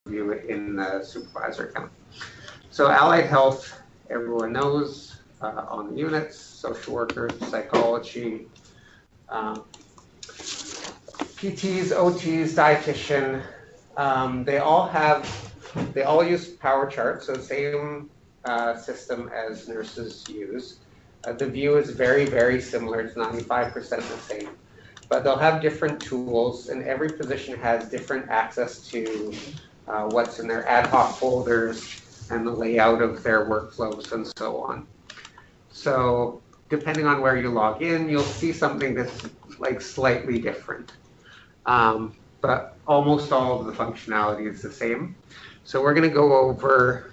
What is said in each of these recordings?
view it in the supervisor account. So Allied Health, everyone knows on the units, social workers, psychology, PTs, OTs, dietitian. They all use Power Chart, so the same system as nurses use. The view is very, very similar. It's 95% the same. But they'll have different tools, and every position has different access to what's in their ad hoc folders and the layout of their workflows and so on. So depending on where you log in, you'll see something that's like slightly different. But almost all of the functionality is the same. So we're going to go over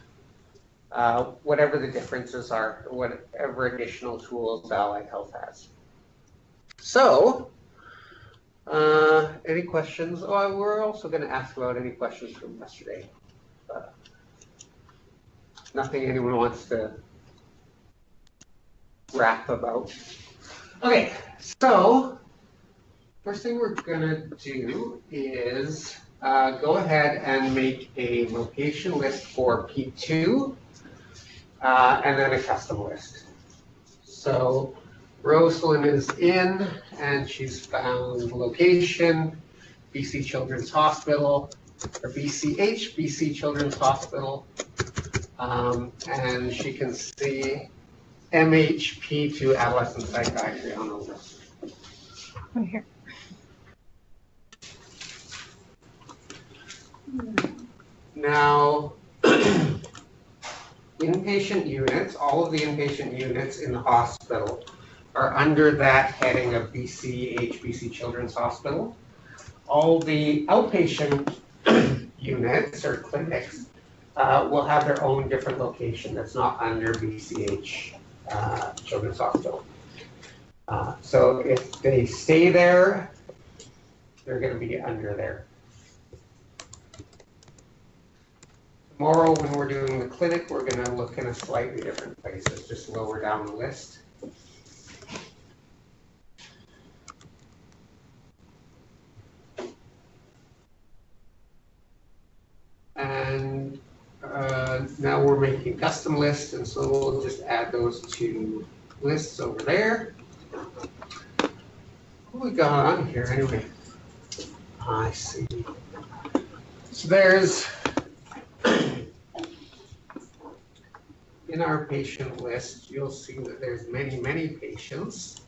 whatever the differences are, whatever additional tools Allied Health has. So, any questions? Oh, we're also going to ask about any questions from yesterday. Nothing anyone wants to rap about. Okay, so first thing we're going to do is go ahead and make a location list for P2 and then a custom list. So Rosalind is in and she's found location, BC Children's Hospital, or BCH, BC Children's Hospital, and she can see MHP2 adolescent psychiatry on the list. Right here. Now, inpatient units, all of the inpatient units in the hospital are under that heading of BCH, BC Children's Hospital. All the outpatient units or clinics will have their own different location that's not under BCH Children's Hospital. So if they stay there, they're going to be under there. Tomorrow, when we're doing the clinic, we're going to look in a slightly different place. It's just lower down the list. And now we're making custom lists, and so we'll just add those two lists over there. What we got on here anyway? I see. So there's, in our patient list, you'll see that there's many, many patients,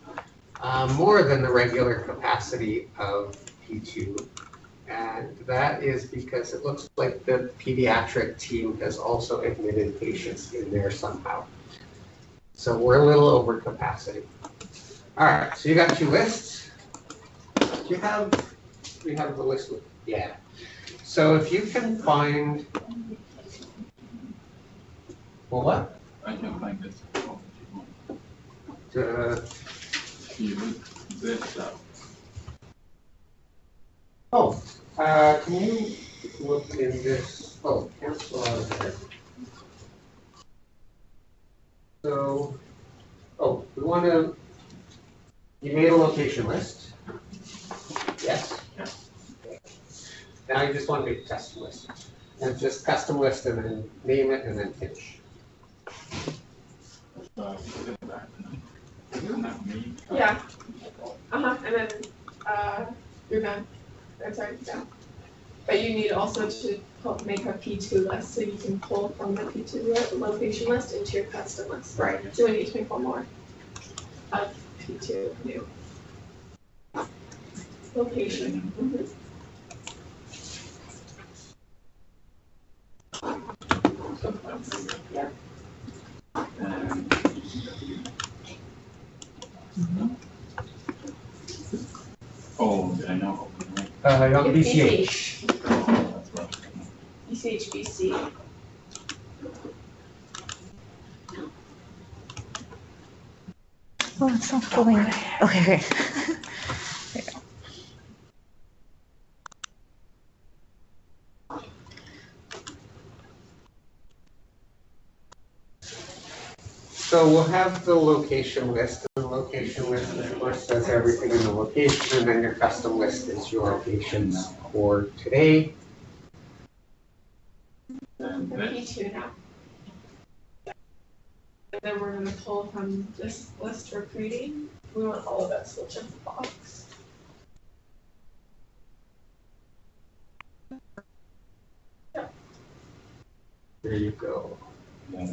more than the regular capacity of P2. And that is because it looks like the pediatric team has also admitted patients in there somehow. So we're a little over capacity. All right, so you got two lists. Do you have the list with, yeah. So if you can find, well, what? I can find this. This out. Oh, can you look in this? Oh, cancel out of there. So, oh, we want to, you made a location list? Yes? Yes. Okay. Now you just want to make a custom list. And just custom list and then name it and then finish. Yeah. And then you're done. I'm sorry, down. But you need also to make a P2 list so you can pull from the P2 location list into your custom list. Right. So we need to make one more of P2 new. Location. Mm-hmm. Yeah. Oh, did I know? On BCH. BCH, BC. Oh, it's not pulling. Okay. There you go. So we'll have the location list. The location list, of course, says everything in the location, and then your custom list is your locations for today. the P2 now. And then we're gonna pull from this list for creating. We want all of it, so we'll check the box. There you go. We'll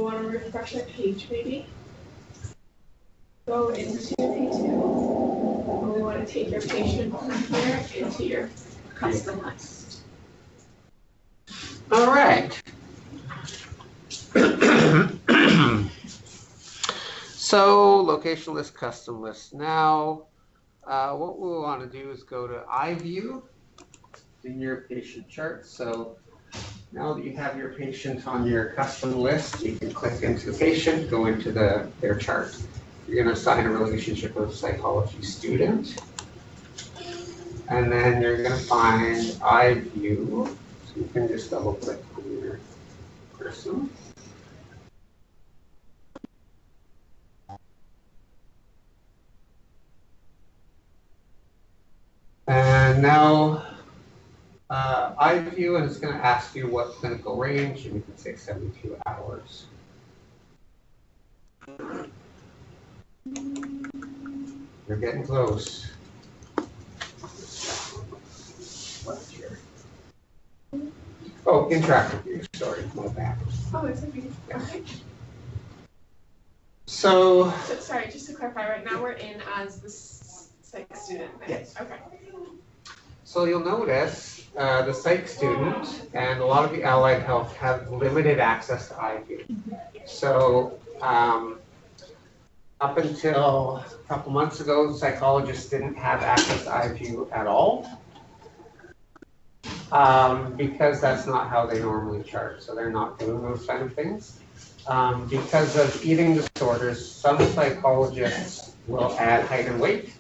want to refresh that page maybe. Go into P2. And we want to take your patient from here into your custom list. All right. So location list, custom list. Now, what we want to do is go to iView in your patient chart. So now that you have your patient on your custom list, you can click into patient, go into their chart. You're going to assign a relationship with psychology student. And then you're going to find iView. So you can just double click on your person. And now iView, and it's going to ask you what clinical range, and you can say 72 hours. You're getting close. Left here. Oh, interactive view, sorry, my bad. Oh, it's okay. Okay. So, Sorry, just to clarify, right now we're in as the psych student. Right? Yes. Okay. so you'll notice the psych student and a lot of the allied health have limited access to iView. So, up until a couple months ago, psychologists didn't have access to iView at all. Because that's not how they normally chart, so they're not doing those kind of things. Because of eating disorders, some psychologists will add height and weight,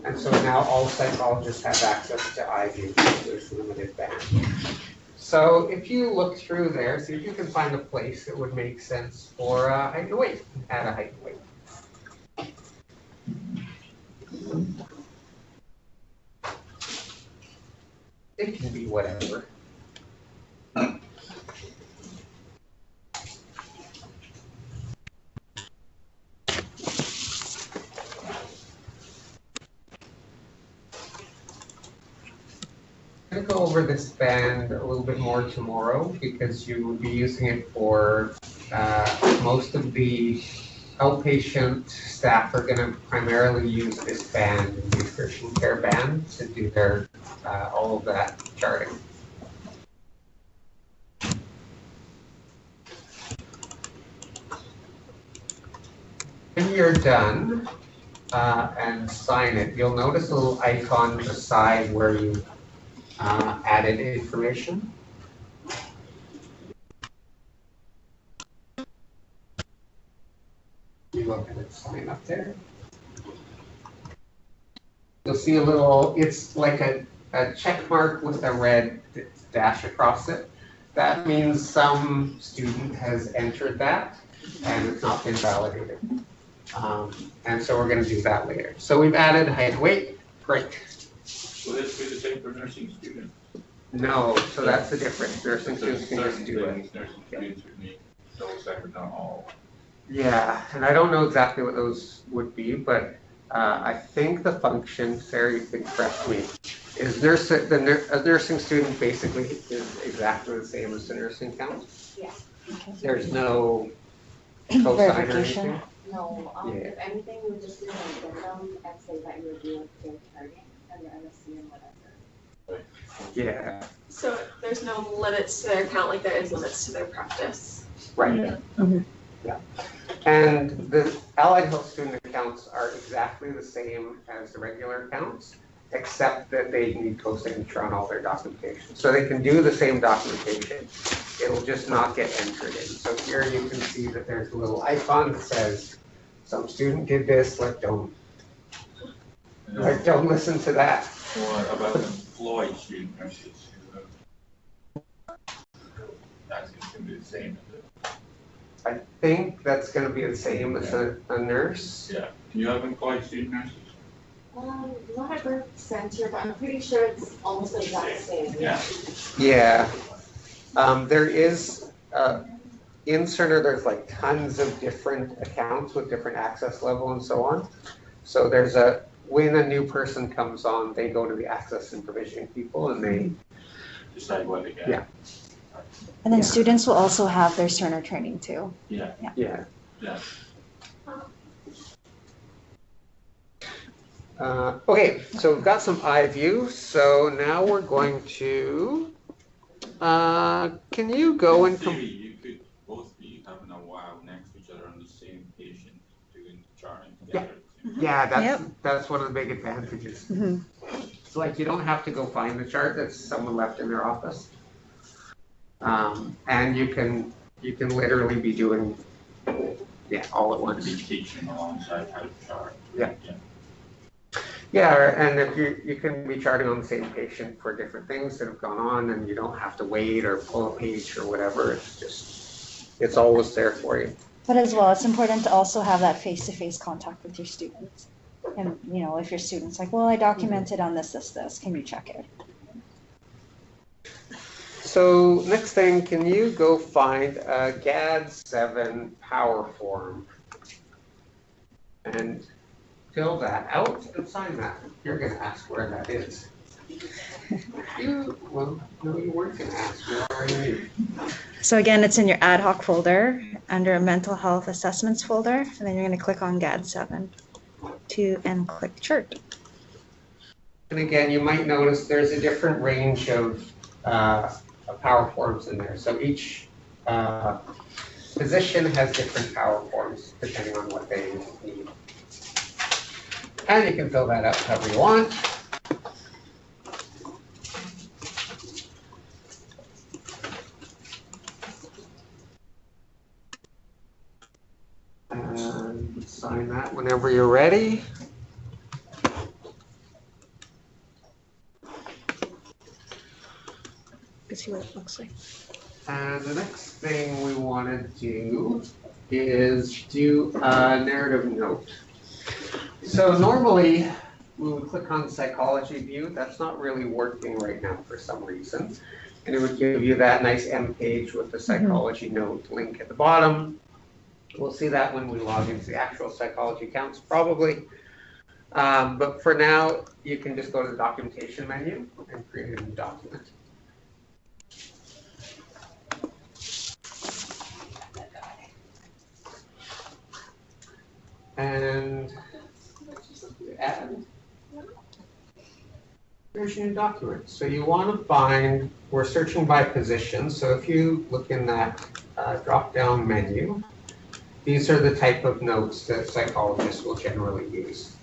and so now all psychologists have access to iView because there's limited band. So if you look through there, see if you can find a place that would make sense for height and weight, add a height and weight. It can be whatever. I'm going to go over this band a little bit more tomorrow because you will be using it for most of the outpatient staff are going to primarily use this band, the nutrition care band, to do their all of that charting. When you're done and sign it, you'll notice a little icon beside where you added information. You go ahead and sign up there. You'll see a little, it's like a check mark with a red dash across it. That means some student has entered that and it's not been validated. And so we're going to do that later. So we've added height and weight. Great. Will this be the same for nursing students? No, so that's the difference. Nursing students can just do it. Nursing students would need those that are not all. Yeah, and I don't know exactly what those would be, but I think the function, Sarah, you can correct me, is a nursing student basically is exactly the same as the nursing count. Yeah. Okay. There's no cosign or Verification. anything. No, Yeah. if anything, we would just do an addendum and say that you're doing their charting and your MSc and whatever. Yeah, So there's no limits to their account like there is limits to their practice. right. Mhm. Yeah. And the allied health student accounts are exactly the same as the regular accounts, except that they need co-signature on all their documentation. So they can do the same documentation. It'll just not get entered in. So here you can see that there's a little icon that says, some student did this, don't listen to that. What about employed student nurses? That's going to be the same, is it? I think that's gonna be the same as a nurse. Yeah. Do you have employed student nurses? Not at birth center, but I'm pretty sure it's almost the exact same. Yeah. Yeah. There is, in Cerner, there's like tons of different accounts with different access level and so on. So when a new person comes on, they go to the access and provisioning people and they Decide what to get. Yeah. And then Yeah. students will also have their Cerner training too. Yeah. Yeah. Yeah. Okay, so we've got some eye view. So now we're going to, can you go and, Maybe you could both be having a while next to each other on the same patient doing the charting together. yeah, Yep. that's one of the big advantages. Mhm. It's like you don't have to go find the chart that someone left in their office. And you can literally be doing, all at Want once. to be teaching alongside how to chart. Yeah. Yeah, and if you can be charting on the same patient for different things that have gone on, and you don't have to wait or pull a page or whatever. It's always there for you. But as well, it's important to also have that face-to-face contact with your students. And, if your student's like, well, I documented on this, can you check it? So next thing, can you go find a GAD7 power form and fill that out and sign that? You're going to ask where that is. No, you weren't going to ask. You already knew. So again, it's in your ad hoc folder under mental health assessments folder, and then you're going to click on GAD7 and click chart. And again, you might notice there's a different range of power forms in there. So each position has different power forms depending on what they need. And you can fill that out however you want. And sign that whenever you're ready. Let's see what it looks like. And the next thing we want to do is do a narrative note. So normally we would click on psychology view. That's not really working right now for some reason. And it would give you that nice M page with the psychology note link at the bottom. We'll see that when we log into the actual psychology accounts probably. But for now, you can just go to the documentation menu and create a new document. And add. There's your new document. So you want to find, we're searching by position. So if you look in that drop-down menu, these are the type of notes that psychologists will generally use.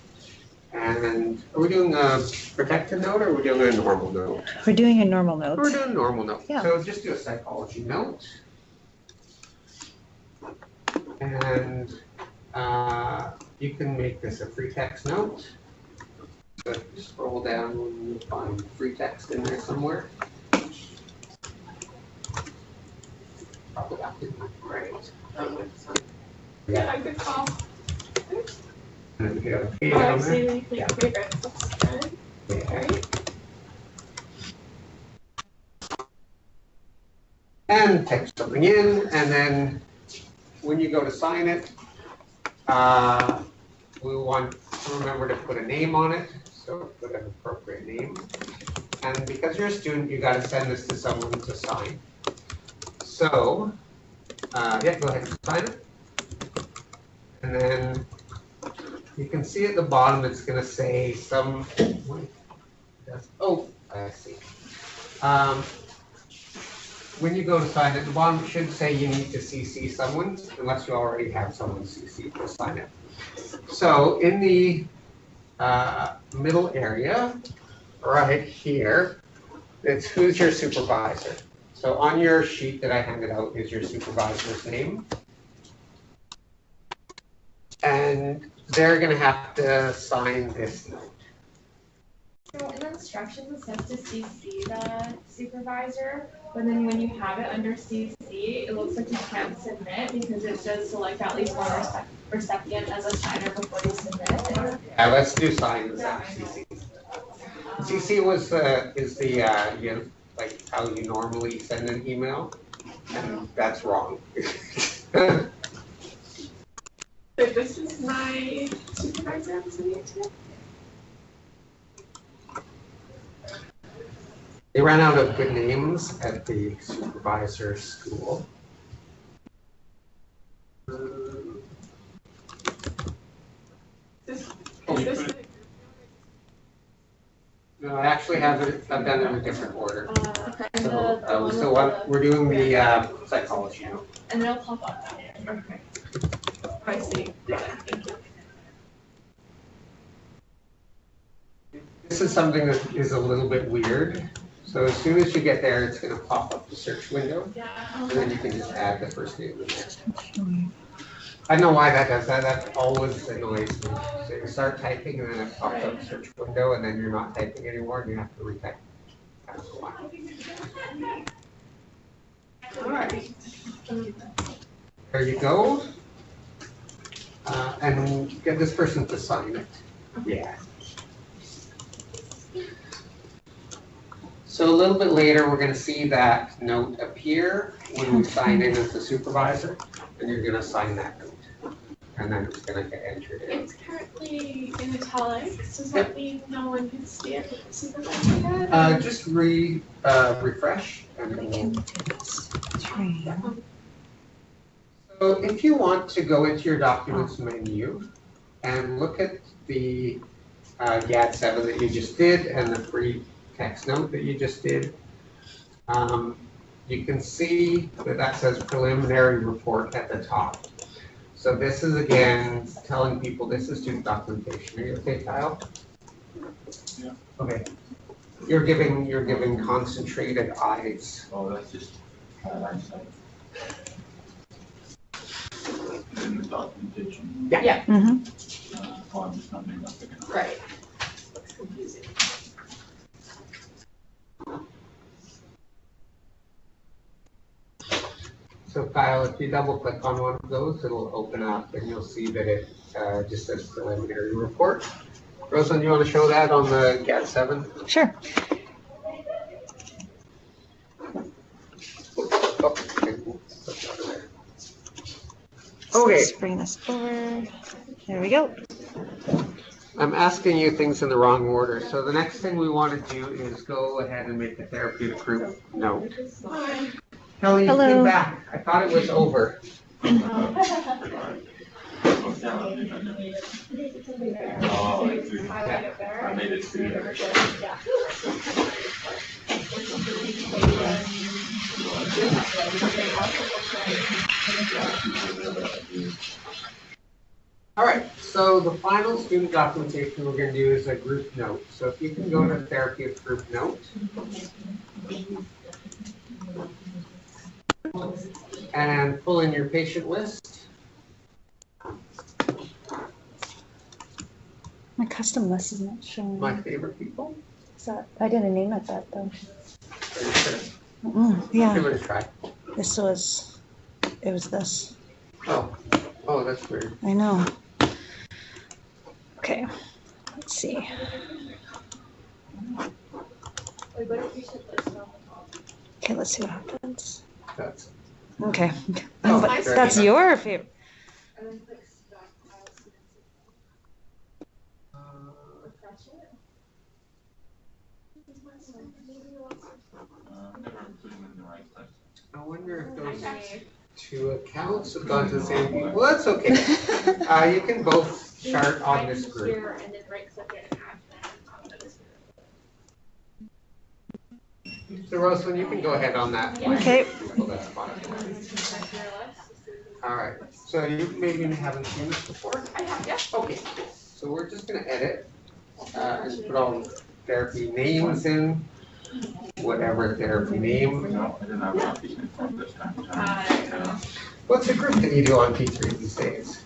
And are we doing a protected note or are we doing a normal note? We're doing a normal note. We're doing a normal note. Yeah. So just do a psychology note. And you can make this a free text note. So if you scroll down, you'll find free text in there somewhere. Probably up in right. Yeah, good call. And you got a page Oh, on I there. see. Yeah, favorite. That's good. Alright. And type something in, and then when you go to sign it, we want to remember to put a name on it, so put an appropriate name. And because you're a student, you got to send this to someone to sign. So, yeah, go ahead and sign it. And then you can see at the bottom it's going to say some. Oh, I see. When you go to sign at the bottom, it should say you need to CC someone, unless you already have someone CC to sign it. So in the middle area, right here, it's who's your supervisor. So on your sheet that I handed out is your supervisor's name. And they're going to have to sign this note. So in the instructions, it says to CC the supervisor, but then when you have it under CC, it looks like you can't submit because it says select at least one per second as a signer before you submit it? Yeah, let's do sign as CC. CC was is the like how you normally send an email, and that's wrong. So this is my supervisor I'm sending it to? They ran out of good names at the supervisor school. Is Oh, this the- No, I actually have it. I've done it in a different order. Okay. So we still want. We're doing the psychology now. And then it'll pop up. Okay. I see. Yeah. Thank you. This is something that is a little bit weird. So as soon as you get there, it's going to pop up the search window, Yeah. and then you can just add the first name in there. I don't know why that does that. That always annoys me. So you start typing, and then it pops up the search window, and then you're not typing anymore, and you have to retype. That's why. All right. There you go. And get this person to sign it. Yeah. So a little bit later, we're going to see that note appear when we sign in as the supervisor, and you're going to sign that note. And then it's going to get entered in. It's currently in italics. Does that mean no one can see it with the supervisor yet? Just refresh. And it will. So if you want to go into your documents menu and look at the GAD7 that you just did and the free text note that you just did, you can see that says preliminary report at the top. So this is again telling people this is student documentation. Are you okay, Kyle? Yeah. Okay. You're giving concentrated eyes. Oh, that's just highlights that. In the documentation. Yeah. Mm-hmm. Oh, I'm just not making up again. Right. Looks confusing. So Kyle, if you double click on one of those, it'll open up and you'll see that it just says preliminary report. Rosalind, you want to show that on the GAD7? Sure. Okay, Let's bring this over. There we go. I'm asking you things in the wrong order. So the next thing we want to do is go ahead and make a therapeutic group note. Kelly, you Hello. came back. I thought it was over. Oh, I made it through there. All right, so the final student documentation we're going to do is a group note. So if you can go to therapeutic group note. And pull in your patient list. My custom list is not showing. My favorite people. Is that, I didn't name it that though. Are you sure? Yeah, Give it a try. it was this. Oh, that's weird. I know. Okay, let's see. Okay, let's see what happens. That's Okay, Oh, but very that's good. your favorite. Never put them in the right place. I wonder if those two accounts have gone to the same people. Well, that's okay. You can both chart on this group. Here and then right click it and add that. So Rosalind, you can go ahead on that. Okay. Pull that spot. All right. So you maybe haven't seen this before? I have, yeah. Okay. So we're just going to edit and put all therapy names in, whatever therapy name. No, I didn't have copies in front this time. What's the group that you do on P3 these days?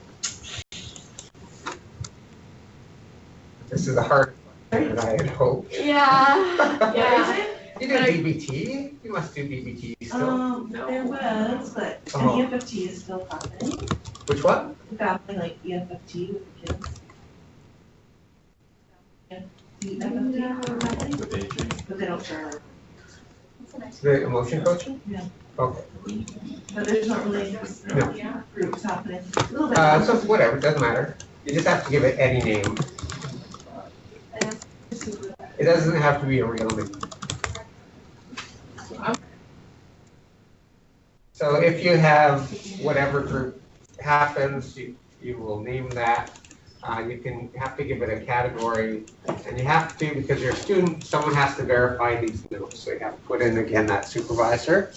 This is a hard one that I had hoped. Yeah. Yeah. You do DBT? You must do DBT still. No. There was, but Oh. the EFFT is still happening. Which one? Family, like EFFT with the kids. EFFT, With aging. but they don't share. The emotion coaching? Yeah. Okay. But there's not really No. groups happening. A little bit. So whatever, it doesn't matter. You just have to give it any name. It doesn't have to be a real name. So if you have whatever group happens, you will name that. You have to give it a category, and you have to, because you're a student, someone has to verify these notes. So you have to put in, again, that supervisor.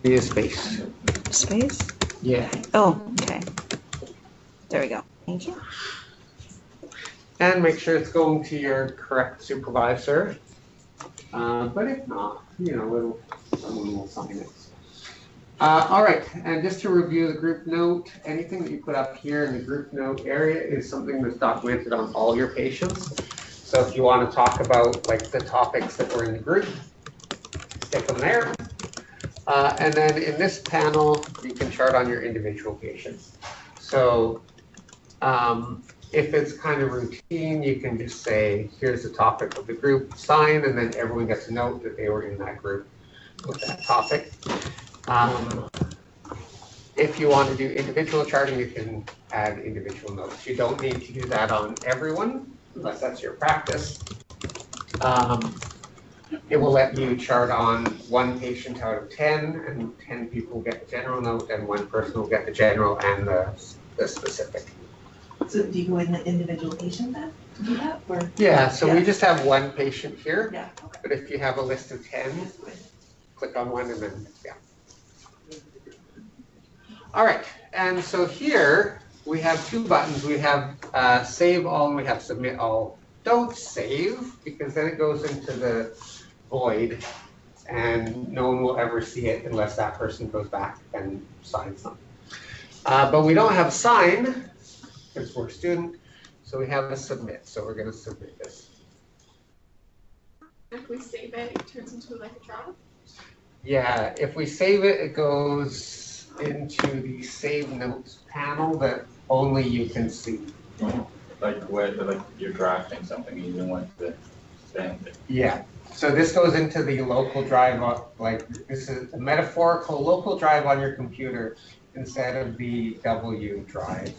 Be a space. Space? Yeah. Oh, okay. There we go. Thank you. And make sure it's going to your correct supervisor. But if not, someone will sign it. All right, and just to review the group note, anything that you put up here in the group note area is something that's documented on all your patients. So if you want to talk about like the topics that were in the group, stick them there. And then in this panel, you can chart on your individual patients. So if it's kind of routine, you can just say, here's the topic of the group, sign, and then everyone gets a note that they were in that group with that topic. If you want to do individual charting, you can add individual notes. You don't need to do that on everyone, unless that's your practice. It will let you chart on one patient out of 10, and 10 people get the general note, and one person will get the general and the specific. So do you go in the individual patient then to do that, or? Yeah, so we Yeah. just have one patient here, Yeah, okay. but if you have a list of 10, click on one and then, yeah. All right, and so here we have two buttons. We have save all and we have submit all. Don't save, because then it goes into the void and no one will ever see it unless that person goes back and signs them. But we don't have a sign because we're a student, so we have a submit. So we're going to submit this. If we save it, it turns into like a draft. Yeah, if we save it, it goes into the save notes panel that only you can see. Like you're drafting something and you don't want to send it. Yeah, so this goes into the local drive, this is a metaphorical local drive on your computer instead of the W drive. Is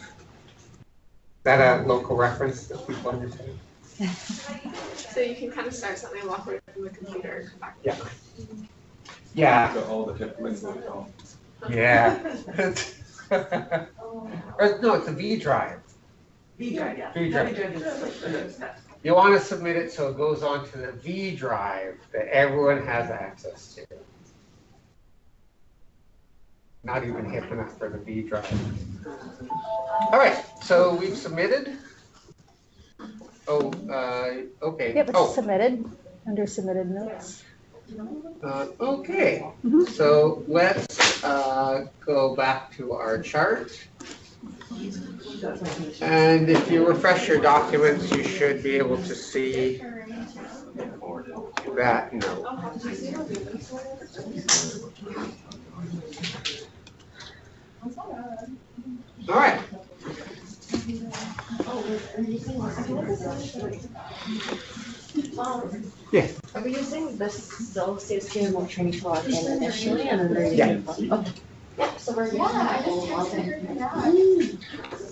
that a local reference that people understand? So you can kind of start something, walk away from the computer, and come back. Yeah. Yeah, So all the templates will be on. yeah. Or, no, it's a V drive. V drive, yeah. V drive. V drive is like the notes that. You want to submit it so it goes onto the V drive that everyone has access to. Not even hip enough for the V drive. All right, so we've submitted. Oh, okay. Yep, it's Oh, submitted, under submitted notes. okay. So let's go back to our chart. And if you refresh your documents, you should be able to see that note. All right. Yeah. Are we using this those sales team remote training to log in initially and then they're Yeah. using? Okay. Yeah, so we're using.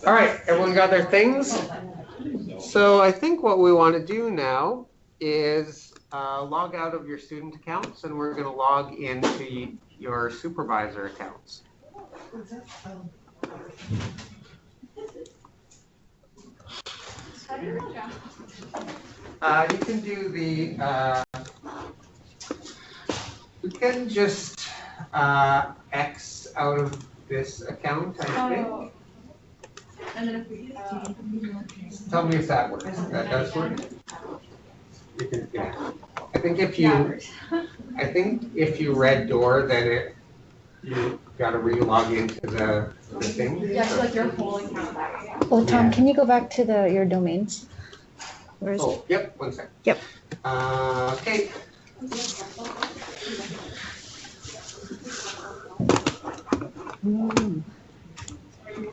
All right, everyone got their things? So I think what we want to do now is log out of your student accounts and we're going to log into your supervisor accounts. You can do the, you can just X out of this account, I think. And then if we Tell me if that works. That does work? You can, yeah. I think if you, I think if you read door, then you gotta re-log into the thing. Yeah, so like your whole account back. Oh, Tom, Yeah. can you go back to your domains? Where is it? Oh, yep, one sec. Yep. Okay.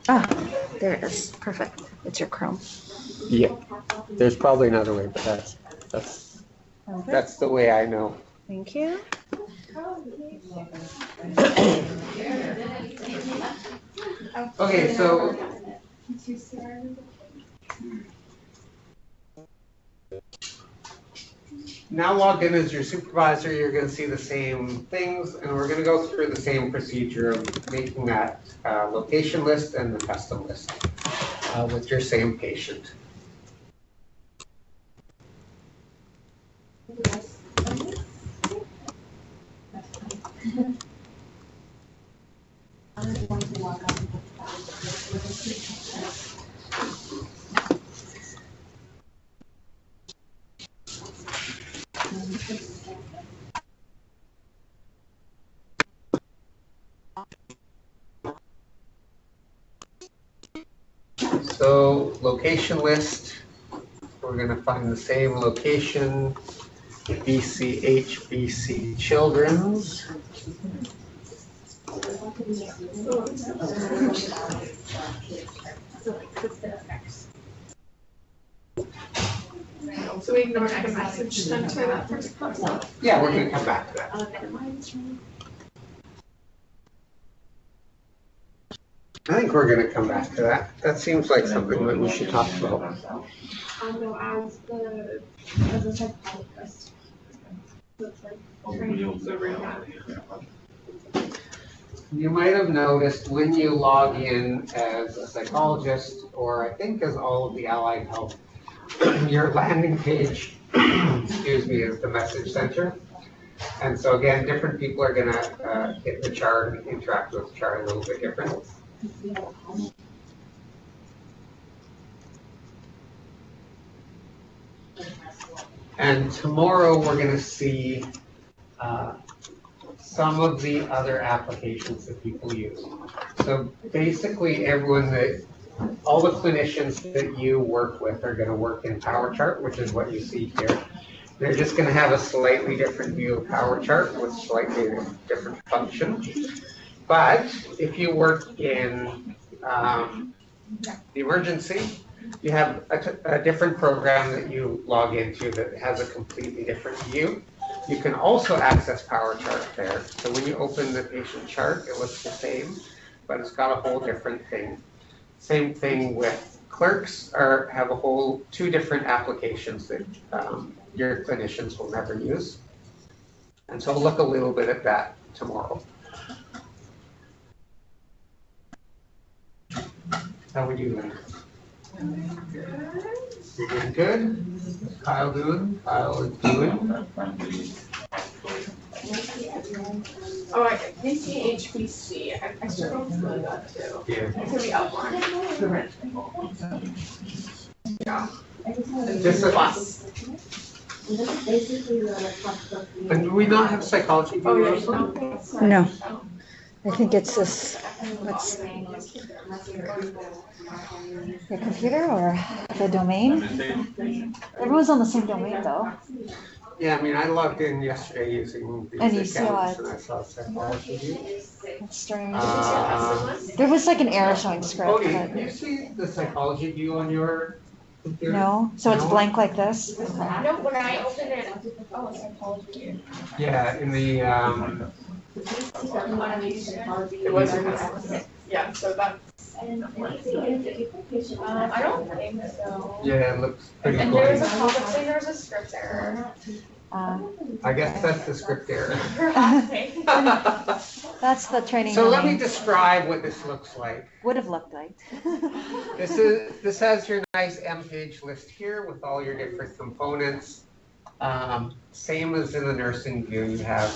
Ah, there it is. Perfect. It's your Chrome. Yeah. There's probably another way, but that's the way I know. Thank you. Okay, so now logged in as your supervisor, you're going to see the same things, and we're going to go through the same procedure of making that location list and the custom list with your same patient. So location list, we're going to find the same location, BCH, BC Children's. So we ignore the message sent to that first person. Yeah, we're going to come back to that. I think we're going to come back to that. That seems like something that we should talk about. I'll go as a psychologist. So it's like training the real. You might have noticed when you log in as a psychologist, or I think as all of the allied health, your landing page, excuse me, is the message center. And so again, different people are going to hit the chart and interact with the chart a little bit different. And tomorrow we're going to see some of the other applications that people use. So basically all the clinicians that you work with are going to work in PowerChart, which is what you see here. They're just going to have a slightly different view of PowerChart with slightly different function. But if you work in the emergency, you have a different program that you log into that has a completely different view. You can also access PowerChart there. So when you open the patient chart, it looks the same, but it's got a whole different thing. Same thing with clerks, have a whole two different applications that your clinicians will never use. And so we'll look a little bit at that tomorrow. How we doing? You're doing good? Kyle doing? Kyle is doing? Oh, I BCHBC. I struggle with that too. Yeah. It could be outlined. Yeah. Just a Plus. And do we not have psychology? Oh, yeah. also? No. I think it's this, your computer or the domain? Everyone's on the same domain though. Yeah, I mean, I logged in yesterday using And you these saw accounts it. and I saw psychology. It's strange. There was like an error showing script, Cody, but do you see the psychology view on your computer? no. So it's No? blank like this? No, when I opened it, oh, it's psychology. Yeah, in the, It wasn't. Yeah, so that's. I don't think so. yeah, it looks pretty And cool. there was a pop-up saying there was a script error. I guess that's the script error. That's the training So let me domain. describe what this looks like. Would have looked like. This has your nice M-page list here with all your different components. Same as in the nursing view, you have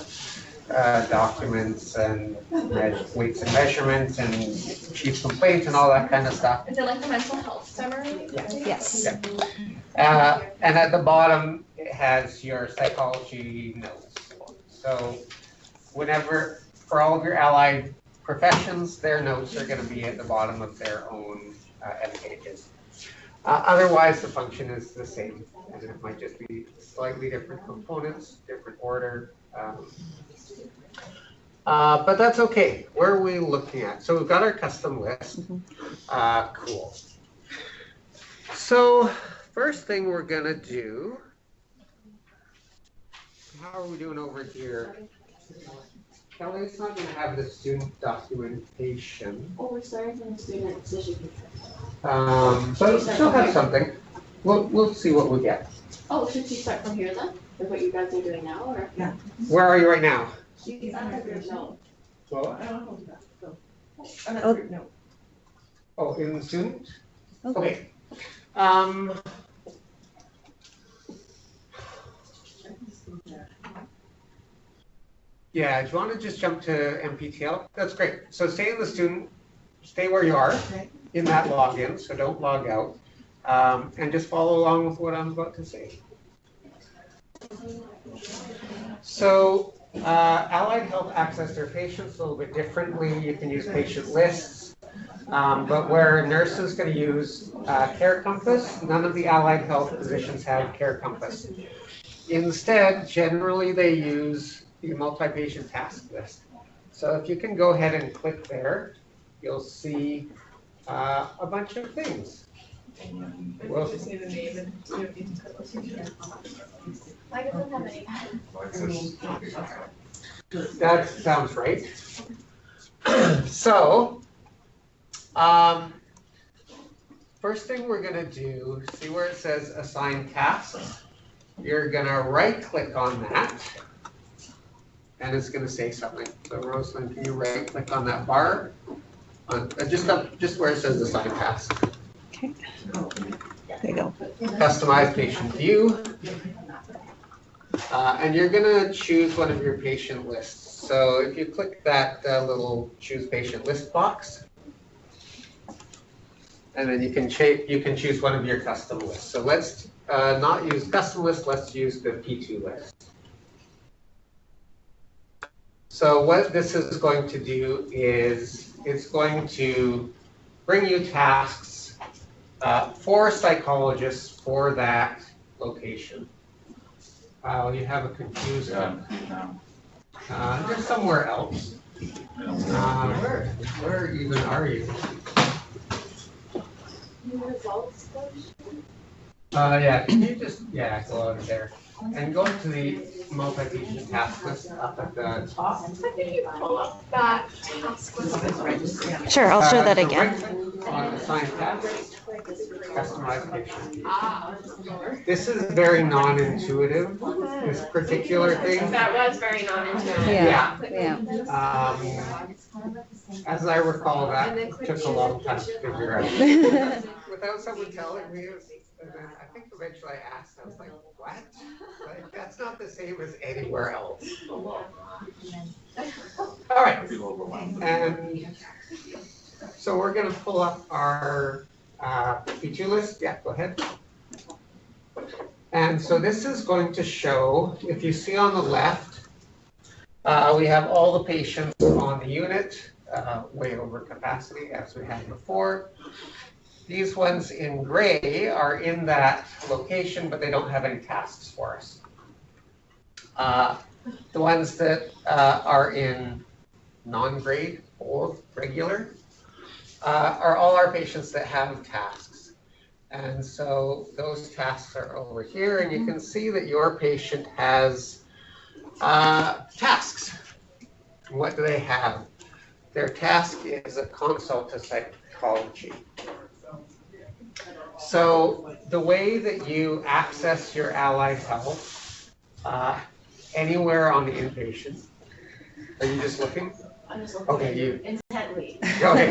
documents and weights and measurements and chief complaints and all that kind of stuff. Is it like the mental health summary? Yes. And at the bottom, it has your psychology notes. So whenever, for all of your allied professions, their notes are going to be at the bottom of their own ed pages. Otherwise, the function is the same, and it might just be slightly different components, different order. But that's okay. Where are we looking at? So we've got our custom list. Cool. So first thing we're going to do, how are we doing over here? Kelly's not going to have the student documentation. Oh, we're starting from the student decision. But she'll have something. We'll see what we get. Oh, should she start from here then? With what you guys are doing now, or? Yeah. Where are you right now? She's on the group note. Well, I don't know that, so. I'm not Oh. sure, no. oh, in the student? Okay. Okay. Yeah, do you want to just jump to MPTL? That's great. So stay in the student, stay where you are in that login, so don't log out. And just follow along with what I'm about to say. So Allied Health access their patients a little bit differently. You can use patient lists. But where nurses going to use Care Compass, none of the Allied Health physicians have Care Compass. Instead, generally they use the multi-patient task list. So if you can go ahead and click there, you'll see a bunch of things. Well, Just need a name and you don't need to tell us. Why doesn't have any? that sounds right. So, first thing we're gonna do, see where it says assign tasks? You're gonna right click on that and it's gonna say something. So Rosalind, can you right click on that bar? Just where it says assign task. Okay. There you go. Customize patient view. And you're gonna choose one of your patient lists. So if you click that little choose patient list box, and then you can choose one of your custom lists. So let's not use custom list, let's use the P2 list. So what this is going to do is it's going to bring you tasks for psychologists for that location. You have a confused one. They're somewhere else. Where even are you? Results. Yeah, can you just, go out of there and go to the multi-patient task list up at the top. I think you pull up that task list. Sure, I'll show that So again. right-click on assign tasks, customize patient view. Ah, This is very non-intuitive, this particular thing. that was very non-intuitive. Yeah, yeah. As I recall, that took a long time to figure out. Yeah. Without someone telling me, and then I think eventually I asked, I was like, what? Like, that's not the same as anywhere else. All right, and so we're gonna pull up our P2 list. Yeah, go ahead. And so this is going to show, if you see on the left, we have all the patients on the unit, way over capacity as we had before. These ones in gray are in that location, but they don't have any tasks for us. The ones that are in non-grade or regular are all our patients that have tasks. And so those tasks are over here, and you can see that your patient has tasks. What do they have? Their task is a consult to psychology. So the way that you access your Allied Health anywhere on the inpatient, are you just looking? I'm just looking Okay, you. intently. Okay,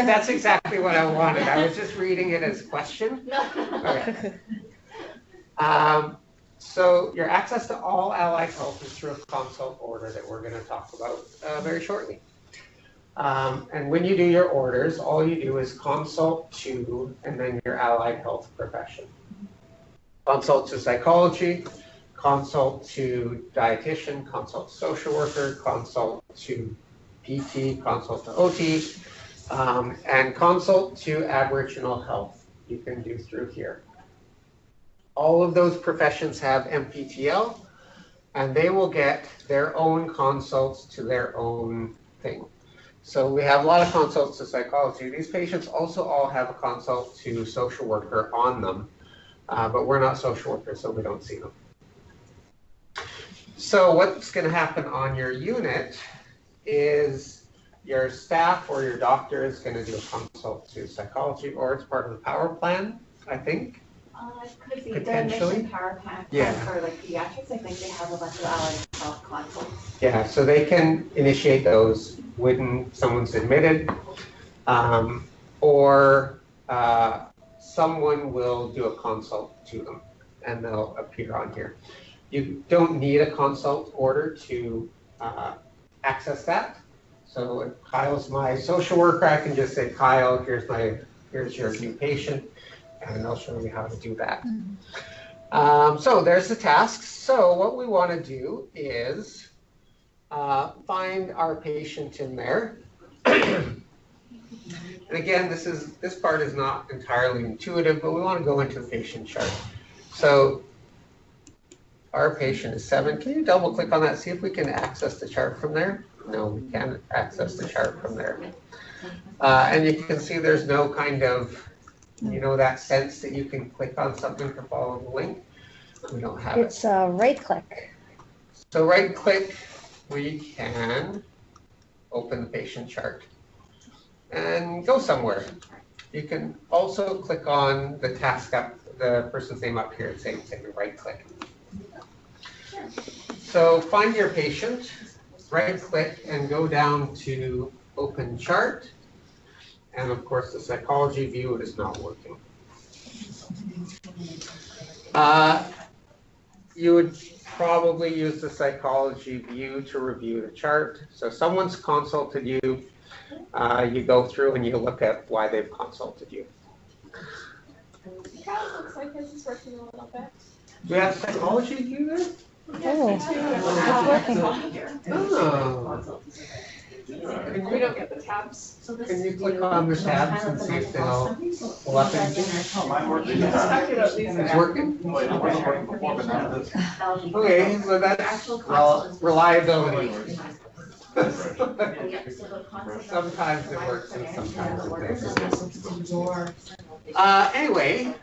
that's exactly what I wanted. I was just reading it as question. Okay. So your access to all Allied Health is through a consult order that we're going to talk about very shortly. And when you do your orders, all you do is consult to, and then your Allied Health profession. Consult to psychology, consult to dietitian, consult to social worker, consult to PT, consult to OT, and consult to Aboriginal Health you can do through here. All of those professions have MPTL, and they will get their own consults to their own thing. So we have a lot of consults to psychology. These patients also all have a consult to social worker on them, but we're not social workers, so we don't see them. So what's going to happen on your unit is your staff or your doctor is going to do a consult to psychology, or it's part of the power plan, I think. It could be the Potentially. mission power pack Yeah. for like pediatrics. I think they have a bunch of allied health consults. Yeah, so they can initiate those when someone's admitted, or someone will do a consult to them, and they'll appear on here. You don't need a consult order to access that. So if Kyle's my social worker, I can just say, Kyle, here's your new patient, and they'll show you how to do that. So there's the tasks. So what we want to do is find our patient in there. And again, this part is not entirely intuitive, but we want to go into the patient chart. So our patient is 7. Can you double click on that, see if we can access the chart from there? No, we can't access the chart from there. And you can see there's no kind of, that sense that you can click on something to follow the link. We don't have it. It's right click. So right click, we can open the patient chart and go somewhere. You can also click on the task up, the person's name up here, and say right click. So find your patient, right click, and go down to open chart. And of course, the psychology view is not working. You would probably use the psychology view to review the chart. So someone's consulted you, you go through and you look at why they've consulted you. Kyle looks like this is working a little bit. Do you have psychology view there? Oh, We don't get the tabs. Can you click on the tabs and see if they'll pull up anything? Just talk about these It's guys. working. Okay, so that's reliability. Sometimes it works and sometimes it doesn't. Anyway.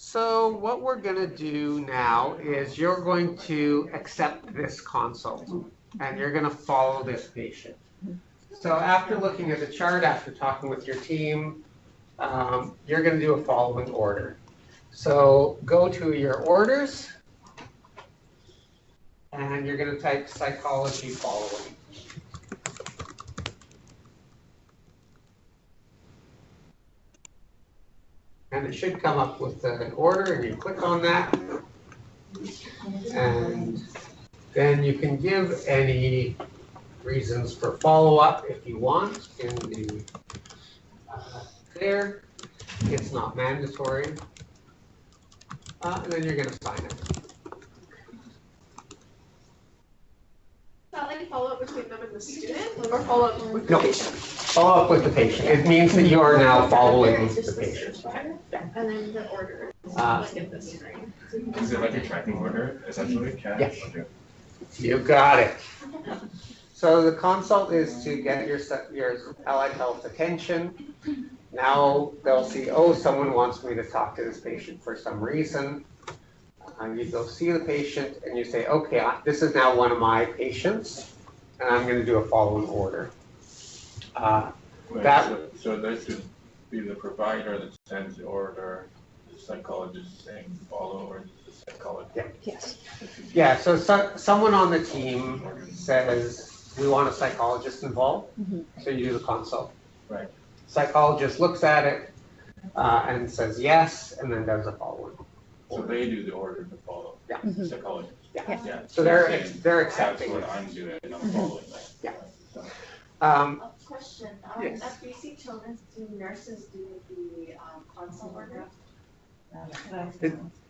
So what we're going to do now is you're going to accept this consult and you're going to follow this patient. So after looking at the chart, after talking with your team, you're going to do a following order. So go to your orders and you're going to type psychology following. And it should come up with an order, and you click on that. And then you can give any reasons for follow-up if you want in the there. It's not mandatory. And then you're going to sign it. Is that like follow up between them and the student, or follow up with the No. patient? Follow up with the patient. It means that you are now following the patient. And then the order is like in this screen. Is it like a tracking order, essentially? Yes. Okay. You got it. So the consult is to get your allied health attention. Now they'll see, oh, someone wants me to talk to this patient for some reason. You go see the patient and you say, okay, this is now one of my patients, and I'm going to do a following order. So this would be the provider that sends the order, the psychologist saying follow, or the psychologist? Yeah. yes. Yeah, so someone on the team says, we want a psychologist involved, so you do the consult. Right. Psychologist looks at it and says yes, and then does a following. So they do the order to follow. Yeah. The psychologist. Yeah. Yeah. So they're saying, accepting that's it. what I'm doing, and I'm following that. Yeah. Question question. Yes. At BC Children's, do nurses do the consult order?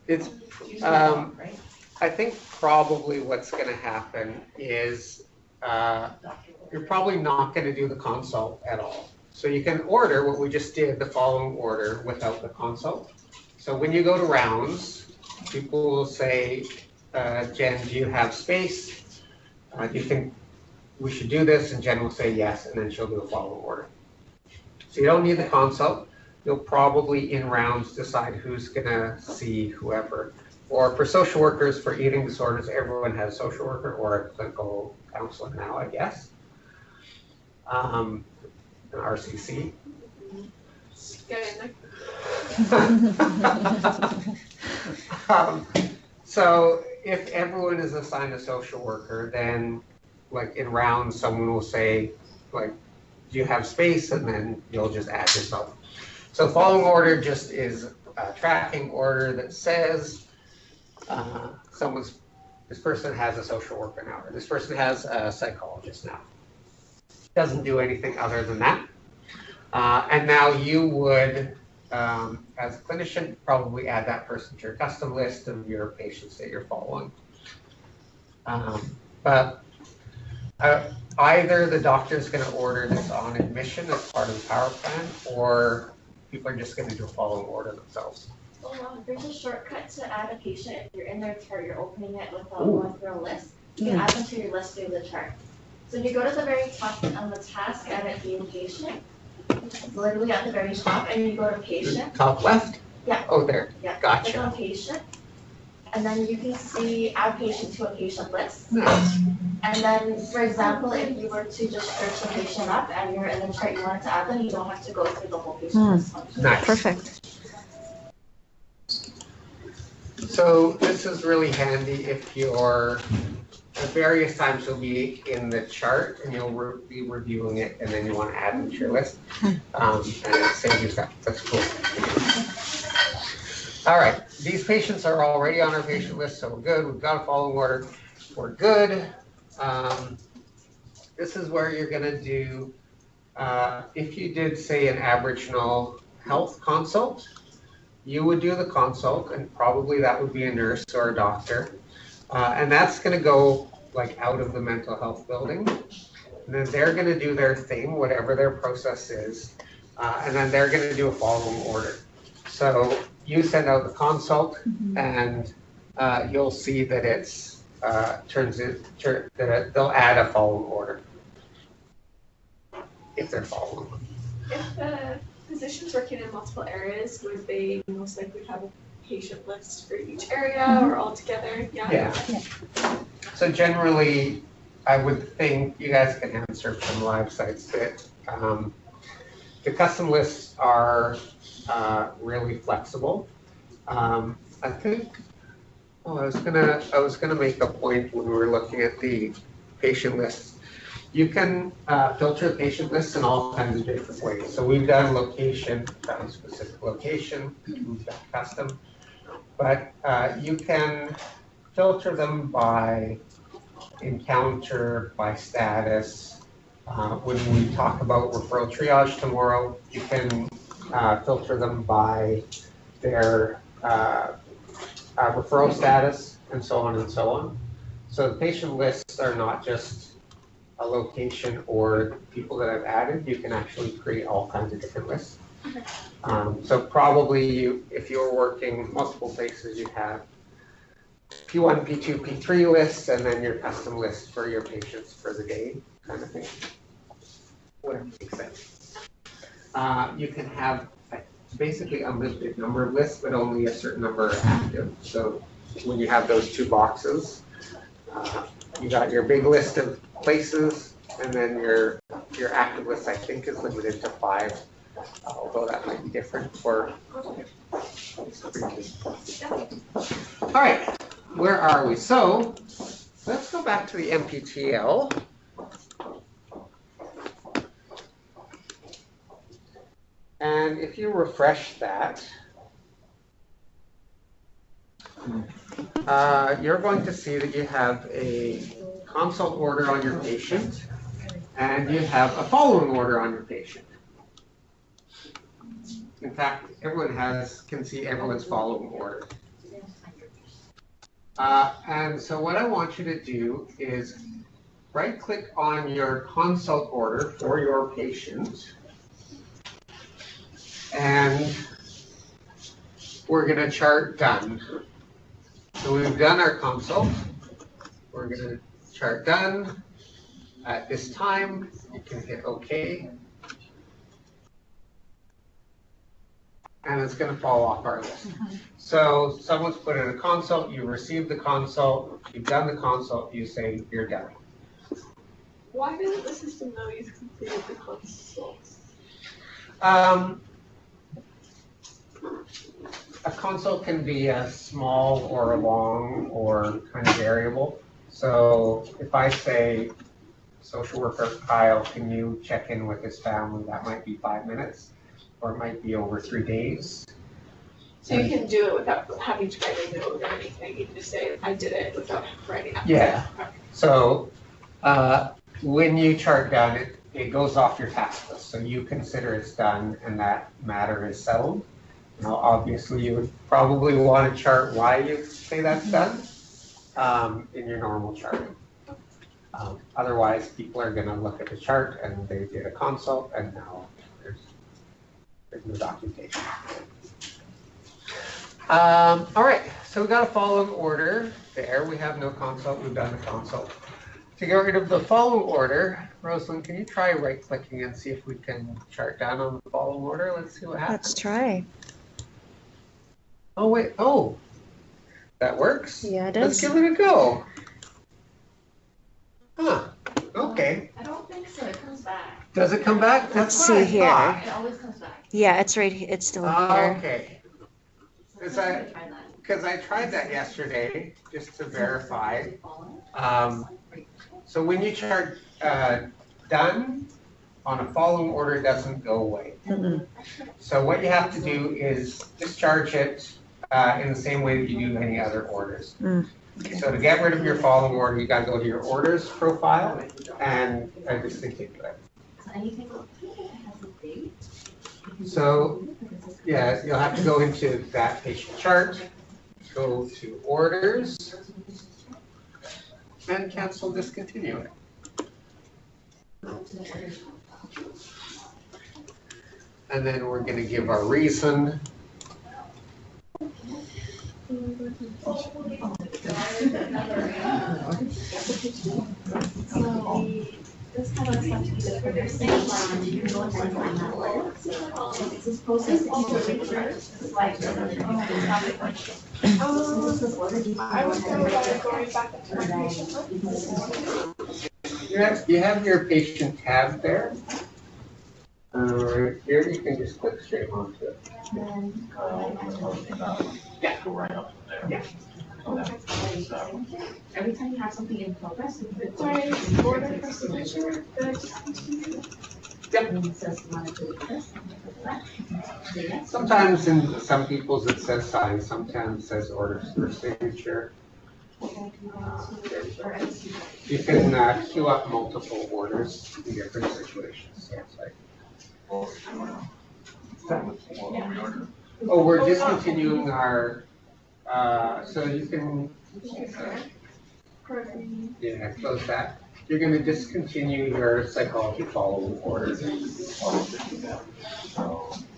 It's, Usually Um, not, right? I think probably what's gonna happen is, you're probably not gonna do the consult at all. So you can order what we just did, the following order without the consult. So when you go to rounds, people will say, Jen, do you have space? Do you think we should do this? And Jen will say yes, and then she'll do a following order. So you don't need the consult. You'll probably in rounds decide who's gonna see whoever. Or for social workers, for eating disorders, everyone has a social worker or a clinical counselor now, I guess. An RCC. Get in there. So if everyone is assigned a social worker, then like in rounds, someone will say, like, do you have space? And then you'll just add yourself. So following order just is a tracking order that says this person has a social worker now, or this person has a psychologist now. Doesn't do anything other than that. And now you would, as a clinician, probably add that person to your custom list of your patients that you're following. But either the doctor's going to order this on admission as part of the power plan, or people are just going to do a following order themselves. Oh wow, there's a shortcut to add a patient. If you're in their chart, you're opening it without Ooh. going through a list. You can add them to your list through the chart. So if you go to the very top on the task, edit new patient, it's literally at the very top, and you go to patient. Top left? Yeah. Oh, there. Yeah. Gotcha. Click on patient, and then you can see add patient to a patient list. Nice. And then, for example, if you were to just search a patient up and you're in the chart, you wanted to add them, you don't have to go through the whole patient list. Nice. Perfect. So this is really handy if you're, at various times you'll be in the chart and you'll be reviewing it and then you want to add them to your list. And it saves you stuff. That's cool. All right, these patients are already on our patient list, so we're good. We've got a following order. We're good. This is where you're going to do, if you did, say, an Aboriginal health consult, you would do the consult, and probably that would be a nurse or a doctor. And that's going to go like out of the mental health building. And then they're going to do their thing, whatever their process is. And then they're going to do a following order. So you send out the consult, and you'll see that it's they'll add a following order if they're following. If the physician's working in multiple areas, would they most likely have a patient list for each area or all together? Yeah. So generally, I would think you guys can answer from live sites that the custom lists are really flexible. I think. Oh, I was gonna make a point when we were looking at the patient lists. You can filter the patient lists in all kinds of different ways. So we've done location, that was specific location, we've got custom. But you can filter them by encounter, by status. When we talk about referral triage tomorrow, you can filter them by their referral status, and so on and so on. So the patient lists are not just a location or people that I've added. You can actually create all kinds of different lists. So probably if you're working multiple places, you have P1, P2, P3 lists, and then your custom list for your patients for the day, kind of thing. Whatever makes sense. You can have basically a limited number of lists, but only a certain number are active. So when you have those two boxes, you got your big list of places, and then your active list, I think, is limited to 5, although that might be different for. All right, where are we? So let's go back to the MPTL. And if you refresh that, you're going to see that you have a consult order on your patient, and you have a following order on your patient. In fact, everyone can see everyone's following order. And so what I want you to do is right-click on your consult order for your patient, and we're going to chart done. So we've done our consult. We're going to chart done. At this time, you can hit OK. And it's going to fall off our list. So someone's put in a consult, you received the consult, you've done the consult, you say you're done. Why doesn't the system know you've completed the consult? A consult can be a small or a long or kind of variable. So if I say, social worker Kyle, can you check in with his family? That might be 5 minutes, or it might be over 3 days. So you can do it without having to write a note or anything. You can just say, I did it without writing it. Yeah. So when you chart done, it goes off your task list. So you consider it's done and that matter is settled. Now, obviously, you would probably want to chart why you say that's done in your normal charting. Otherwise, people are going to look at the chart and they did a consult and now there's no documentation. All right, so we got a following order there. We have no consult, we've done the consult. To get rid of the following order, Rosalind, can you try right-clicking and see if we can chart down on the following order? Let's see what happens. Let's try. Oh, wait, oh, that works? Yeah, it Let's is. give it a go. Huh, okay. I don't think so, it comes back. Does it come back? Let's That's what I see here. thought. It always comes back. Yeah, it's right here. It's still Oh, here. okay. So Is let's that- try that. Because I tried that yesterday just to verify. So when you chart done on a following order, it doesn't go away. Mm-mm. So what you have to do is discharge it in the same way that you do any other orders. Okay. So to get rid of your following order, you got to go to your orders profile and discontinue it. So anything that has a date? So yeah, you'll have to go into that patient chart, go to orders, and cancel discontinue it. And then we're going to give our reason. So this kind of stuff to be different. They're saying like you can go and like on that list. It's this process that you can make sure it's like this was ordered. I would go by going back into my patient list. You have your patient tab there. Here you can just click straight onto it. Yeah, go right up there. Every time you have something in progress, Sorry, order for signature, the discontinue. and it says monitor this. Sometimes in some people's it says sign, sometimes it says orders for signature. You can queue up multiple orders in different situations. So it's like, oh, we're discontinuing our, so you can, yeah, close that. You're going to discontinue your psychology following order.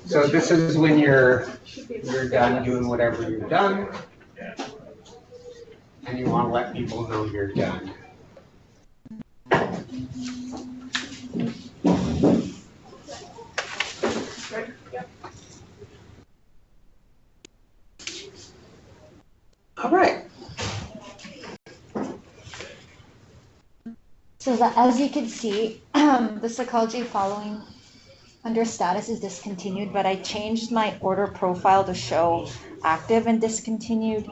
So this is when you're done doing whatever you've done, and you want to let people know you're done. All right. So that, as you can see, the psychology following under status is discontinued, but I changed my order profile to show active and discontinued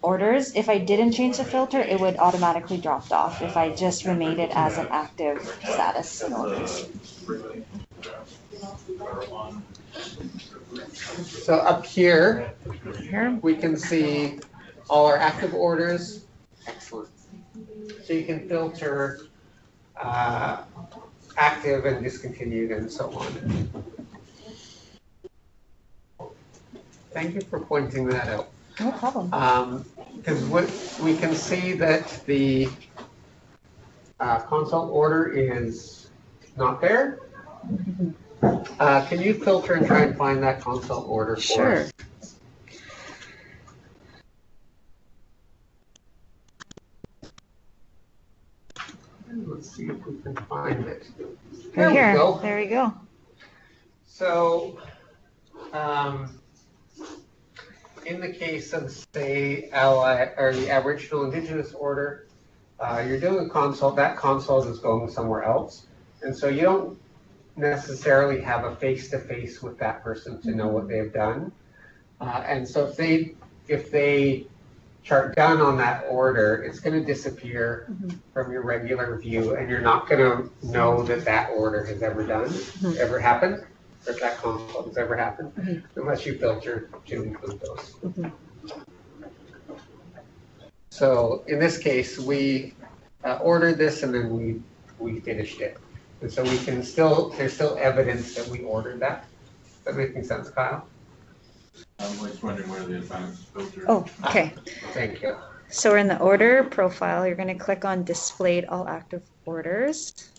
orders. If I didn't change the filter, it would automatically drop off if I just remained it as an active status in orders. So up here, Here, we can see all our active orders. Excellent. So you can filter active and discontinued and so on. Thank you for pointing that out. No problem. Because what we can see that the consult order is not there. Can you filter and try and find that consult order for Sure. us? Let's see if we can find it. There Right here. we go. There we go. So, in the case of, say, Allied or the Aboriginal Indigenous order, you're doing a consult. That consult is going somewhere else, and so you don't necessarily have a face-to-face with that person to know what they've done. And so if they chart done on that order, it's going to disappear from your regular view, and you're not going to know that that order has ever done, ever happened, or if that consult has ever happened, unless you filter to include those. So in this case, we ordered this and then we finished it. And so we can there's still evidence that we ordered that. Is that making sense, Kyle? I was just wondering where the advanced filter. Oh, okay. Thank you. So we're in the order profile. You're going to click on displayed all active orders.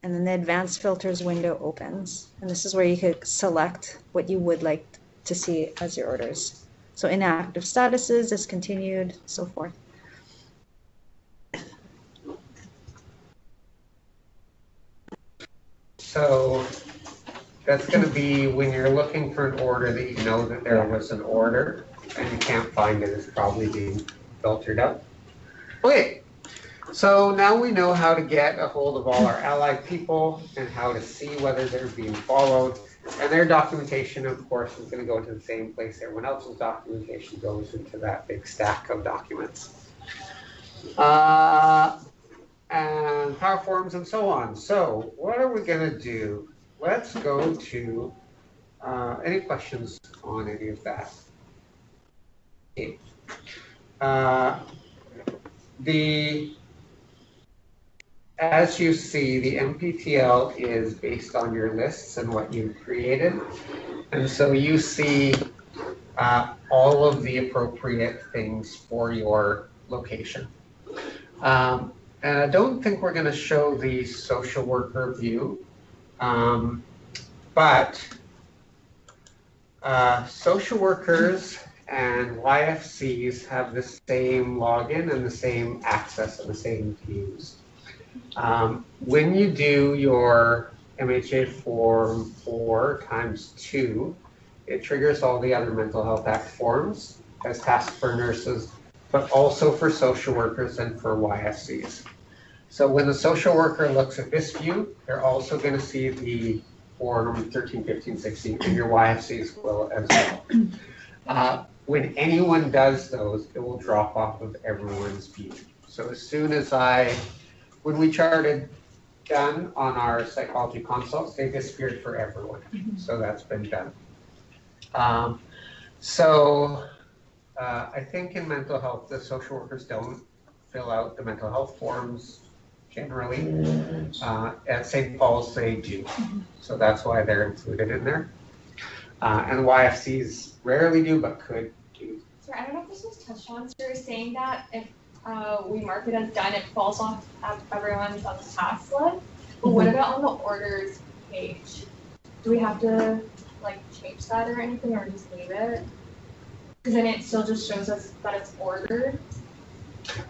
And then the advanced filters window opens. And this is where you could select what you would like to see as your orders. So inactive statuses, discontinued, so forth. So that's going to be when you're looking for an order that you know that there was an order and you can't find it, it's probably being filtered out. Okay, so now we know how to get a hold of all our allied people and how to see whether they're being followed. And their documentation, of course, is going to go into the same place everyone else's documentation goes, into that big stack of documents. And power forms and so on. So what are we going to do? Let's go to any questions on any of that. Okay. As you see, the MPTL is based on your lists and what you've created. And so you see all of the appropriate things for your location. And I don't think we're going to show the social worker view, but social workers and YFCs have the same login and the same access and the same views. When you do your MHA form 4x2, it triggers all the other Mental Health Act forms as tasks for nurses, but also for social workers and for YFCs. So when the social worker looks at this view, they're also going to see the form 13, 15, 16, and your YFCs will as well. When anyone does those, it will drop off of everyone's view. So as soon as when we charted done on our psychology consults, they disappeared for everyone. So that's been done. I think in mental health, the social workers don't fill out the mental health forms generally. At St. Paul's, they do. So that's why they're included in there. And YFCs rarely do, but could do. Sorry, I don't know if this was touched on. So you're saying that if we mark it as done, it falls off everyone's on the task list. But what about on the orders page? Do we have to like change that or anything, or just leave it? Because then it still just shows us that it's ordered.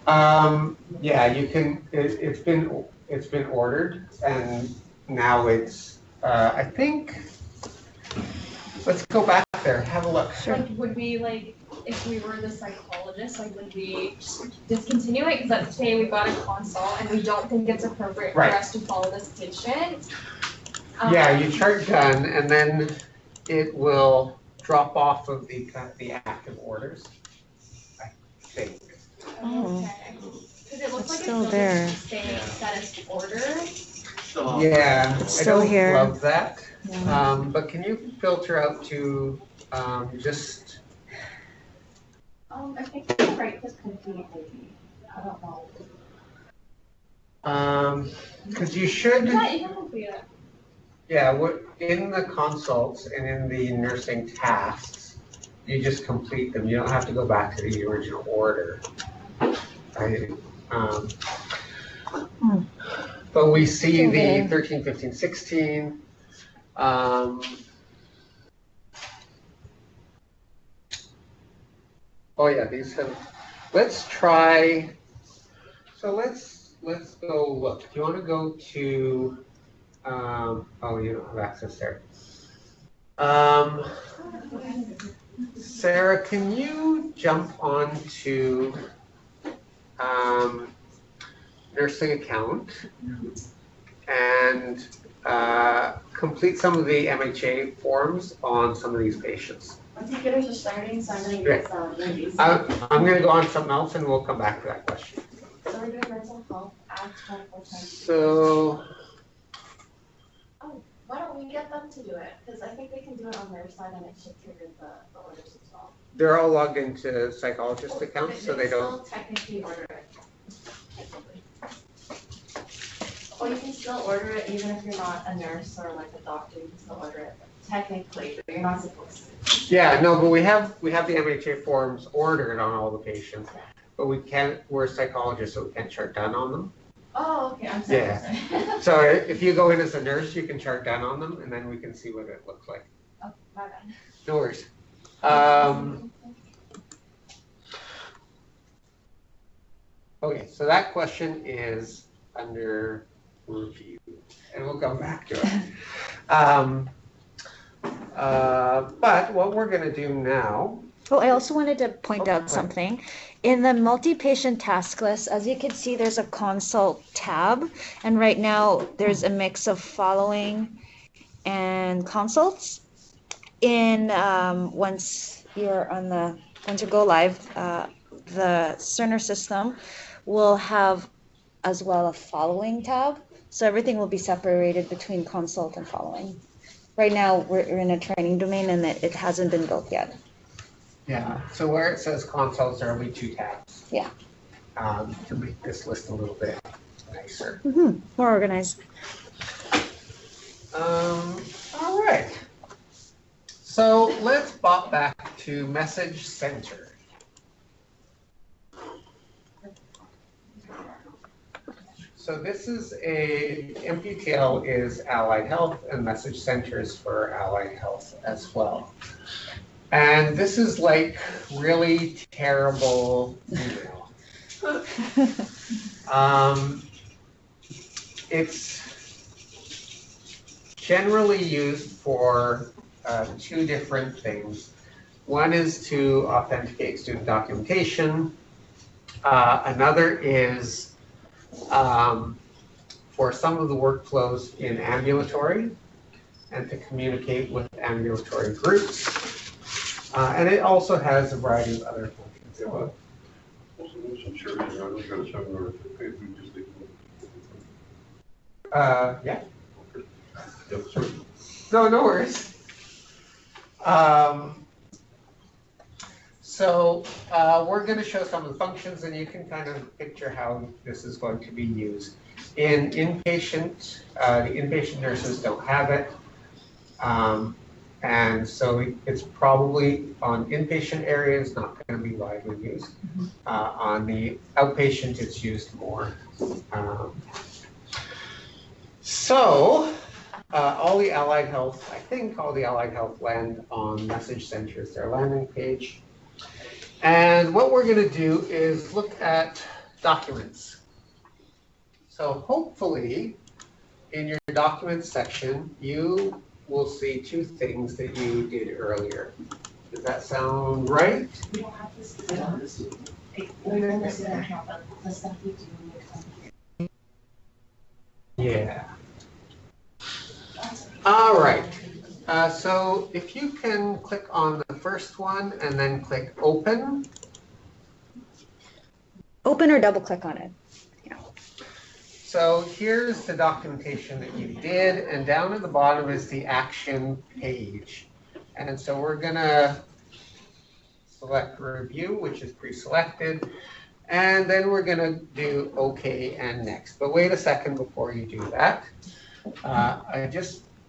Yeah, you can. It's been ordered, and now it's. I think. Let's go back there. Have a look. Sure. Like, would we like, if we were the psychologist, like, would we just discontinue it? Because let's say we got a consult and we don't think it's appropriate for us to follow this patient. Yeah, you chart done, and then it will drop off of the active orders. I think. Okay. Because it looks like still it's there. saying that it's ordered. Yeah, Still I don't here. love that. Yeah. But can you filter out to just? I think the right is confusing. I don't know. Because you should, Yeah, you can complete it. yeah, in the consults and in the nursing tasks, you just complete them. You don't have to go back to the original order. Right? But we see the 13, 15, 16. Oh yeah, these have. Let's try. So let's go look. Do you want to go to? Oh, you don't have access there. Sarah, can you jump onto nursing account and complete some of the MHA forms on some of these patients? My computers are starting, so I'm gonna use Lindy's. I'm going to go on something else and we'll come back to that question. So we're doing mental health at 24 times. So, Why don't we get them to do it? Because I think they can do it on their side and it should trigger the orders as well. they're all logged into psychologist accounts, so they don't. Still technically order it. Well, you can still order it even if you're not a nurse or like a doctor, you can still order it technically, but you're not supposed to. Yeah, no, but we have the MHA forms ordered on all the patients, but we're psychologists, so we can't chart down on them. Oh, okay, I'm sorry. Yeah. I'm sorry. So if you go in as a nurse, you can chart down on them, and then we can see what it looks like. Oh, my bad. No worries. Okay, so that question is under review, and we'll come back to it. But what we're going to do now. Oh, I also wanted to point out something. In the multi-patient task list, as you can see, there's a consult tab, and right now there's a mix of following and consults. Once you go live, the Cerner system will have as well a following tab, so everything will be separated between consult and following. Right now we're in a training domain and it hasn't been built yet. Yeah, so where it says consults, there will be 2 tabs. Yeah. To make this list a little bit nicer. More organized. All right. So let's bop back to Message Center. So this is MPTL is Allied Health and Message Center is for Allied Health as well. And this is like really terrible email. It's generally used for 2 different things. One is to authenticate student documentation. Another is for some of the workflows in ambulatory and to communicate with ambulatory groups. And it also has a variety of other functions. Yeah. No worries. So we're going to show some of the functions, and you can kind of picture how this is going to be used. In inpatient, the inpatient nurses don't have it. And so it's probably on inpatient areas, not going to be widely used. On the outpatient, it's used more. All the Allied Health, I think all the Allied Health land on Message Center is their landing page. And what we're going to do is look at documents. So hopefully in your documents section, you will see 2 things that you did earlier. Does that sound right? We don't have this, we're in the student account, but the stuff we do. Yeah. All right. So if you can click on the first one and then click open. Open or double click on it. So here's the documentation that you did, and down at the bottom is the action page. And so we're gonna select review, which is pre-selected, And then we're gonna do okay and next. But wait a second before you do that.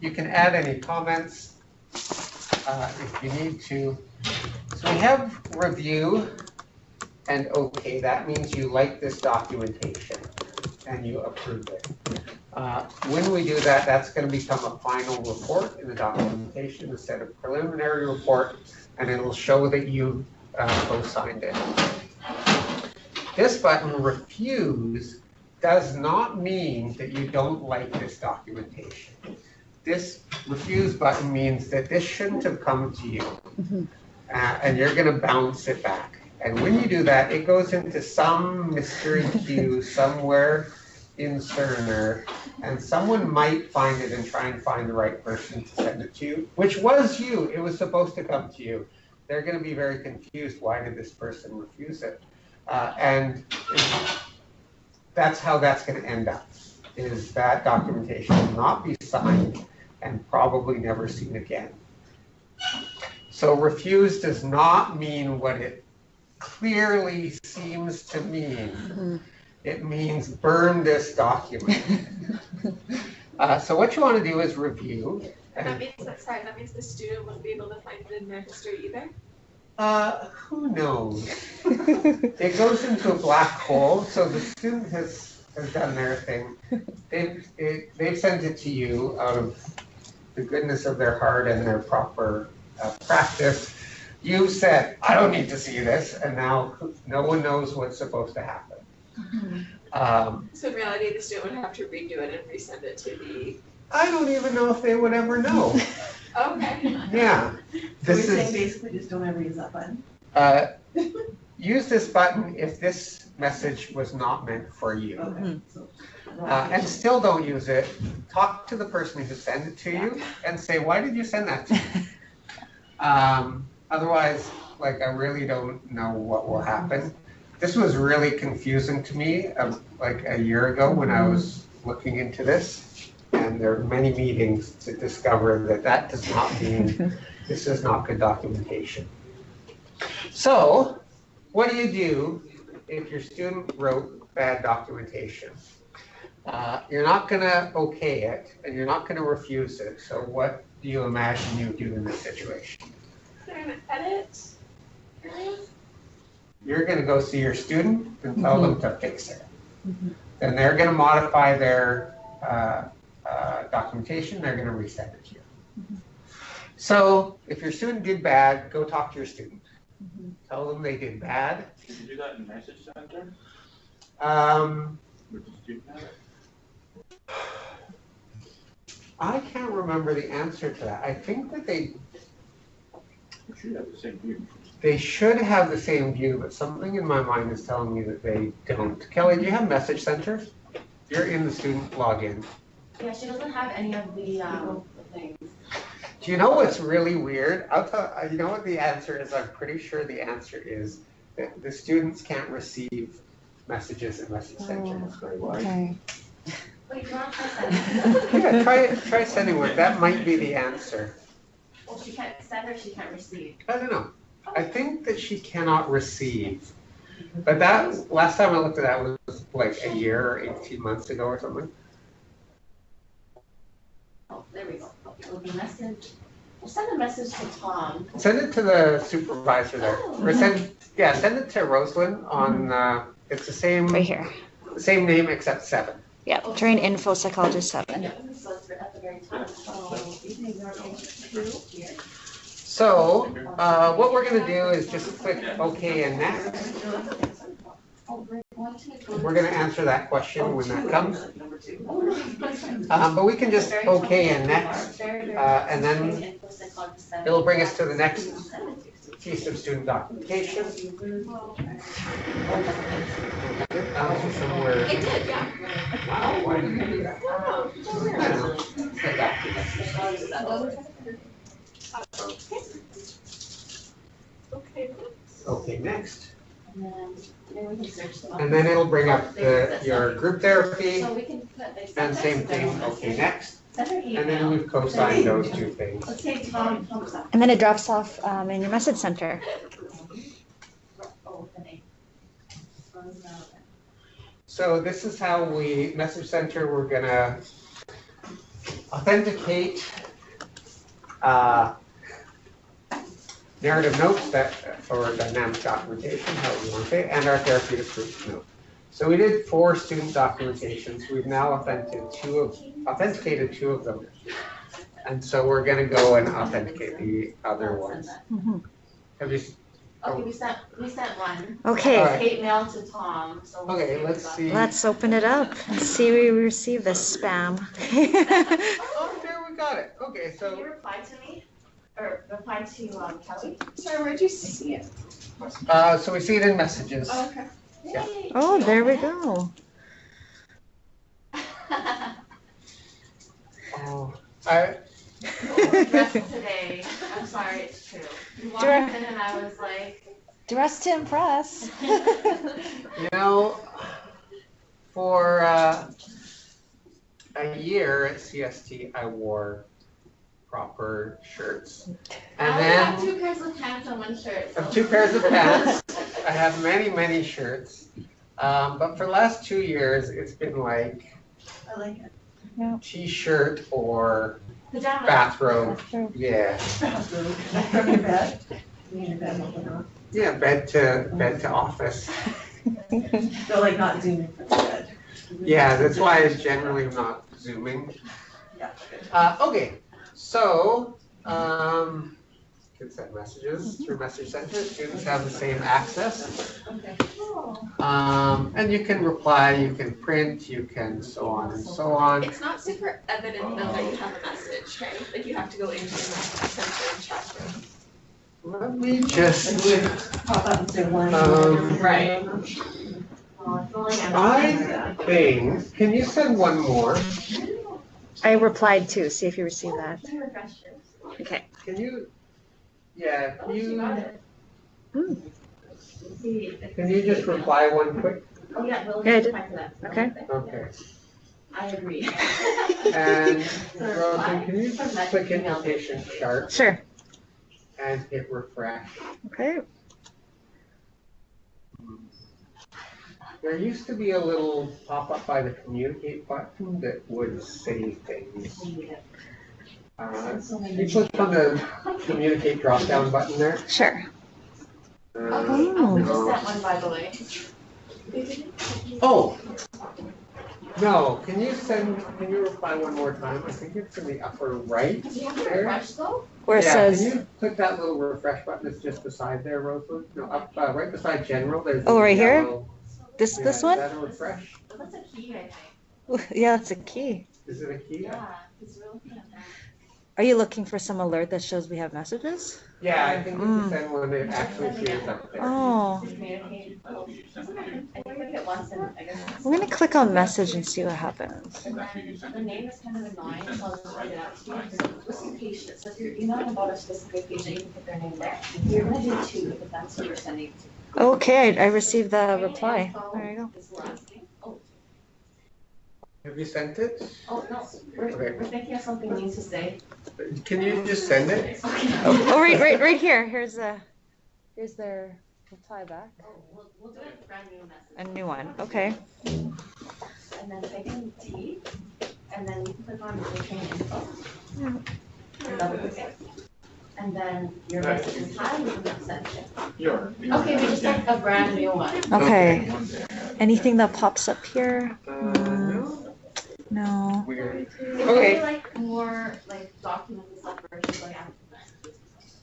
You can add any comments if you need to. So we have review and okay. That means you like this documentation and you approve it. When we do that, that's going to become a final report in the documentation instead of preliminary report, and it'll show that you co-signed it. This button, refuse, does not mean that you don't like this documentation. This refuse button means that this shouldn't have come to you, and you're going to bounce it back. And when you do that, it goes into some mystery queue somewhere in Cerner, and someone might find it and try and find the right person to send it to you, which was you. It was supposed to come to you. They're going to be very confused. Why did this person refuse it? And that's how that's going to end up, is that documentation will not be signed and probably never seen again. So refuse does not mean what it clearly seems to mean. It means burn this document. So what you want to do is review. And that means the student won't be able to find it in their history either? Who knows? It goes into a black hole, so the student has done their thing. They've sent it to you out of the goodness of their heart and their proper practice. You said, I don't need to see this, and now no one knows what's supposed to happen. So in reality, the student would have to redo it and resend it to the... I don't even know if they would ever know. Okay. Yeah. So we're saying basically just don't ever use that button? Use this button if this message was not meant for you. Okay. And still don't use it. Talk to the person who sent it to you and say, why did you send that to me? Otherwise, like, I really don't know what will happen. This was really confusing to me like a year ago when I was looking into this. And there are many meetings to discover that that does not mean this is not good documentation. So what do you do if your student wrote bad documentation? You're not going to okay it, and you're not going to refuse it. So what do you imagine you do in this situation? Is there an edit area? You're going to go see your student and tell them to fix it. Then they're going to modify their documentation. They're going to resend it to you. So if your student did bad, go talk to your student. Tell them they did bad. Did you do that in Message Center? Would the student have it? I can't remember the answer to that. I think that they should have the same view. They should have the same view, but something in my mind is telling me that they don't. Kelly, do you have Message Center? You're in the student login. Yeah, she doesn't have any of the things. Do you know what's really weird? I'll tell you know what the answer is. I'm pretty sure the answer is that the students can't receive messages in Message Center. That's very why. Okay. Wait, you want to try sending? Yeah, try sending one. That might be the answer. Well, she can't send or she can't receive. I don't know. I think that she cannot receive. But that last time I looked at that was like a year or 18 months ago or something. Oh, there we go. Okay, open message. We'll send a message to Tom. Send it to the supervisor there. Or send it to Rosalind on it's the same Right here. same name except 7. Yep. Train info psychologist 7. Yeah, so it's at the very top. So these things are page 2 here. So what we're going to do is just click OK and next. We're going to answer that question when that comes. But we can just OK and next, and then it'll bring us to the next piece of student documentation. It did, yeah. Wow, why did you do that? Okay. Okay, next. And then we can search them up. And then it'll bring up your group therapy, So we can put like. and same thing, okay, next. Send her email. And then we've co-signed those two things. Let's say Tom comes up. And then it drops off in your message center. Oh, the name. So this is how we, Message Center, we're gonna authenticate narrative notes that, or dynamic documentation, however you want to say it, and our therapeutic group note. So we did 4 student documentations. We've now authenticated two of them. And so we're gonna go and authenticate the other ones. Have you, Okay, we sent one. Okay. Alright. Kate mailed to Tom, so. we'll okay, see let's what see. Let's open it up and see we receive this spam. Oh, there we got it. Okay, Can you so, reply to me? Or reply to Kelly? Sorry, where'd you see it? so we see it in messages. Oh, okay. Yeah. Yay. Oh, there we go. Oh, Dressed today. I'm sorry, it's true. You walked Dre- in and I was like. Dressed to impress. you know, for a year at CST, I wore proper shirts. And I only have then 2 pairs of pants and 1 shirt. I have 2 pairs of pants. I have many, many shirts. But for the last 2 years, it's been like I like it. t-shirt or Pajamas. bathrobe. Yeah. From your bed? You mean your bed, not Yeah, bed to office. So like not zooming from the bed. Yeah, that's why I generally am not zooming. Yeah. Okay, so, can send messages through Message Center. Students have the same access. Okay. And you can reply, you can print, you can so on and so on. It's not super evident though that you have a message, right? Like you have to go into the message center and chat room. Let me just, Pop up and say one. Right. I think, can you send one more? I replied too. See if you received that. Can you refresh yours? Okay. Can you, yeah, Oh, she got it. See if can you just reply one quick? Oh, yeah, we'll Good. reply to that. Okay. Okay. I agree. And Rosie, can you just click invitation chart Sure. and hit refresh? Okay. There used to be a little pop-up by the communicate button that would say things. You click on the communicate drop-down button there. Sure. We Oh. just sent one, by the way. Oh, no, can you reply one more time? I think it's in the upper right Do you have to there. refresh though? Where it Yeah, says, can you click that little refresh button that's just beside there, Rosewood? No, up, right beside general, there's. Oh, a right here? yellow- this yeah, this one? Is that a refresh? That's a key, I think. Yeah, that's a key. Is it a key? Yeah, because we're looking at that. Are you looking for some alert that shows we have messages? Yeah, I think if you send one, it actually appears up there. Oh. Communicate. I think we did it once and I guess. We're gonna click on message and see what happens. And then the name is kind of annoying, so I'll just write it out to you. So listen patient, so if you're emailing about a specific patient, you can put their name there. You're gonna do 2 if that's what you're sending to. Okay, I received the reply. There you go. Is the last name. Oh, Have you sent it? oh, no, we're thinking of something we need to say. Can you just send it? Oh, right here. Here's their reply back. Oh, we'll do a brand new message. A new one. Okay. And then type in T, and then you can click on the train info. And double click it. And then your message is hi, you can send it. Okay, we just like a brand new one. Okay. Anything that pops up here? No. No. Weird. It's really Okay. like more like documents and stuff versus like after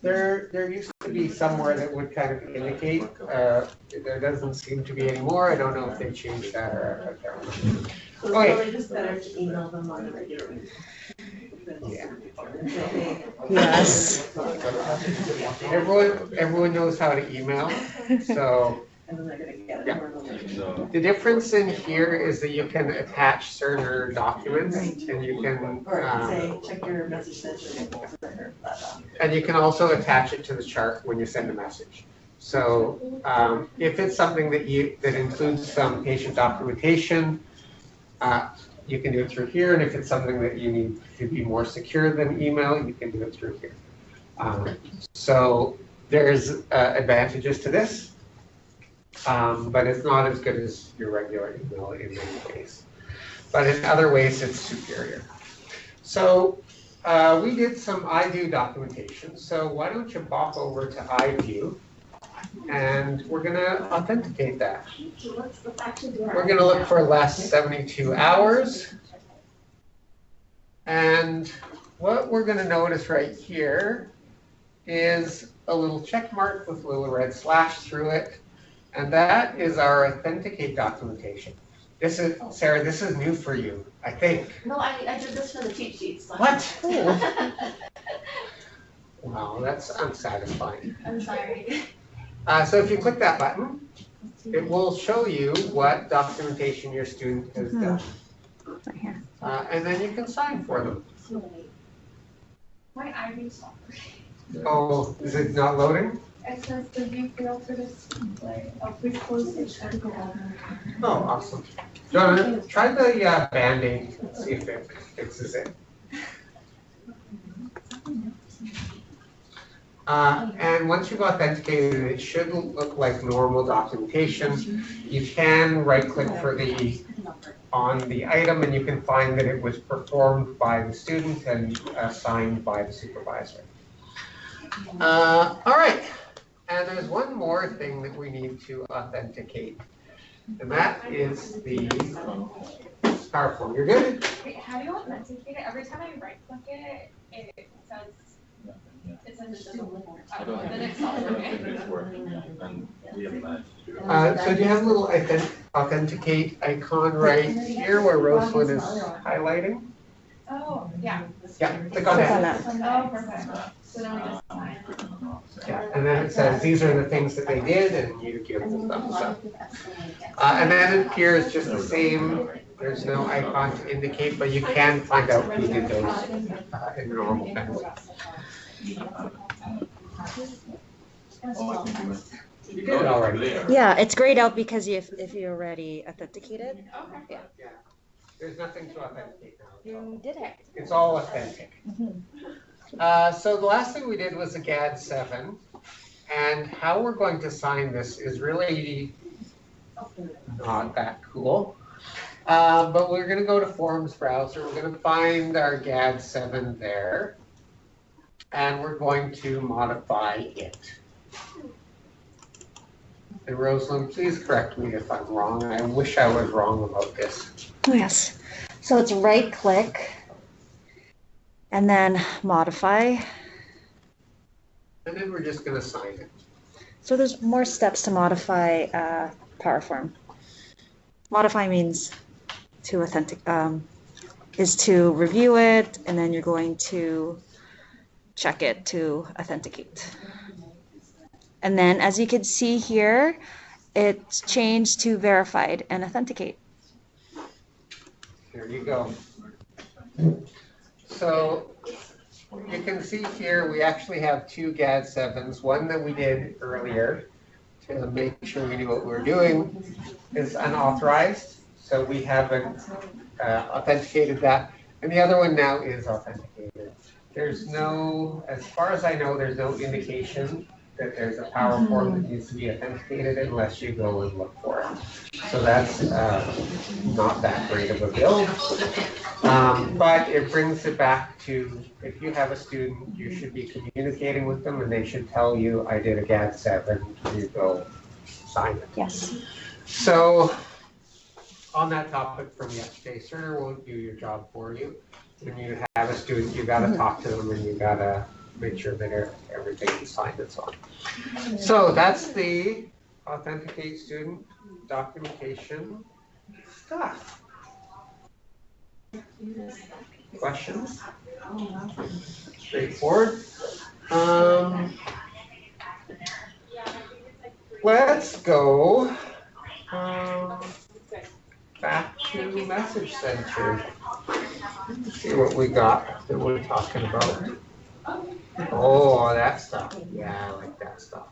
that. There used to be somewhere that would kind of indicate, there doesn't seem to be anymore. I don't know if they changed that or. So it's Okay. really just better to email them on the regular. Yeah. Yes. Everyone knows how to email, so And then they're gonna get it. Yeah. normally. the difference in here is that you can attach certain documents and you can, Or say, check your message center. and you can also attach it to the chart when you send a message. So if it's something that includes some patient documentation, you can do it through here, and if it's something that you need to be more secure than email, you can do it through here. So there's advantages to this. but it's not as good as your regular email in many ways. But in other ways, it's superior. So we did some iView documentation. So why don't you bop over to iView, and we're going to authenticate that. We're going to look for last 72 hours. And what we're going to notice right here is a little check mark with a little red slash through it. And that is our authenticate documentation. This is, Sarah, this is new for you, I think. No, I did this for the cheat sheets. So. What? Wow, that's unsatisfying. I'm sorry. So if you click that button, it will show you what documentation your student has done. Right here. And then you can sign for them. My iView software. Oh, is it not loading? It says the view failed for this display. Oh, please close it. Oh, awesome. No, try the Band-Aid and see if it fixes it. And once you've authenticated, it should look like normal documentation. You can right-click on the item, and you can find that it was performed by the student and signed by the supervisor. All right, and there's one more thing that we need to authenticate, and that is the PowerPoint. You're good? Wait, how do you authenticate it? Every time I right click it, it says it doesn't work. I don't And then think it stops it's working. working, and we have managed to. So do you have a little authenticate icon right here where Rosalind is highlighting? Oh, yeah. Yeah, click on Click on that. Oh, perfect. So now we just sign. Yeah, and then it says these are the things that they did, and you give the thumbs up. And then it appears just the same. There's no icon to indicate, but you can find out who did those in the normal fashion. You did it already. Yeah, it's grayed out because if you already authenticated. Okay. Yeah. There's nothing to authenticate now. You did it. It's all authentic. So the last thing we did was a GAD7, and how we're going to sign this is really not that cool. But we're going to go to Forms Browser. We're going to find our GAD7 there, and we're going to modify it. And Rosalind, please correct me if I'm wrong. I wish I was wrong about this. Oh, yes. So it's right click and then modify. And then we're just going to sign it. So there's more steps to modify PowerForm. Modify means to is to review it, and then you're going to check it to authenticate. And then as you can see here, it's changed to verified and authenticate. There you go. So you can see here we actually have two GAD7s. One that we did earlier to make sure we knew what we were doing is unauthorized. So we haven't authenticated that. And the other one now is authenticated. There's no, as far as I know, there's no indication that there's a PowerForm that needs to be authenticated unless you go and look for it. So that's not that great of a build. But it brings it back to, if you have a student, you should be communicating with them and they should tell you, I did a GAD7, you go sign it. Yes. So on that topic from yesterday, Cerner won't do your job for you. When you have a student, you gotta talk to them and you gotta make sure that everything is signed and so on. So that's the authenticate student documentation stuff. Questions? Straightforward. Let's go back to Message Center. See what we got that we're talking about. Oh, that stuff. Yeah, I like that stuff.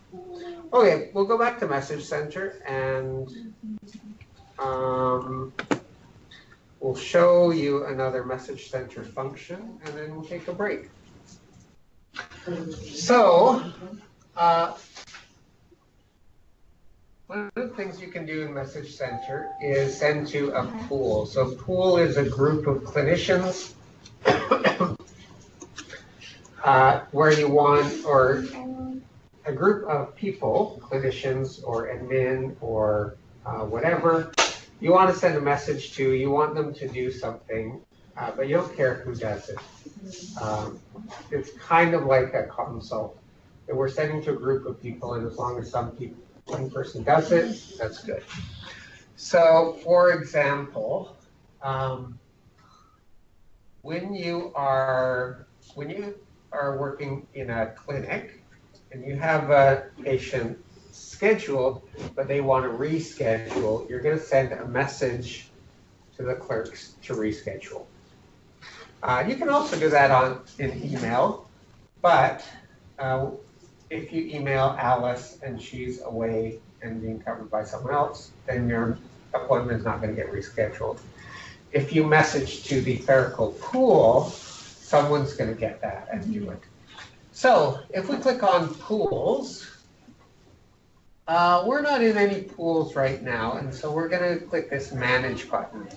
Okay, we'll go back to Message Center and we'll show you another Message Center function and then we'll take a break. So, One of the things you can do in Message Center is send to a pool. So pool is a group of clinicians where you want, or a group of people, clinicians or admin or whatever, you want to send a message to, you want them to do something, but you don't care who does it. It's kind of like a consult that we're sending to a group of people, and as long as one person does it, that's good. So, for example, when you are working in a clinic and you have a patient scheduled, but they want to reschedule, you're going to send a message to the clerks to reschedule. You can also do that in email, but if you email Alice and she's away and being covered by someone else, then your appointment is not going to get rescheduled. If you message to the clerical pool, someone's going to get that and do it. So if we click on pools, we're not in any pools right now, and so we're going to click this manage button.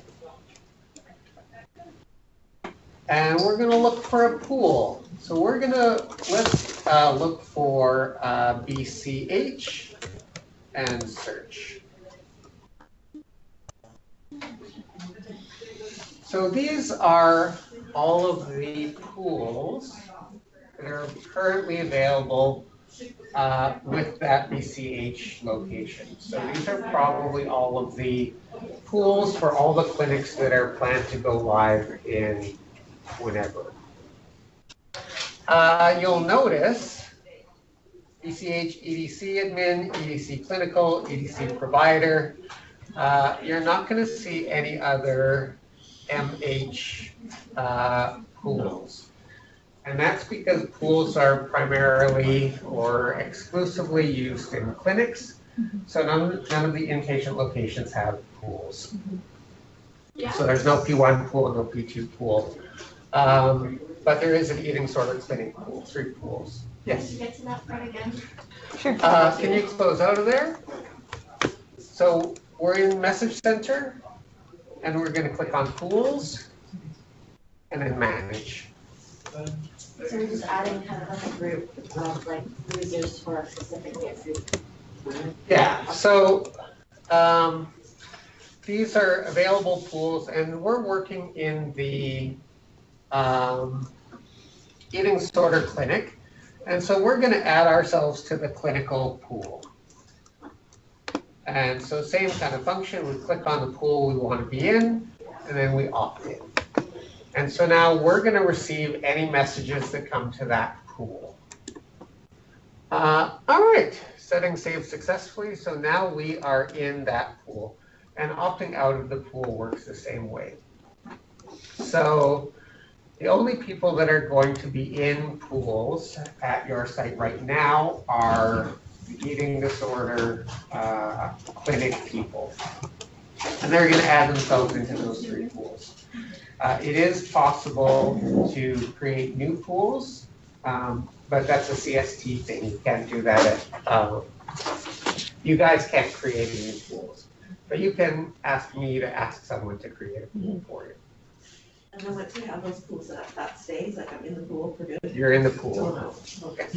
And we're going to look for a pool. So we're going to, let's look for BCH and search. So these are all of the pools that are currently available with that BCH location. So these are probably all of the pools for all the clinics that are planned to go live in whenever. You'll notice BCH, EDC admin, EDC clinical, EDC provider. You're not going to see any other MH pools. And that's because pools are primarily or exclusively used in clinics. So none of the inpatient locations have pools. Yeah. So there's no P1 pool, no P2 pool. But there is an eating disorder clinic pool, 3 pools. Yes? Can you get to that part again? Sure. Can you close out of there? So we're in Message Center, and we're going to click on pools, and then manage. So we're just adding kind of like a group of like users for a specific group. Yeah, so these are available pools, and we're working in the eating disorder clinic, and so we're going to add ourselves to the clinical pool. And so same kind of function, we click on the pool we want to be in, and then we opt in. And so now we're going to receive any messages that come to that pool. All right, settings saved successfully. So now we are in that pool, and opting out of the pool works the same way. So the only people that are going to be in pools at your site right now are the eating disorder clinic people. And they're going to add themselves into those 3 pools. It is possible to create new pools, but that's a CST thing. You can't do that you guys can't create any new pools. But you can ask me to ask someone to create a pool for you. And then once you have those pools set up, that stays, like I'm in the pool for good. You're in the pool. Okay.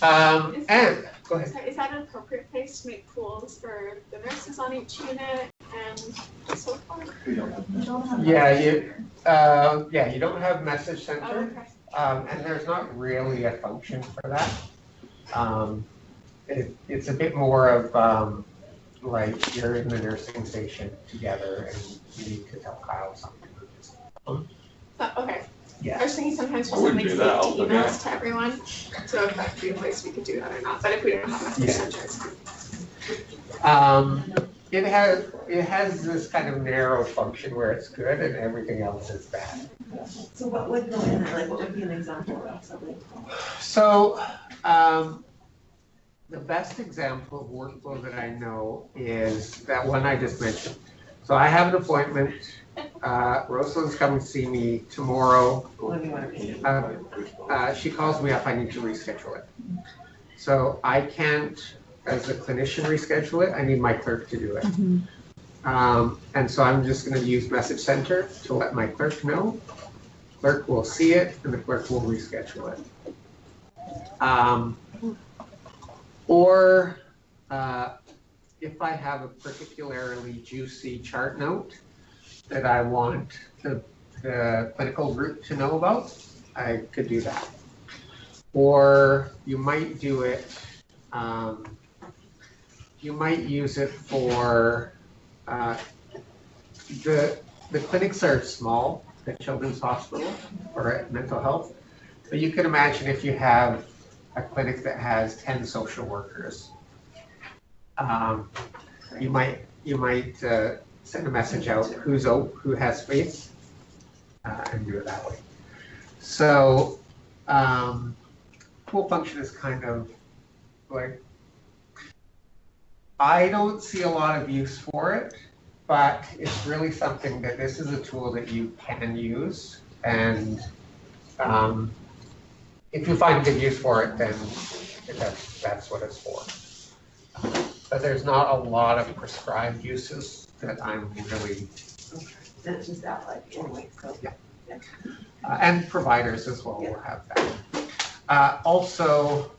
And go ahead. Is that an appropriate place to make pools for the nurses on each unit and so forth? Yeah, you don't have Message Center, Oh, okay. and there's not really a function for that. It's a bit more of like you're in the nursing station together and you need to tell Kyle something. Okay. Yeah. I was thinking sometimes we I send wouldn't like do that, safety I'll emails to everyone. So if that could be a place we could do that or not. But if we don't have Message Center, it's fine. It has this kind of narrow function where it's good and everything else is bad. So what would go in there, like what would be an example of something? So the best example of workflow that I know is that one I just mentioned. So I have an appointment. Rosalind's coming to see me tomorrow. What do you want to read? She calls me up, I need to reschedule it. So I can't as the clinician reschedule it, I need my clerk to do it. Mm-hmm. And so I'm just going to use Message Center to let my clerk know. Clerk will see it, and the clerk will reschedule it. Or if I have a particularly juicy chart note that I want the clinical group to know about, I could do that. Or you might do it, you might use it for, the clinics are small at Children's Hospital or at mental health, but you can imagine if you have a clinic that has 10 social workers, you might send a message out who has space and do it that way. So pool function is kind of like, I don't see a lot of use for it, but it's really something that this is a tool that you can use, and if you find good use for it, then that's what it's for. But there's not a lot of prescribed uses that I'm really. That's just that like anyway, so. Yeah. And providers as well will have that. Also,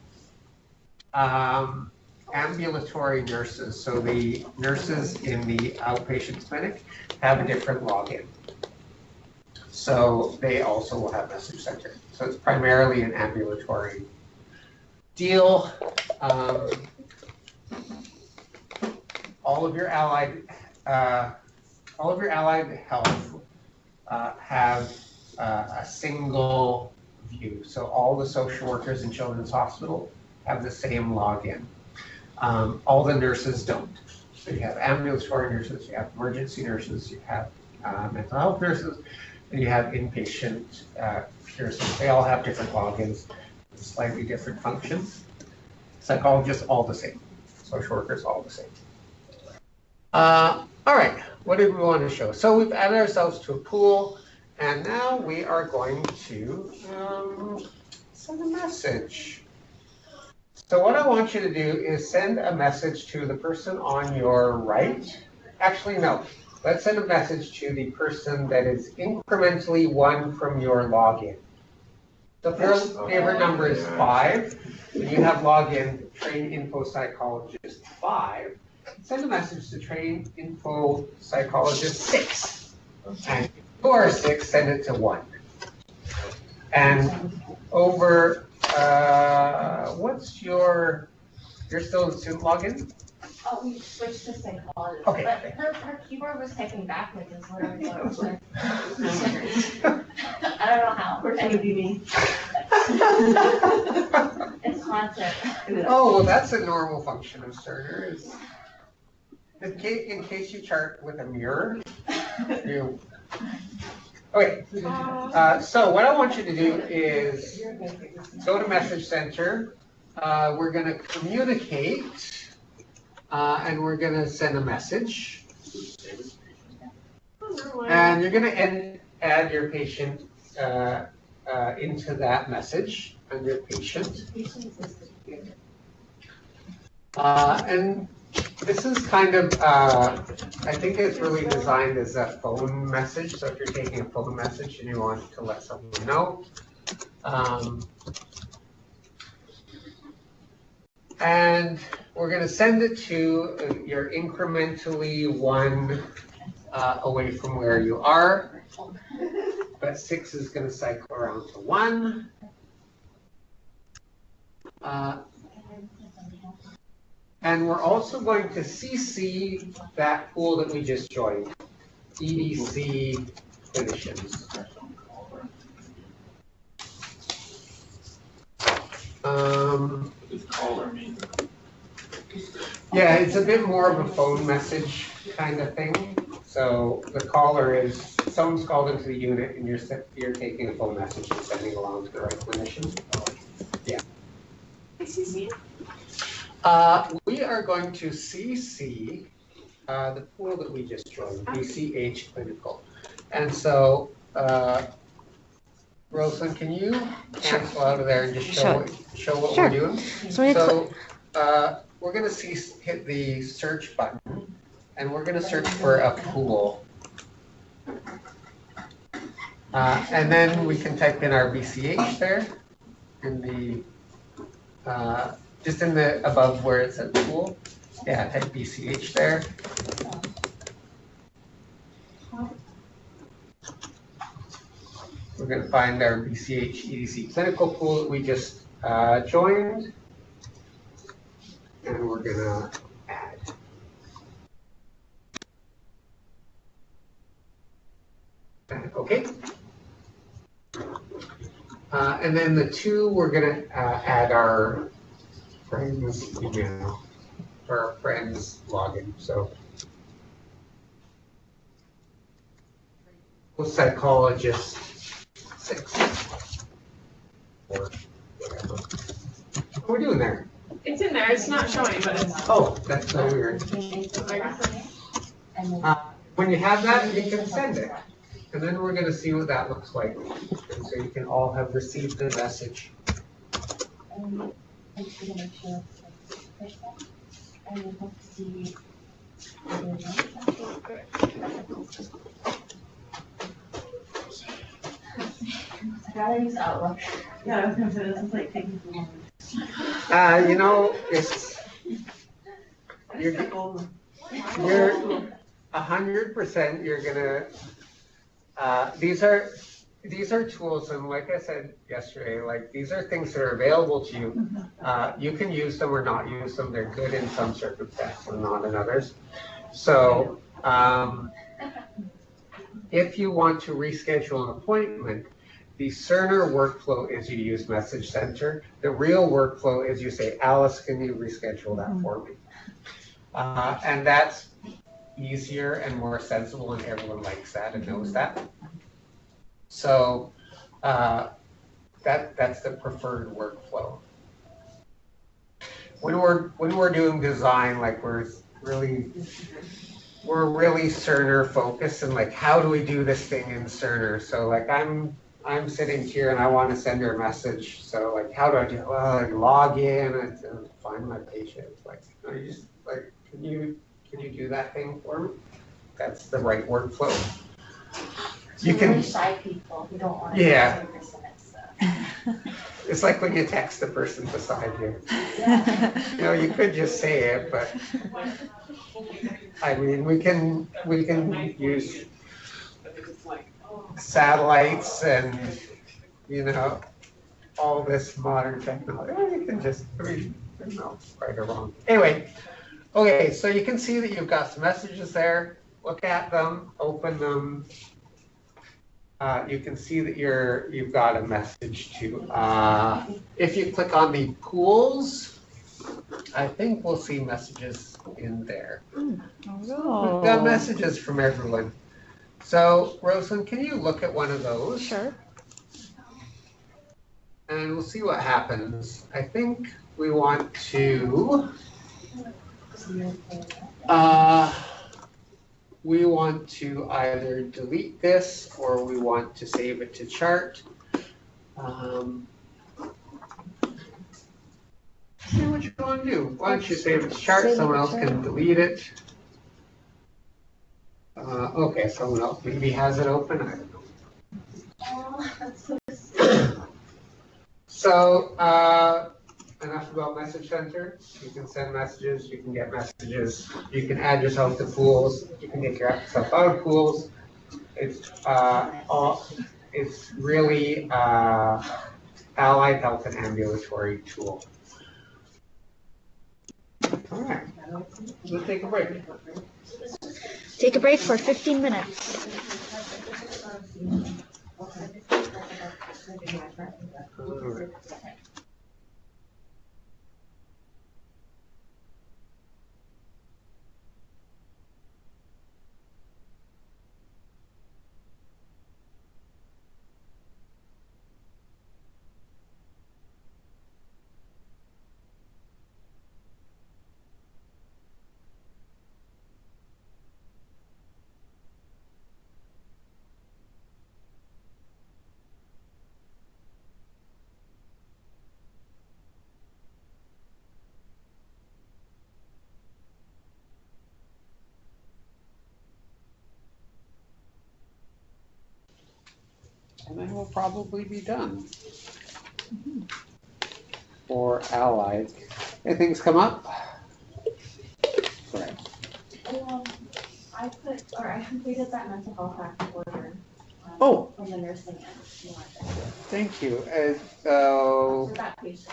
ambulatory nurses. So the nurses in the outpatient clinic have a different login. So they also will have Message Center. So it's primarily an ambulatory deal. All of your allied health have a single view. So all the social workers in Children's Hospital have the same login. All the nurses don't. So you have ambulatory nurses, you have emergency nurses, you have mental health nurses, and you have inpatient nurses. They all have different logins, slightly different functions. Psychologists, all the same. Social workers, all the same. All right, what did we want to show? So we've added ourselves to a pool, and now we are going to send a message. So what I want you to do is send a message to the person on your right. Actually, no. Let's send a message to the person that is incrementally one from your login. So if your favorite number is 5, and you have login train info psychologist 5, send a message to train info psychologist 6. And if you are 6, send it to 1. And over, you're still in student login? Oh, we switched to psychologist, Okay. but her keyboard was typing backwards as well. I don't know how. Or should it be me? It's constant. Oh, well, that's a normal function of Cerner. In case you chart with a mirror, you. Okay, so what I want you to do is go to Message Center. We're going to communicate, and we're going to send a message. And you're going to add your patient into that message under patient. And this is kind of, I think it's really designed as a phone message. So if you're taking a phone message and you want to let someone know. And we're going to send it to your incrementally 1 away from where you are. But 6 is going to cycle around to 1. And we're also going to CC that pool that we just joined, EDC clinicians. What does caller mean? Yeah, it's a bit more of a phone message kind of thing. So the caller is, someone's called into the unit and you're taking a phone message and sending along to the right clinician. Yeah. We are going to CC the pool that we just joined, BCH Clinical. And so, Rosalind, can you cancel out of there and just show what Sure. we're doing? So we're gonna hit the search button, and we're gonna search for a pool. And then we can type in our BCH there, in the, just in the, above where it says pool. Yeah, type BCH there. We're gonna find our BCH EDC clinical pool that we just joined. And we're gonna add. Okay. And then the two, we're gonna add our friends email, or our friends login. So psychologist 6 or whatever. What are we doing there? It's in there, it's not showing, but it's. Oh, that's so weird. When you have that, you can send it. And then we're gonna see what that looks like. And so you can all have received the message. I'd rather use Outlook. Yeah, I was gonna say, this is like taking too long. You know, you're 100%, you're gonna, these are tools, and like I said yesterday, like these are things that are available to you. You can use them or not use them. They're good in some circumstances and not in others. So if you want to reschedule an appointment, the Cerner workflow is you use Message Center. The real workflow is you say, Alice, can you reschedule that for me? And that's easier and more sensible, and everyone likes that and knows that. So that's the preferred workflow. When we're doing design, like we're really Cerner focused, and like, how do we do this thing in Cerner? So like I'm sitting here and I want to send her a message. So like, how do I do it? Well, I log in and find my patient. Like, you just like, can you do that thing for me? That's the right workflow. You can really shy people who don't want to. Yeah. It's like when you text the person beside you. Yeah. You know, you could just say it, but I mean, we can use satellites and, you know, all this modern technology. You can just, no, right or wrong. Anyway, okay, so you can see that you've got some messages there. Look at them, open them. You can see that you've got a message to. If you click on the pools, I think we'll see messages in there. We've got messages from everyone. So, Rosalind, can you look at one of those? Sure. And we'll see what happens. I think we want to. We want to either delete this or we want to save it to chart. See what you want to do. Why don't you save it to chart? Someone else can delete it. Okay, someone else maybe has it open. I don't know. So enough about Message Center. You can send messages, you can get messages, you can add yourself to pools, you can get yourself out of pools. It's really allied health and ambulatory tool. All right, we'll take a break. Take a break for 15 minutes. All right. then we'll probably be done. For Allied. Anything's come up? Right. I completed that mental health act order. Oh. From the nursing end. You want that? Thank you. For that patient.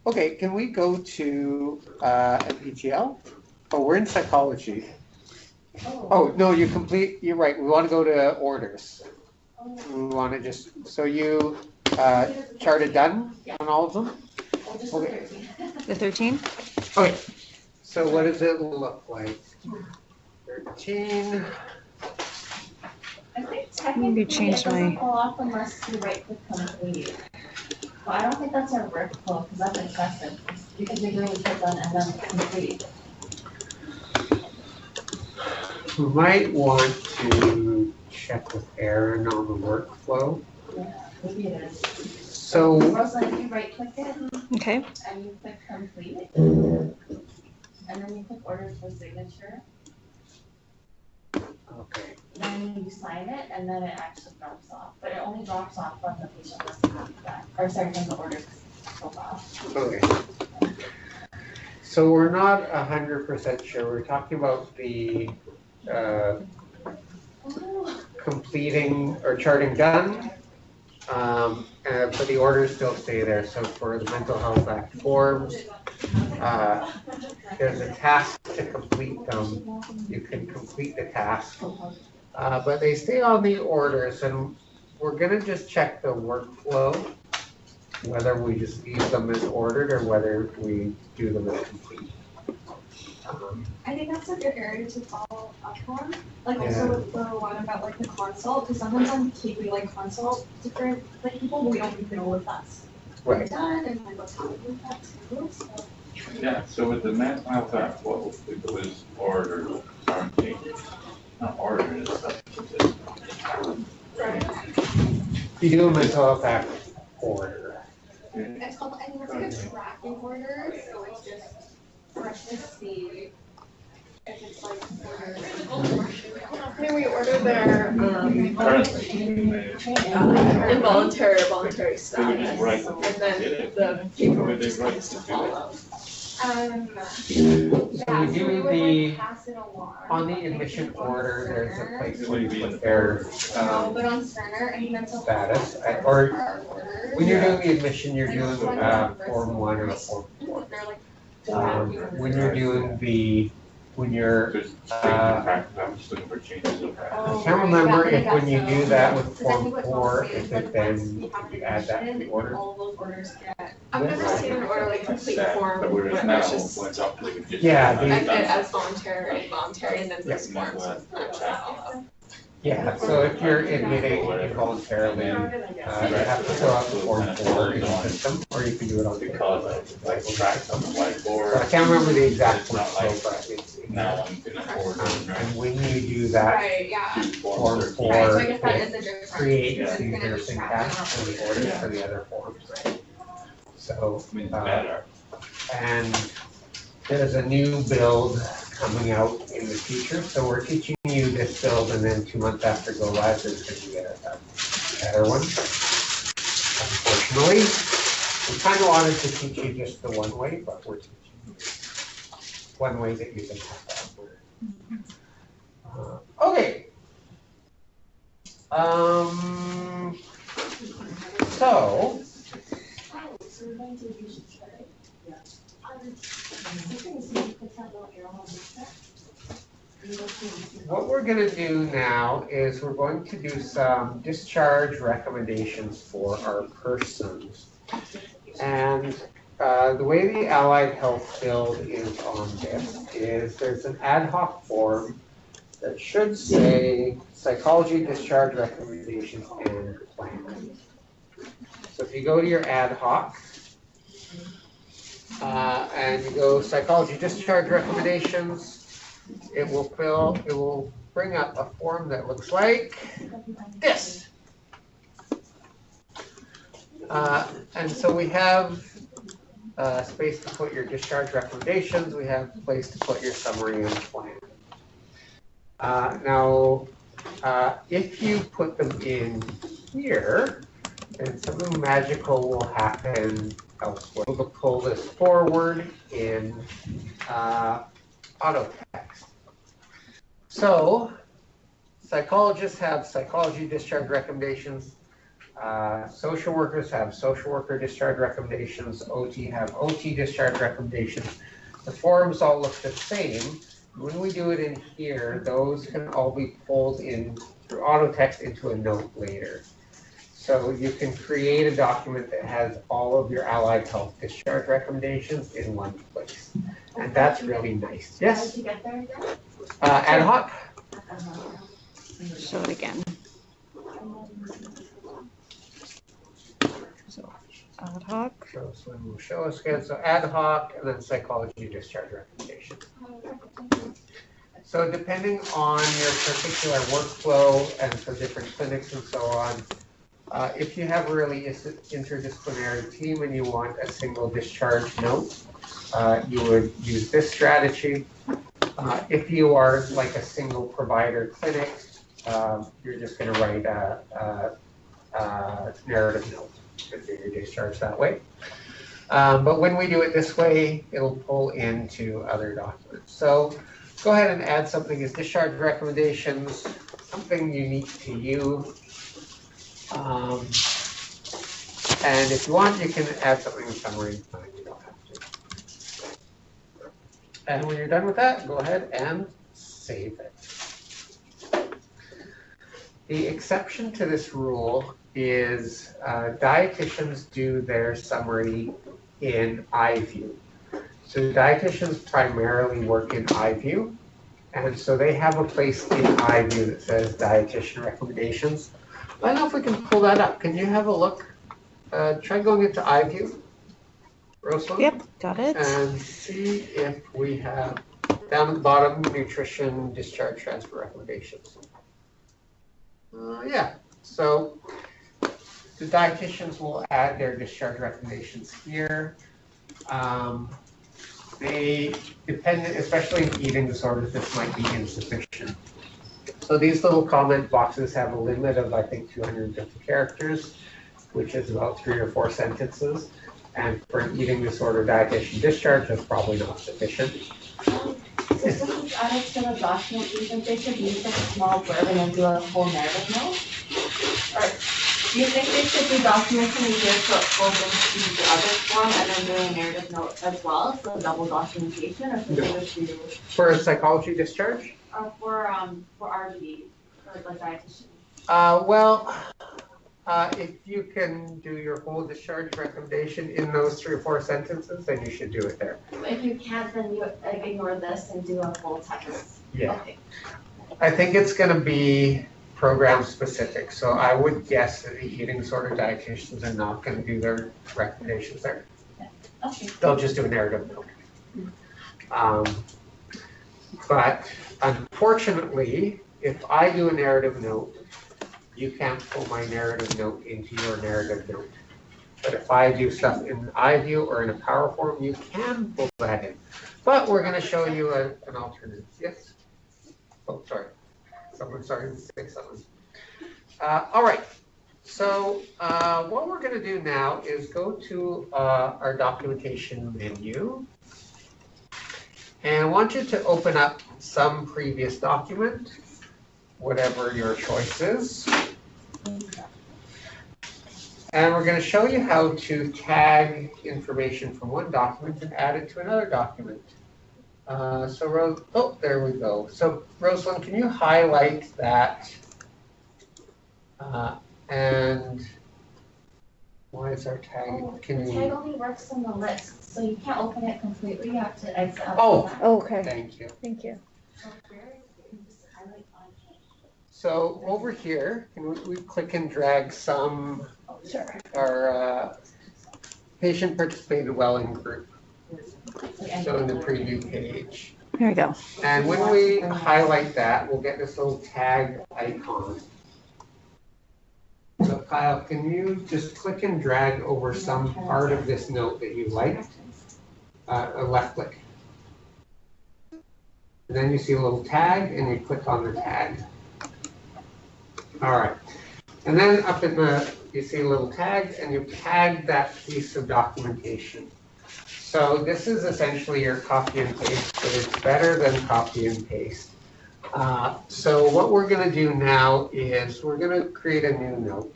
Okay, can we go to MPGL? Oh, we're in psychology. Oh, no, you're right. We want to go to orders. We want to just, so you charted done on all of them? Okay. The 13? Okay, so what does it look like? 13. I think technically it doesn't fall off unless you right click complete. But I don't think that's our workflow because that's excessive. Because we really click done and then complete. We might want to check with Aaron on the workflow. Yeah, maybe it is. So, Rosa, if you right click it. Okay. And you click complete. And then you click orders for signature. okay. Then you sign it and then it actually drops off. But it only drops off when the patient has to copy that. Or sorry, when the orders profile. Okay. So we're not 100% sure. We're talking about the completing or charting done, but the orders still stay there. So for the Mental Health Act forms, there's a task to complete them. You can complete the task, but they stay on the orders, and we're gonna just check the workflow, whether we just leave them as ordered or whether we do them as complete. I think that's a good area to follow up on. Like also the one about like the consult, because sometimes on KP like consult different like people, we don't even know if that's Right. done and like what's happening with that too. So. Yeah, so with the mental health act, what was ordered, aren't they? Not ordered, it's substantive. You do a Mental Health Act order. It's called, I think it's like a tracking order, so it's just for us to see if it's like ordered. I mean, we order their involuntary or voluntary stuff, and then the paperwork just comes to follow. So we do the, on the admission order, there's a place where you put their But on Cerner and mental status, or when you're doing the admission, you're doing Form 1 or Form 4. When you're doing the, when you're, I'm just looking for changes of that. I can't remember if when you do that with Form 4, if it then, you add that to the order. All of those orders get. I've never seen an order like complete form But where whereas now, it's just when it's up, like, it's just. Yeah, as voluntary or involuntary, and then this form says not. Yeah, so if you're admitting involuntarily, you have to fill out the Form 4 in the system, or you can do it on the. Because like tracks on the whiteboard. I can't remember the exact It's one, not like, but it's. now I'm gonna order, And when you do that, Right, yeah. Form Right, so 4, I guess that is a it difference. creates the It's gonna be nursing tracking task and the all orders the for the other forms. So, I mean, it's better. and there's a new build coming out in the future, so we're teaching you this build, and then 2 months after go live, there's going to be a better one. Unfortunately, we kind of wanted to teach you just the one way, but we're teaching you one way that you can have that word. Okay. So. What we're going to do now is we're going to do some discharge recommendations for our persons. And the way the Allied Health build is on this is there's an ad hoc form that should say psychology discharge recommendations and plan. So if you go to your ad hoc, and you go psychology discharge recommendations, it will bring up a form that looks like this. And so we have space to put your discharge recommendations, we have place to put your summary and plan. Now, if you put them in here, and something magical will happen elsewhere. We'll pull this forward in auto text. So psychologists have psychology discharge recommendations. Social workers have social worker discharge recommendations. OT have OT discharge recommendations. The forms all look the same. When we do it in here, those can all be pulled in through auto text into a note later. So you can create a document that has all of your allied health discharge recommendations in one place. And that's really nice. How Yes? did you get there again? Ad hoc? Show it again. So ad hoc. So we'll show us again. So ad hoc and then psychology discharge recommendations. So depending on your particular workflow and for different clinics and so on, if you have a really interdisciplinary team and you want a single discharge note, you would use this strategy. If you are like a single provider clinic, you're just going to write a narrative note and do your discharge that way. But when we do it this way, it'll pull into other documents. So go ahead and add something as discharge recommendations, something unique to you. And if you want, you can add something in summary. You don't have to. And when you're done with that, go ahead and save it. The exception to this rule is dietitians do their summary in iView. So dietitians primarily work in iView, and so they have a place in iView that says dietitian recommendations. I don't know if we can pull that up. Can you have a look? Try going into iView, Rosalind. Yep, got it. And see if we have, down at the bottom, nutrition, discharge, transfer recommendations. Yeah, so the dietitians will add their discharge recommendations here. They depend, especially in eating disorders, this might be insufficient. So these little comment boxes have a limit of, I think, 250 characters, which is about 3 or 4 sentences. And for an eating disorder dietitian discharge, that's probably not sufficient. If this is added to the document, do you think they should use like a small blurb and then do a full narrative note? Or do you think they should be documenting the year so it goes into the other form and then doing a narrative note as well, so double documentation, or should they just do? For a psychology discharge? For RD, for the dietitian. If you can do your whole discharge recommendation in those 3 or 4 sentences, then you should do it there. If you can't, then you ignore this and do a full text. Yeah. Okay. I think it's going to be program specific. So I would guess that the eating disorder dietitians are not going to do their recommendations there. Okay. They'll just do a narrative note. But unfortunately, if I do a narrative note, you can't pull my narrative note into your narrative note. But if I do stuff in iView or in a Power Form, you can pull that in. But we're going to show you an alternative. Yes? Oh, sorry. Someone started to say something. All right. So what we're going to do now is go to our documentation menu. And I want you to open up some previous document, whatever your choice is. And we're going to show you how to tag information from one document and add it to another document. There we go. So Rosalind, can you highlight that? And why is our tag? The tag only works on the list, so you can't open it completely. You have to exit out. Oh, okay. Thank you. Thank you. So over here, can we click and drag some our patient participated well in group. So in the preview page. Here we go. And when we highlight that, we'll get this little tag icon. So Kyle, can you just click and drag over some part of this note that you liked? A left click. And then you see a little tag and you click on the tag. All right. And then up in you see a little tag, and you tag that piece of documentation. So this is essentially your copy and paste, but it's better than copy and paste. So what we're going to do now is we're going to create a new note.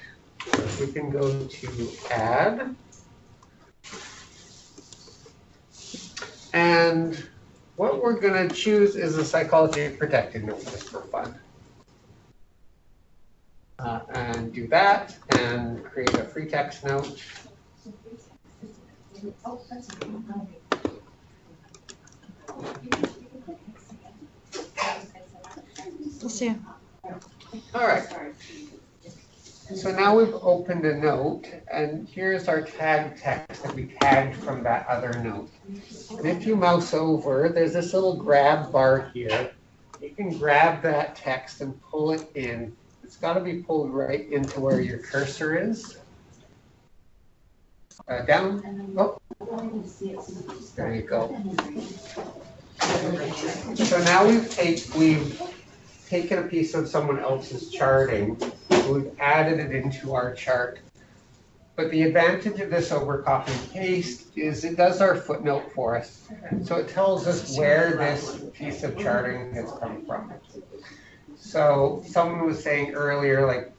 We can go to add. And what we're going to choose is a psychology protected note just for fun. And do that and create a free text note. We'll see. All right. So now we've opened a note, and here's our tag text that we tagged from that other note. And if you mouse over, there's this little grab bar here. You can grab that text and pull it in. It's got to be pulled right into where your cursor is. Down. Oh, there you go. So now we've taken a piece of someone else's charting. We've added it into our chart. But the advantage of this over copy and paste is it does our footnote for us. So it tells us where this piece of charting has come from. So someone was saying earlier, like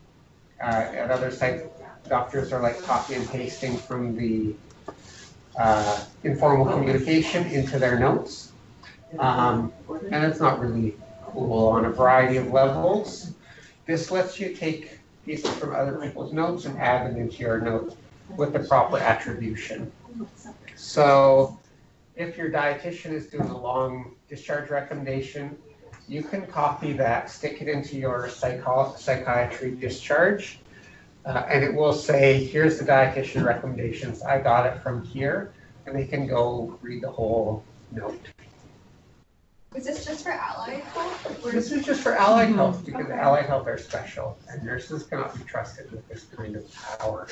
at other sites, doctors are like copy and pasting from the informal communication into their notes. And it's not really cool on a variety of levels. This lets you take pieces from other people's notes and add them into your note with the proper attribution. So if your dietitian is doing a long discharge recommendation, you can copy that, stick it into your psychiatry discharge, and it will say, here's the dietitian recommendations. I got it from here, and they can go read the whole note. Is this just for allied health? This is just for allied health, because allied health are special, and nurses cannot be trusted with this kind of power.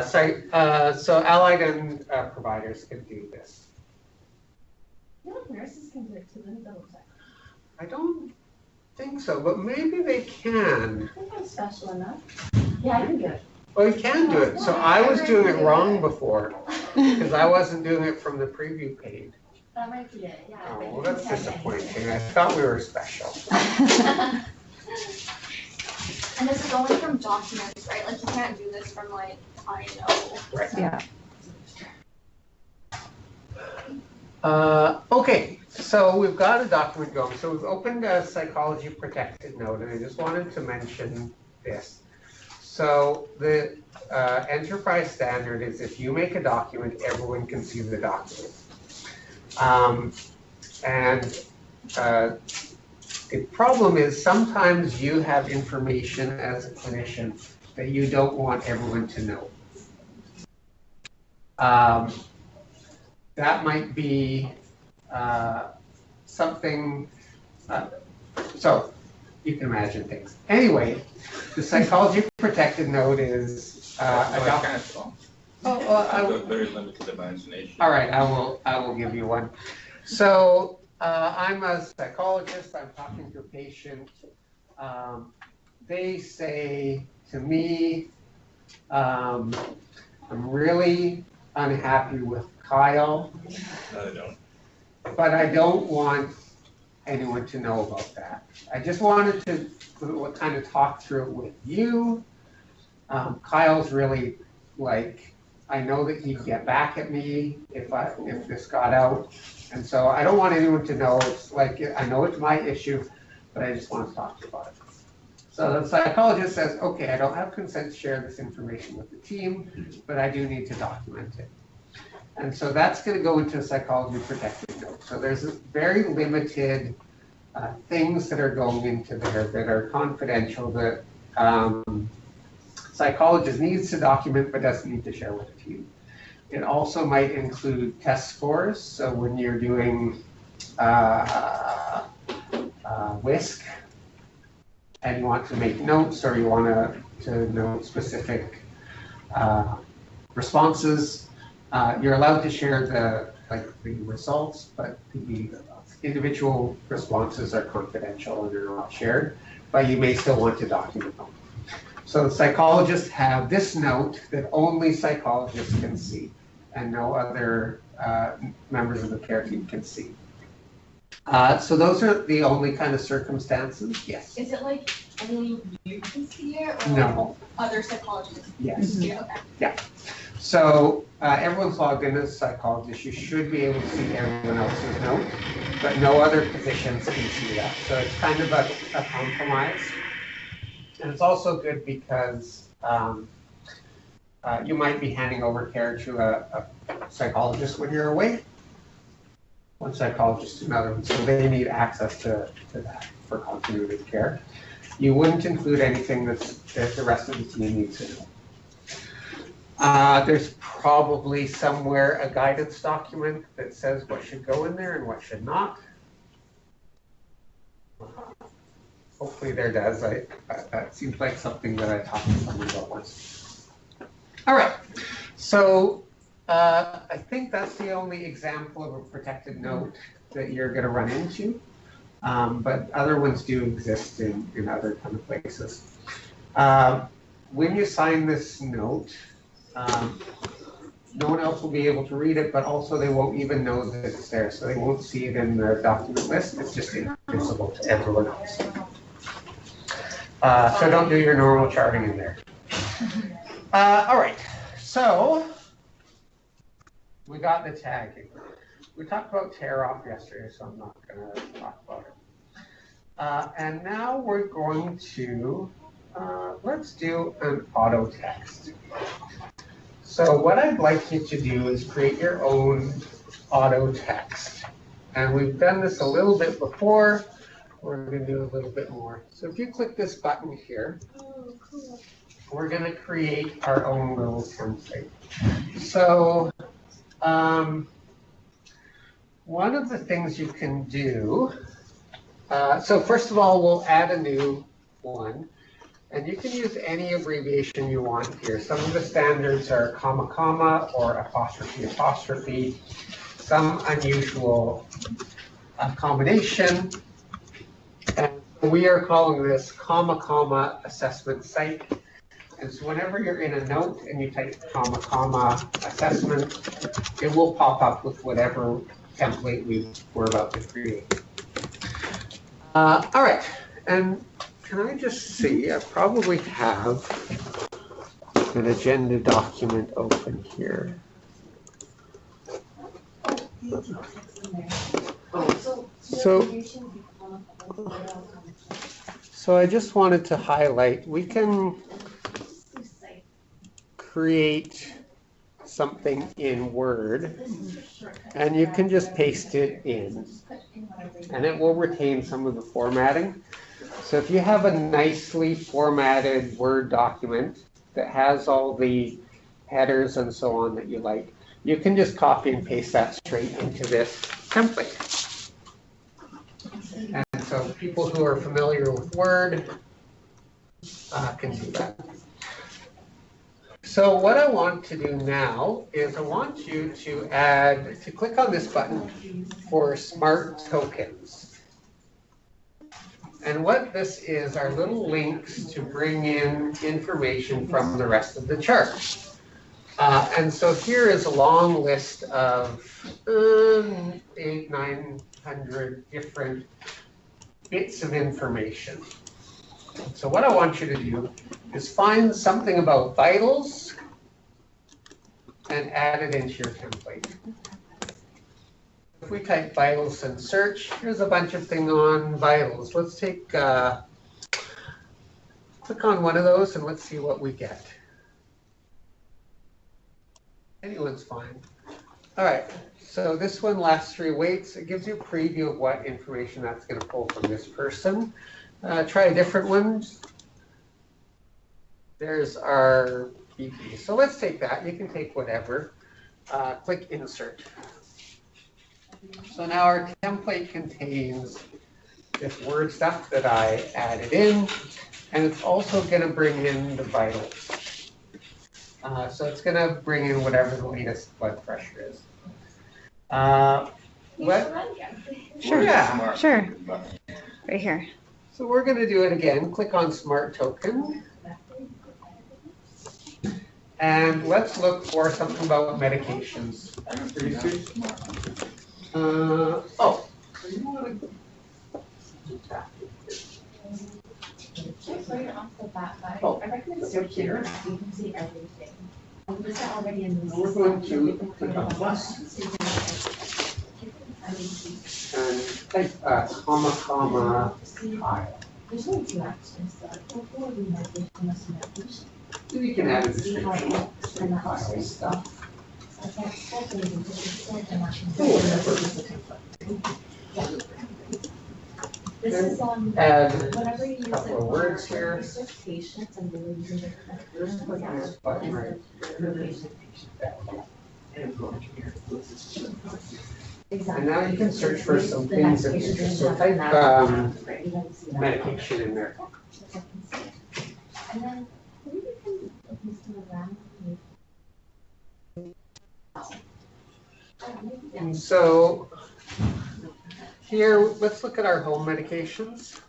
So allied and providers can do this. You know, nurses can do it too, let me double check. I don't think so, but maybe they can. I think I'm special enough. Yeah, I can do it. Well, you can do it. So I was doing it wrong before, because I wasn't doing it from the preview page. That might be it, yeah. Oh, well, that's disappointing. I thought we were special. And this is only from documents, right? Like you can't do this from like I&O. Right. Yeah. Okay, so we've got a document going. So we've opened a psychology protected note, and I just wanted to mention this. So the enterprise standard is if you make a document, everyone can see the document. The problem is sometimes you have information as a clinician that you don't want everyone to know. That might be something, so you can imagine things. Anyway, the psychology protected note is a document. Very limited imagination. All right, I will give you one. So I'm a psychologist. I'm talking to a patient. They say to me, I'm really unhappy with Kyle. I don't. But I don't want anyone to know about that. I just wanted to kind of talk through it with you. Kyle's really like, I know that he'd get back at me if this got out. And so I don't want anyone to know. It's like, I know it's my issue, but I just want to talk to you about it. So the psychologist says, okay, I don't have consent to share this information with the team, but I do need to document it. And so that's going to go into a psychology protected note. So there's very limited things that are going into there that are confidential that psychologist needs to document but doesn't need to share with the team. It also might include test scores. So when you're doing WISC and you want to make notes or you want to note specific responses, you're allowed to share the results, but the individual responses are confidential and they're not shared. but you may still want to document them. So the psychologists have this note that only psychologists can see, and no other members of the care team can see. So those are the only kind of circumstances, yes. Is it like only you can see it, or No. like other psychologists can Yes. see it? Okay. So everyone's logged in as a psychologist. You should be able to see everyone else's note, but no other physicians can see that. So it's kind of a compromise. And it's also good because you might be handing over care to a psychologist when you're away. One psychologist to another, so they need access to that for continuity of care. You wouldn't include anything that the rest of the team needs to know. There's probably somewhere a guidance document that says what should go in there and what should not. Hopefully there does. That seems like something that I talked to someone about once. All right, so I think that's the only example of a protected note that you're going to run into, but other ones do exist in other kind of places. When you sign this note, no one else will be able to read it, but also they won't even know that it's there, so they won't see it in the document list. It's just invisible to everyone else. So don't do your normal charting in there. All right, so we got the tagging. We talked about tear off yesterday, so I'm not going to talk about it. And now we're going to, let's do an auto text. So what I'd like you to do is create your own auto text. And we've done this a little bit before. We're going to do a little bit more. So if you click this button here, we're going to create our own little template. So one of the things you can do, so first of all, we'll add a new one. And you can use any abbreviation you want here. Some of the standards are comma, comma, or apostrophe, apostrophe. Some unusual combination. And we are calling this comma, comma assessment site. And so whenever you're in a note and you type comma, comma assessment, it will pop up with whatever template we're about to create. All right. And can I just see, I probably have an agenda document open here. So I just wanted to highlight, we can create something in Word, and you can just paste it in, and it will retain some of the formatting. So if you have a nicely formatted Word document that has all the headers and so on that you like, you can just copy and paste that straight into this template. And so people who are familiar with Word can do that. So what I want to do now is I want you to click on this button for Smart Tokens. And what this is are little links to bring in information from the rest of the chart. And so here is a long list of 800-900 different bits of information. So what I want you to do is find something about vitals and add it into your template. If we type vitals and search, here's a bunch of things on vitals. Let's take, click on one of those and let's see what we get. Anyone's fine. All right, so this one, last 3 weights, it gives you a preview of what information that's going to pull from this person. Try a different one. There's our BP. So let's take that. You can take whatever. Click insert. So now our template contains this Word stuff that I added in, and it's also going to bring in the vitals. So it's going to bring in whatever the latest blood pressure is. Sure. Yeah. Sure. Right here. So we're going to do it again. Click on Smart Token. And let's look for something about medications. Oh, so you want to Right off the bat, Oh. I recommend searching, you can see everything. This is already in the. We're going to click on plus and type comma I. There's only two actions, so before we medication, medication. So you can add a description. And that also stuff. I can't hopefully because it's so much. This is Add whenever you use it. couple of words here. Research patients and really using it. Button right. And now you can search for some things of interest. So type medication in there. And then maybe you can listen around. And so here, let's look at our home medications.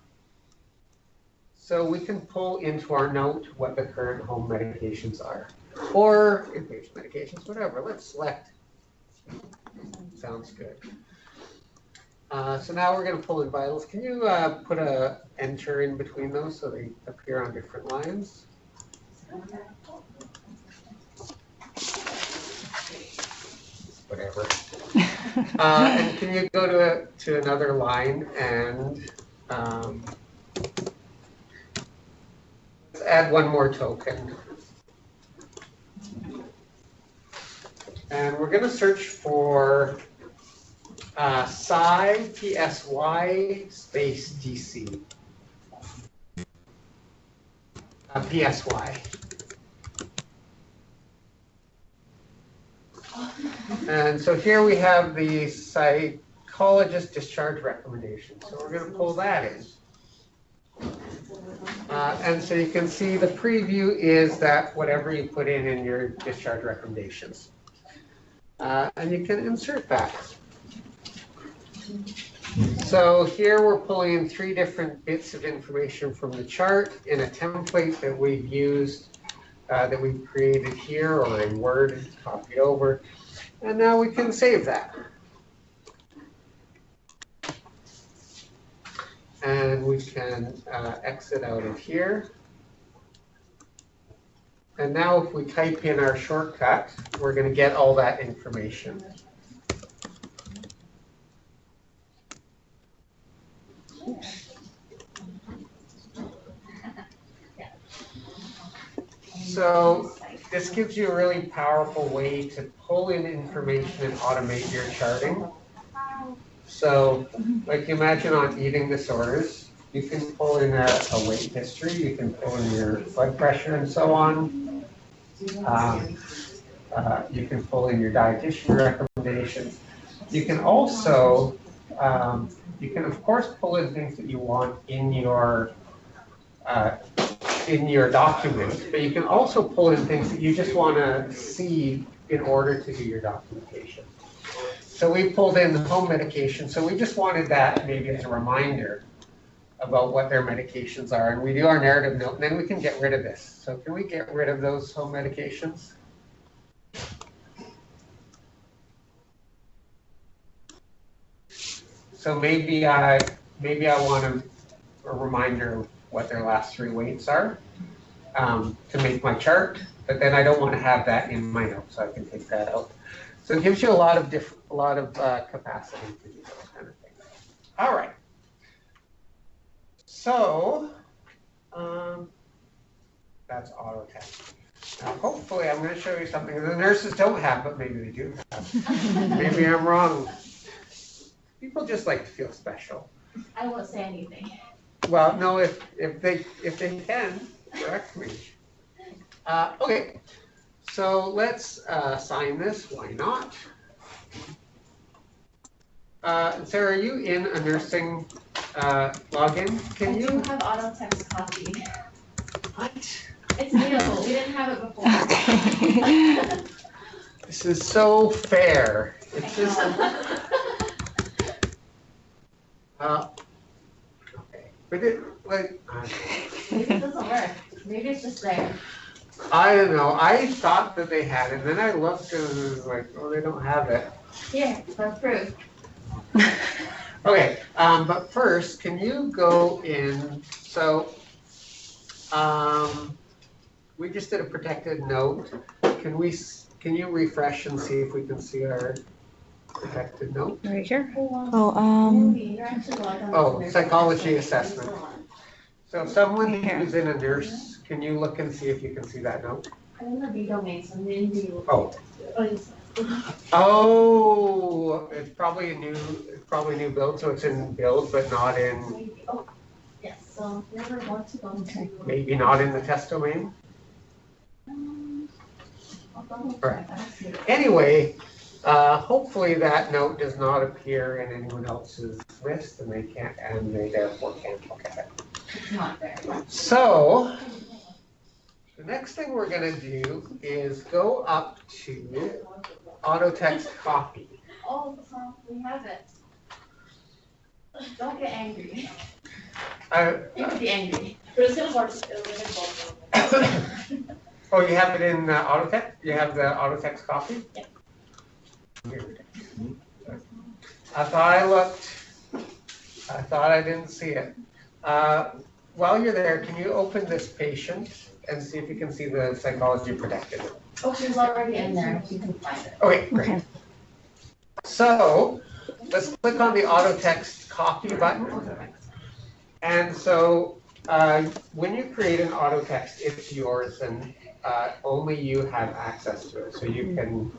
So we can pull into our note what the current home medications are, or inpatient medications, whatever. Let's select. Sounds good. So now we're going to pull in vitals. Can you put a enter in between those so they appear on different lines? Whatever. And can you go to another line and let's add one more token. And we're going to search for PSY space DC. PSY. And so here we have the psychologist discharge recommendation. So we're going to pull that in. And so you can see the preview is that whatever you put in your discharge recommendations. And you can insert that. So here we're pulling in 3 different bits of information from the chart in a template that we've used, that we've created here or in Word, copied over. And now we can save that. And we can exit out of here. And now if we type in our shortcut, we're going to get all that information. So this gives you a really powerful way to pull in information and automate your charting. So like imagine on eating disorders, you can pull in a weight history, you can pull in your blood pressure and so on. You can pull in your dietitian recommendations. You can also, you can of course pull in things that you want in your document, but you can also pull in things that you just want to see in order to do your documentation. So we pulled in the home medication, so we just wanted that maybe as a reminder about what their medications are, and we do our narrative note, and then we can get rid of this. So can we get rid of those home medications? So maybe I want a reminder of what their last 3 weights are to make my chart, but then I don't want to have that in my notes, so I can take that out. So it gives you a lot of capacity to do those kind of things. All right. So that's auto test. Now hopefully I'm going to show you something that the nurses don't have, but maybe they do have. Maybe I'm wrong. People just like to feel special. I won't say anything. Well, no, if they can, correct me. Okay, so let's sign this. Why not? Sarah, are you in a nursing login? Can you? I do have auto text copy. What? It's new. We didn't have it before. Okay. This is so fair. It's just. Okay. But it, like, Maybe it doesn't work. Maybe it's just there. I don't know. I thought that they had it, and then I looked and it was like, oh, they don't have it. Here, for proof. Okay, but first, can you go in? So, we just did a protected note. Can you refresh and see if we can see our protected note? Right here. You're actually logged on. Oh, psychology assessment. So if someone Right here. who's in a nurse, can you look and see if you can see that note? I'm in the B domain, so I'm in view. Oh. Oh, yes. Oh, it's probably new build, so it's in build, but not in, Maybe. Oh, yes, so never want to go to. maybe not in the test domain. I'll double Right. check. I don't see it. Anyway, hopefully that note does not appear in anyone else's list, and they therefore can't look at it. It's not there. So, the next thing we're gonna do is go up to auto text copy. Oh, we have it. Don't get angry. You can be angry. But it's gonna work, it'll make it both. Oh, you have it in auto text? You have the auto text copy? Yeah. Weird. I thought I looked. I thought I didn't see it. While you're there, can you open this patient and see if you can see the psychology protected? Oh, she's already in there, if you can find it. Okay, great. So let's click on the auto text copy button. And so when you create an auto text, it's yours and only you have access to it. So you can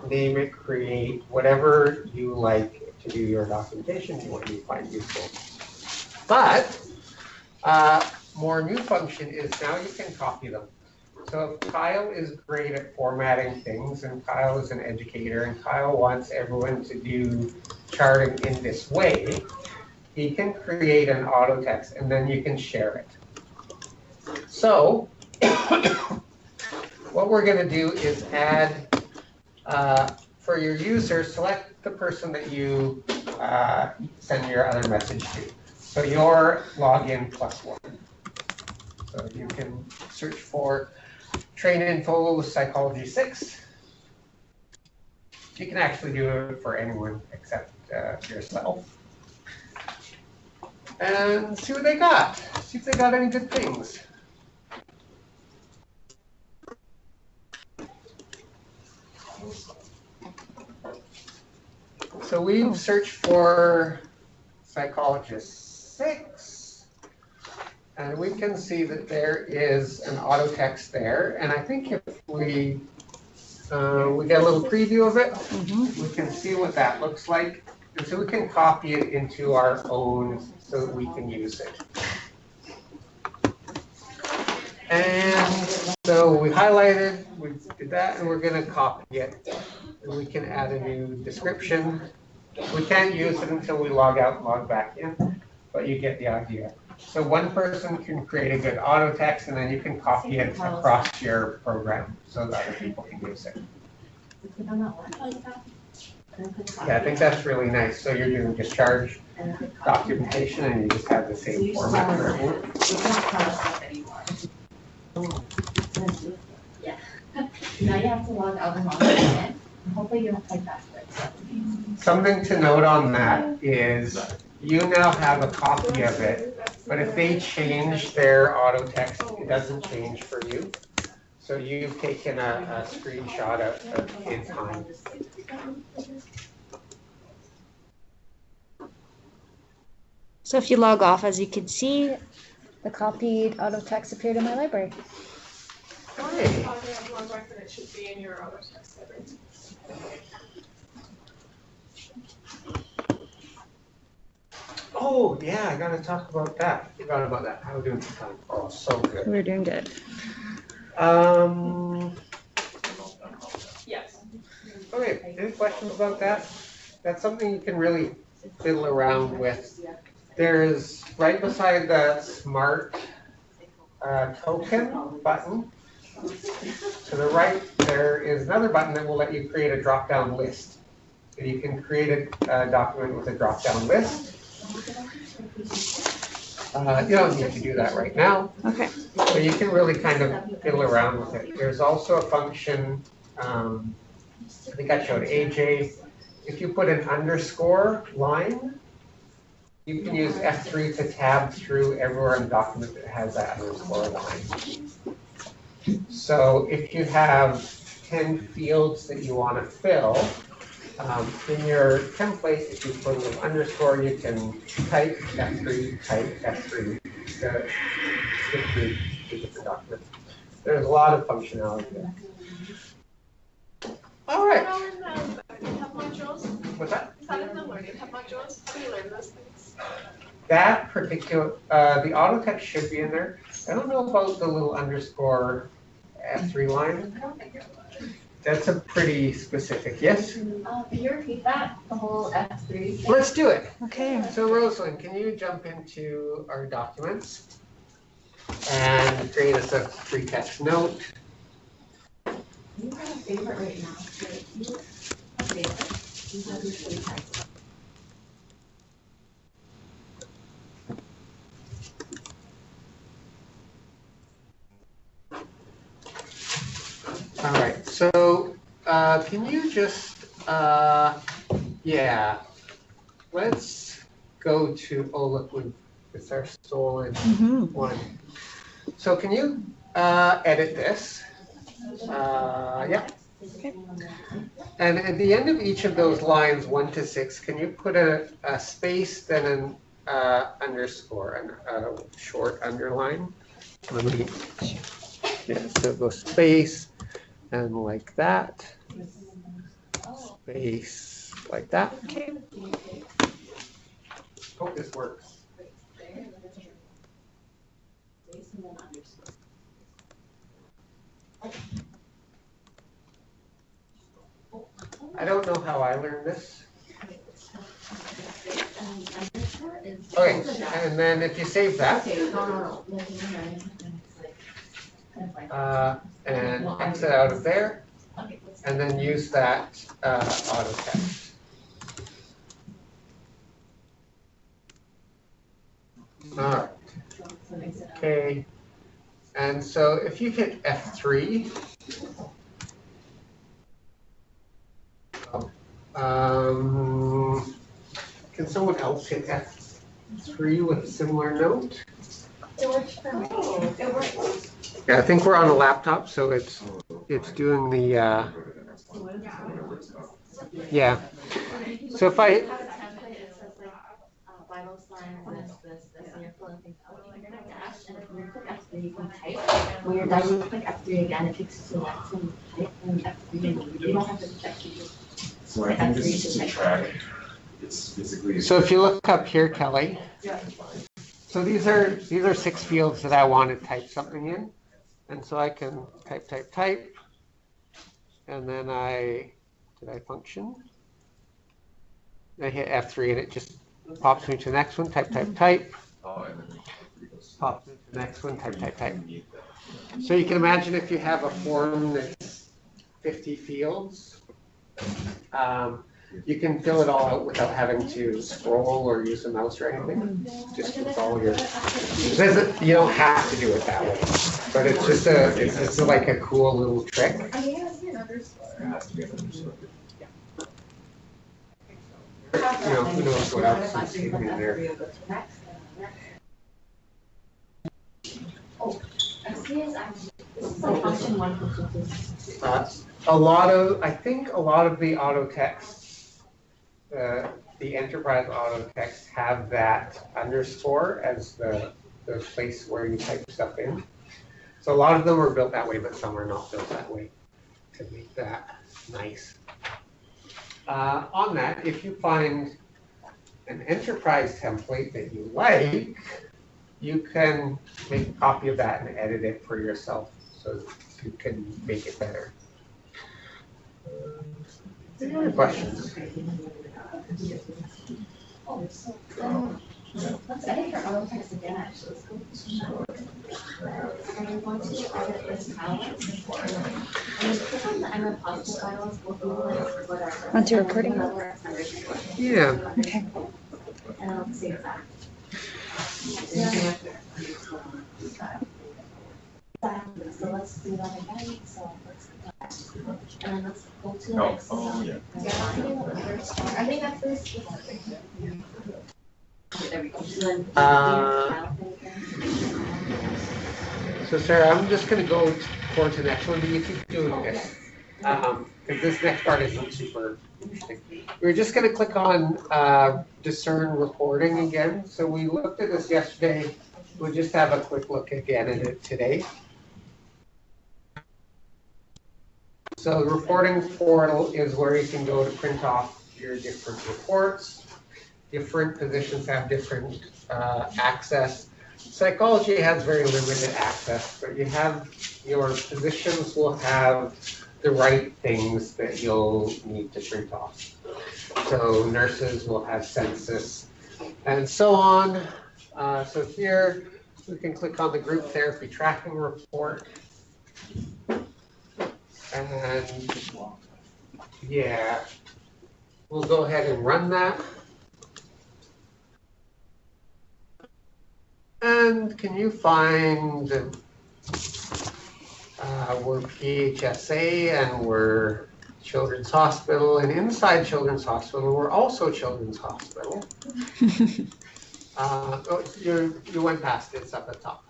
name it, create whatever you like to do your documentation and what you find useful. But more new function is now you can copy them. So if Kyle is great at formatting things, and Kyle is an educator, and Kyle wants everyone to do charting in this way, he can create an auto text and then you can share it. So what we're going to do is add, for your user, select the person that you send your other message to. So your login +1. So you can search for train info psychology 6. You can actually do it for anyone except yourself. And see what they got. See if they got any good things. So we've searched for psychologist 6, and we can see that there is an auto text there. And I think if we get a little preview of it, we can see what that looks like. And so we can copy it into our own so that we can use it. And so we highlighted, we did that, and we're going to copy it. And we can add a new description. We can't use it until we log out and log back in, but you get the idea. So one person can create a good auto text, and then you can copy it across your program so that other people can use it. Yeah, I think that's really nice. So you're doing discharge documentation, and you just have the same format for everyone. Yeah. Now you have to log out and log in. Hopefully you don't type backwards. Something to note on that is you now have a copy of it, but if they change their auto text, it doesn't change for you. So you've taken a screenshot of in time. So if you log off, as you can see, the copied auto text appeared in my library. Hey. It should be in your auto text library. Oh, yeah, I gotta talk about that. I forgot about that. How are we doing for time? Oh, so good. We're doing good. Yes. Okay, any questions about that? That's something you can really fiddle around with. There's, right beside the smart token button, to the right, there is another button that will let you create a drop-down list. So you can create a document with a drop-down list. You don't need to do that right now, Okay. but you can really kind of fiddle around with it. There's also a function, I think I showed AJ, if you put an underscore line, you can use F3 to tab through everywhere in the document that has that underscore line. So if you have 10 fields that you want to fill, in your template, if you put a little underscore, you can type F3 to skip through the different documents. There's a lot of functionality there. All right. Is that in the learning hub modules? What's that? Is that in the learning hub modules? How do you learn those things? That particular, the auto text should be in there. I don't know about the little underscore F3 line. That's a pretty specific, yes? Can you repeat that, the whole F3? Let's do it. Okay. So Rosalind, can you jump into our documents and create us a free text note? You have a favorite right now. So you have a favorite. You have your free text. All right, so can you just, yeah, let's go to, oh look, it's our stolen one. So can you edit this? Yeah. Okay. And at the end of each of those lines, 1 to 6, can you put a space, then an underscore, a short underline? Let me, yeah, so go space, and like that. Space, like that. Okay. Hope this works. I don't know how I learned this. Okay, and then if you save that, and exit out of there, and then use that auto text. All right. Okay. And so if you hit F3, can someone else hit F3 with a similar note? It works for me. It works. Yeah, I think we're on a laptop, so it's doing the yeah. So if I Vital signs, this, and you're filling things out. You're gonna dash, and if you click F3, you can type. When you're done, you click F3 again. It takes you to the next one, type, and F3, and you don't have to check. You just So I think this is to track. It's basically. So if you look up here, Kelly. So these are 6 fields that I want to type something in, and so I can type, and then did I function? I hit F3 and it just pops me to the next one, type. Pops me to the next one, type. So you can imagine if you have a form that's 50 fields, you can fill it all out without having to scroll or use a mouse or anything. Just with all your, you don't have to do it that way, but it's just like a cool little trick. You know, who knows what else is hidden in there. Oh, F3 is actually, this is like function 1, function 2. I think a lot of the auto texts, the enterprise auto texts have that underscore as the place where you type stuff in. So a lot of them are built that way, but some are not built that way to make that nice. On that, if you find an enterprise template that you like, you can make a copy of that and edit it for yourself so you can make it better. Any other questions? Let's edit your auto text again, actually. And I'm going to edit this palette. And then click on the ML possible files, we'll Google it, whatever. Onto your recording? Yeah. Okay. And I'll save that. So let's do that again, so let's go back. And then let's go to the Oh, next. oh, yeah. I think that's this. There we go. So then Uh, So Sarah, I'm just gonna go towards the next one, but you keep doing this. Because this next part isn't super interesting. We're just gonna click on discern reporting again. So we looked at this yesterday. We'll just have a quick look again at it today. So the reporting portal is where you can go to print off your different reports. Different positions have different access. Psychology has very limited access, but you have, your positions will have the right things that you'll need to print off. So nurses will have census and so on. So here we can click on the group therapy tracking report. And yeah, we'll go ahead and run that. And can you find, we're PHSA and we're Children's Hospital, and inside Children's Hospital, we're also Children's Hospital. Oh, you went past it, it's up at the top.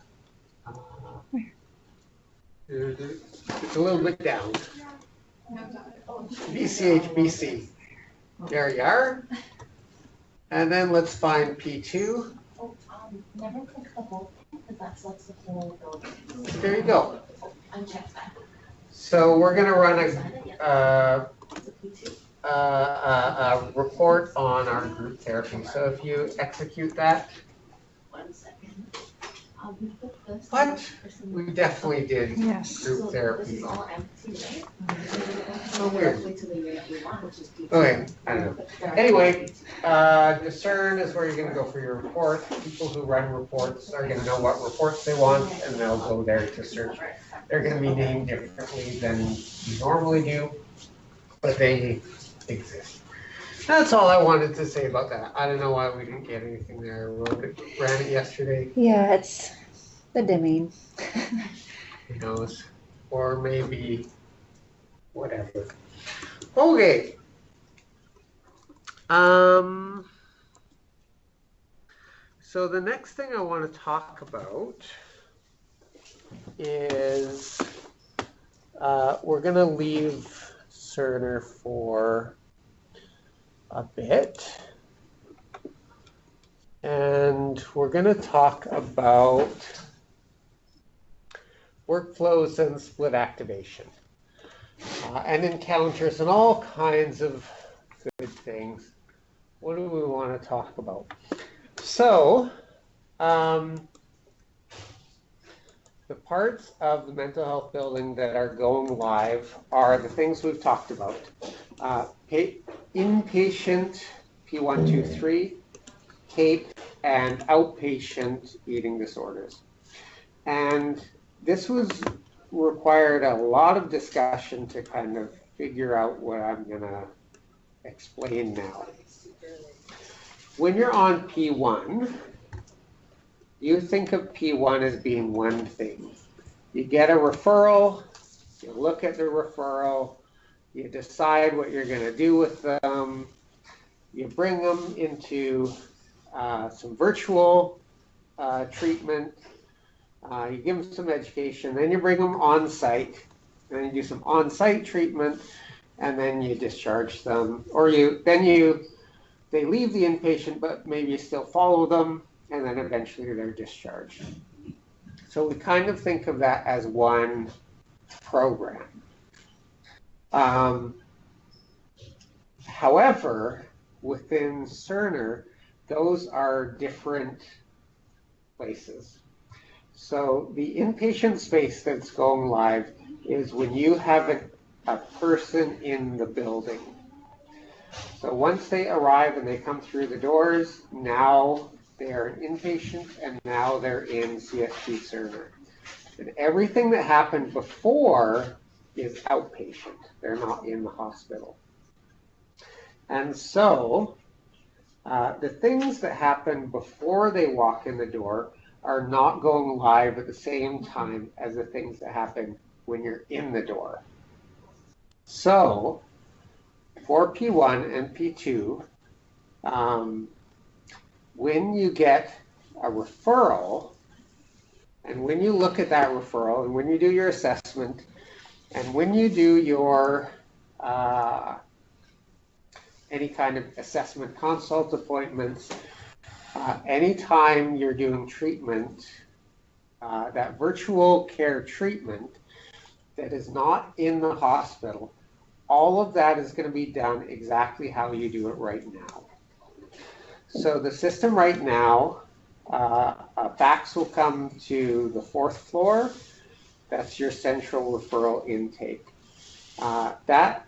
It's a little bit down. BCHBC. There you are. And then let's find P2. never click the whole thing, because that selects the whole building. There you go. Uncheck that. So we're gonna run It's a P2. a report on our group therapy. So if you execute that, 1 second. We put this. What? we definitely did Yes. group So therapy. this is all empty, right? So weird. Directly to the year that we want, which is P2. Okay, I don't know. Anyway, discern is where you're gonna go for your report. People who run reports are gonna know what reports they want, and they'll go there to search. They're gonna be named differently than you normally do, but they exist. That's all I wanted to say about that. I don't know why we didn't get anything there. Ran it yesterday, Yeah, it's the domain. who knows? Or maybe whatever. Okay. So the next thing I want to talk about is we're going to leave Cerner for a bit. And we're going to talk about workflows and split activation. And encounters and all kinds of good things. What do we want to talk about? So, the parts of the mental health building that are going live are the things we've talked about. Inpatient P123, CAPE, and outpatient eating disorders. And this was required a lot of discussion to kind of figure out what I'm going to explain now. When you're on P1, you think of P1 as being one thing. You get a referral, you look at the referral, you decide what you're going to do with them, you bring them into some virtual treatment, you give them some education, then you bring them on site, then you do some on-site treatment, and then you discharge them, or they leave the inpatient, but maybe you still follow them, and then eventually they're discharged. So we kind of think of that as one program. However, within Cerner, those are different places. So the inpatient space that's going live is when you have a person in the building. So once they arrive and they come through the doors, now they're an inpatient and now they're in CSP Cerner. And everything that happened before is outpatient. They're not in the hospital. And so The things that happen before they walk in the door are not going live at the same time as the things that happen when you're in the door. So for P1 and P2, when you get a referral, and when you look at that referral, and when you do your assessment, and when you do your any kind of assessment consult appointments, anytime you're doing treatment, that virtual care treatment that is not in the hospital, all of that is going to be done exactly how you do it right now. So the system right now, a fax will come to the 4th floor. That's your central referral intake. That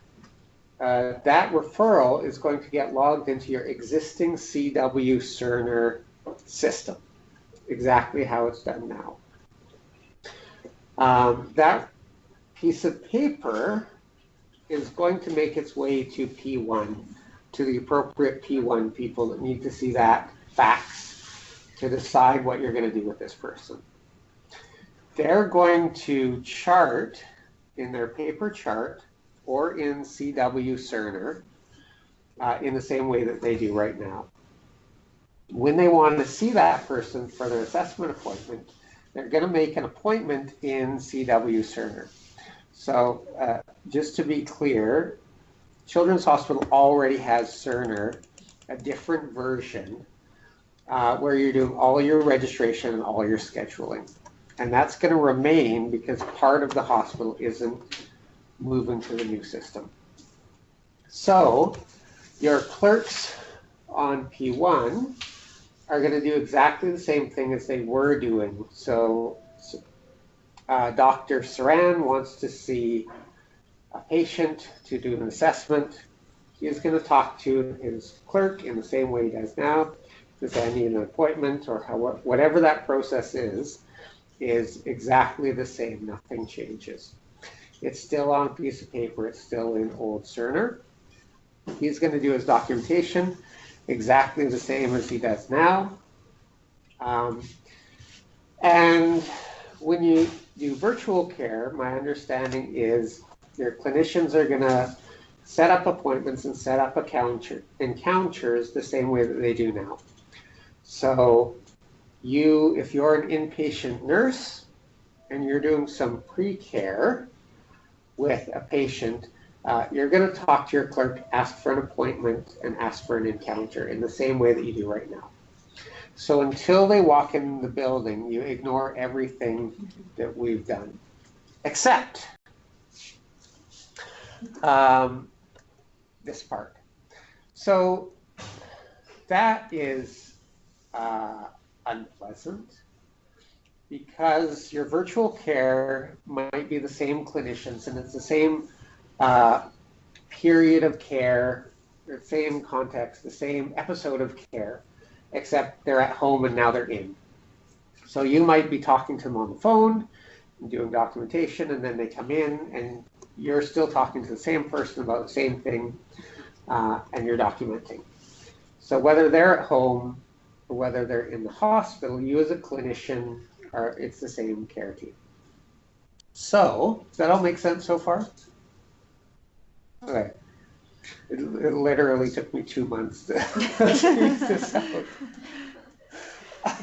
referral is going to get logged into your existing CW Cerner system, exactly how it's done now. That piece of paper is going to make its way to P1, to the appropriate P1 people that need to see that fax to decide what you're going to do with this person. They're going to chart in their paper chart or in CW Cerner in the same way that they do right now. When they want to see that person for their assessment appointment, they're going to make an appointment in CW Cerner. So just to be clear, Children's Hospital already has Cerner, a different version, where you're doing all your registration and all your scheduling. And that's going to remain because part of the hospital isn't moving to the new system. So your clerks on P1 are going to do exactly the same thing as they were doing. So Dr. Saran wants to see a patient to do an assessment. He's going to talk to his clerk in the same way he does now. Does I need an appointment or whatever that process is exactly the same. Nothing changes. It's still on a piece of paper. It's still in old Cerner. He's going to do his documentation exactly the same as he does now. And when you do virtual care, my understanding is your clinicians are going to set up appointments and set up encounters the same way that they do now. So if you're an inpatient nurse and you're doing some pre-care with a patient, you're going to talk to your clerk, ask for an appointment, and ask for an encounter in the same way that you do right now. So until they walk in the building, you ignore everything that we've done, except this part. So that is unpleasant because your virtual care might be the same clinicians and it's the same period of care, the same context, the same episode of care, except they're at home and now they're in. So you might be talking to them on the phone and doing documentation, and then they come in and you're still talking to the same person about the same thing, and you're documenting. So whether they're at home or whether they're in the hospital, you as a clinician it's the same care team. So does that all make sense so far? Okay. It literally took me 2 months to figure this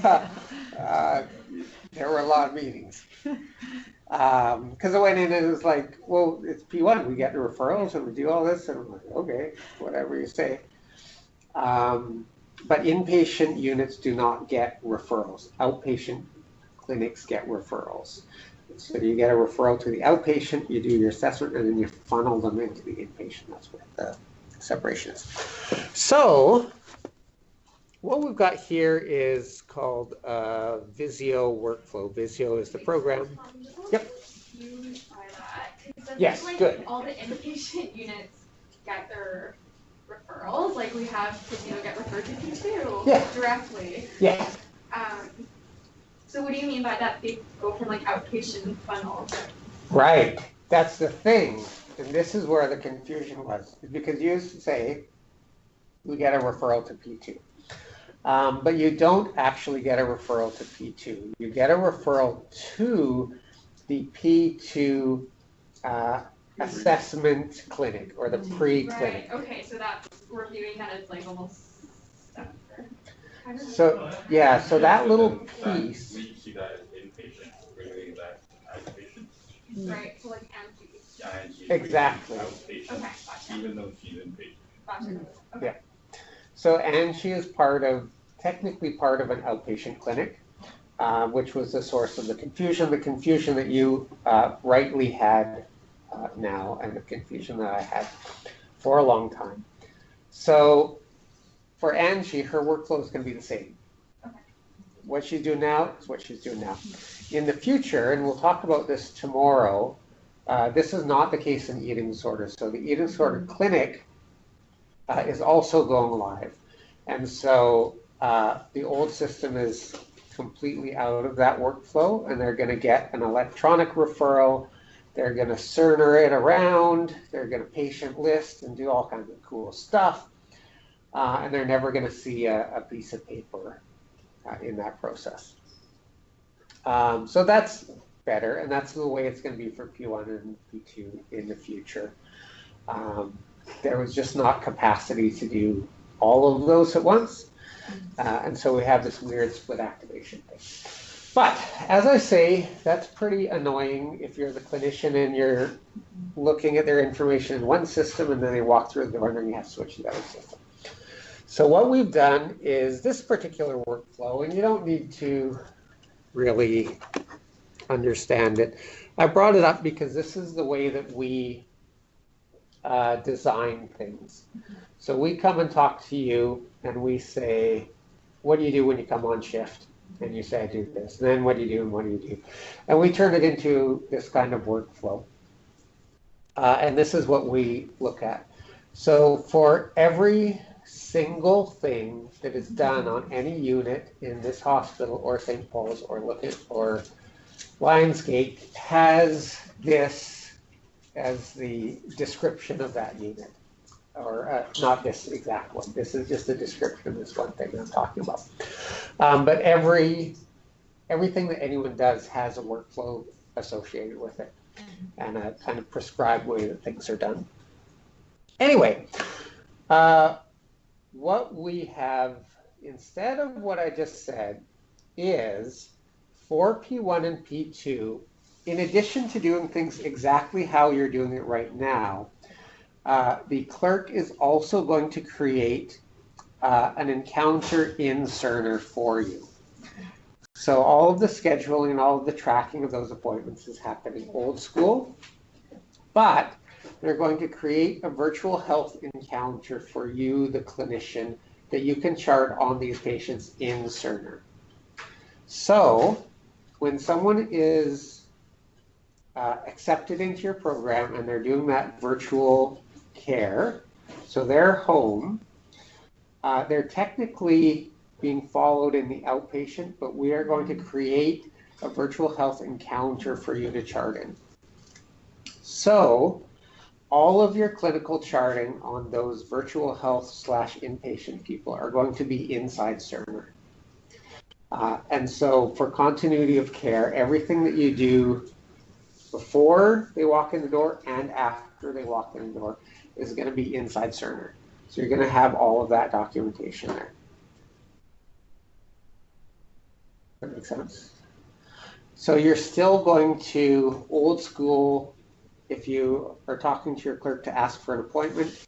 out. There were a lot of meetings. Because I went in and it was like, well, it's P1, we get the referrals and we do all this, and I'm like, okay, whatever you say. But inpatient units do not get referrals. Outpatient clinics get referrals. So you get a referral to the outpatient, you do your assessment, and then you funnel them into the inpatient. That's what the separation is. So what we've got here is called Visio workflow. Visio is the program. Yep. Yes, like, good. All the inpatient units get their referrals. Like we have kids, get referred to P2 directly. Yeah. So what do you mean by that? They go from like outpatient funnel? Right. That's the thing. And this is where the confusion was. Because you used to say, we get a referral to P2. But you don't actually get a referral to P2. You get a referral to the P2 assessment clinic or the pre-clinic. Right, okay, so that's reviewing that as like almost separate. So, yeah, so that little piece. We see that as inpatient, reviewing that as patients. Right, so like Angie. Yeah, and she's Exactly. outpatient, Okay, gotcha. even though she's inpatient. Gotcha. Yeah. So Angie is technically part of an outpatient clinic, which was the source of the confusion that you rightly had now, and the confusion that I had for a long time. So for Angie, her workflow is going to be the same. Okay. What she's doing now is what she's doing now. In the future, and we'll talk about this tomorrow, this is not the case in eating disorders. So the eating disorder clinic is also going live. And so the old system is completely out of that workflow, and they're going to get an electronic referral. They're going to Cerner it around. They're going to patient list and do all kinds of cool stuff. And they're never going to see a piece of paper in that process. So that's better, and that's the way it's going to be for P1 and P2 in the future. There was just not capacity to do all of those at once, and so we have this weird split activation thing. But as I say, that's pretty annoying if you're the clinician and you're looking at their information in one system and then they walk through the door and then you have to switch to the other system. So what we've done is this particular workflow, and you don't need to really understand it. I brought it up because this is the way that we design things. So we come and talk to you and we say, what do you do when you come on shift? And you say, I do this. And then what do you do and what do you do? And we turn it into this kind of workflow. And this is what we look at. So for every single thing that is done on any unit in this hospital or St. Paul's or Lionsgate has this as the description of that unit. Or not this exact one. This is just a description of this one thing I'm talking about. But everything that anyone does has a workflow associated with it and a kind of prescribed way that things are done. Anyway, what we have instead of what I just said is for P1 and P2, in addition to doing things exactly how you're doing it right now, the clerk is also going to create an encounter in Cerner for you. So all of the scheduling and all of the tracking of those appointments is happening old school, but they're going to create a virtual health encounter for you, the clinician, that you can chart on these patients in Cerner. So when someone is accepted into your program and they're doing that virtual care, so they're home, they're technically being followed in the outpatient, but we are going to create a virtual health encounter for you to chart in. So all of your clinical charting on those virtual health / inpatient people are going to be inside Cerner. And so for continuity of care, everything that you do before they walk in the door and after they walk in the door is going to be inside Cerner. So you're going to have all of that documentation there. That makes sense? So you're still going to old school, if you are talking to your clerk to ask for an appointment,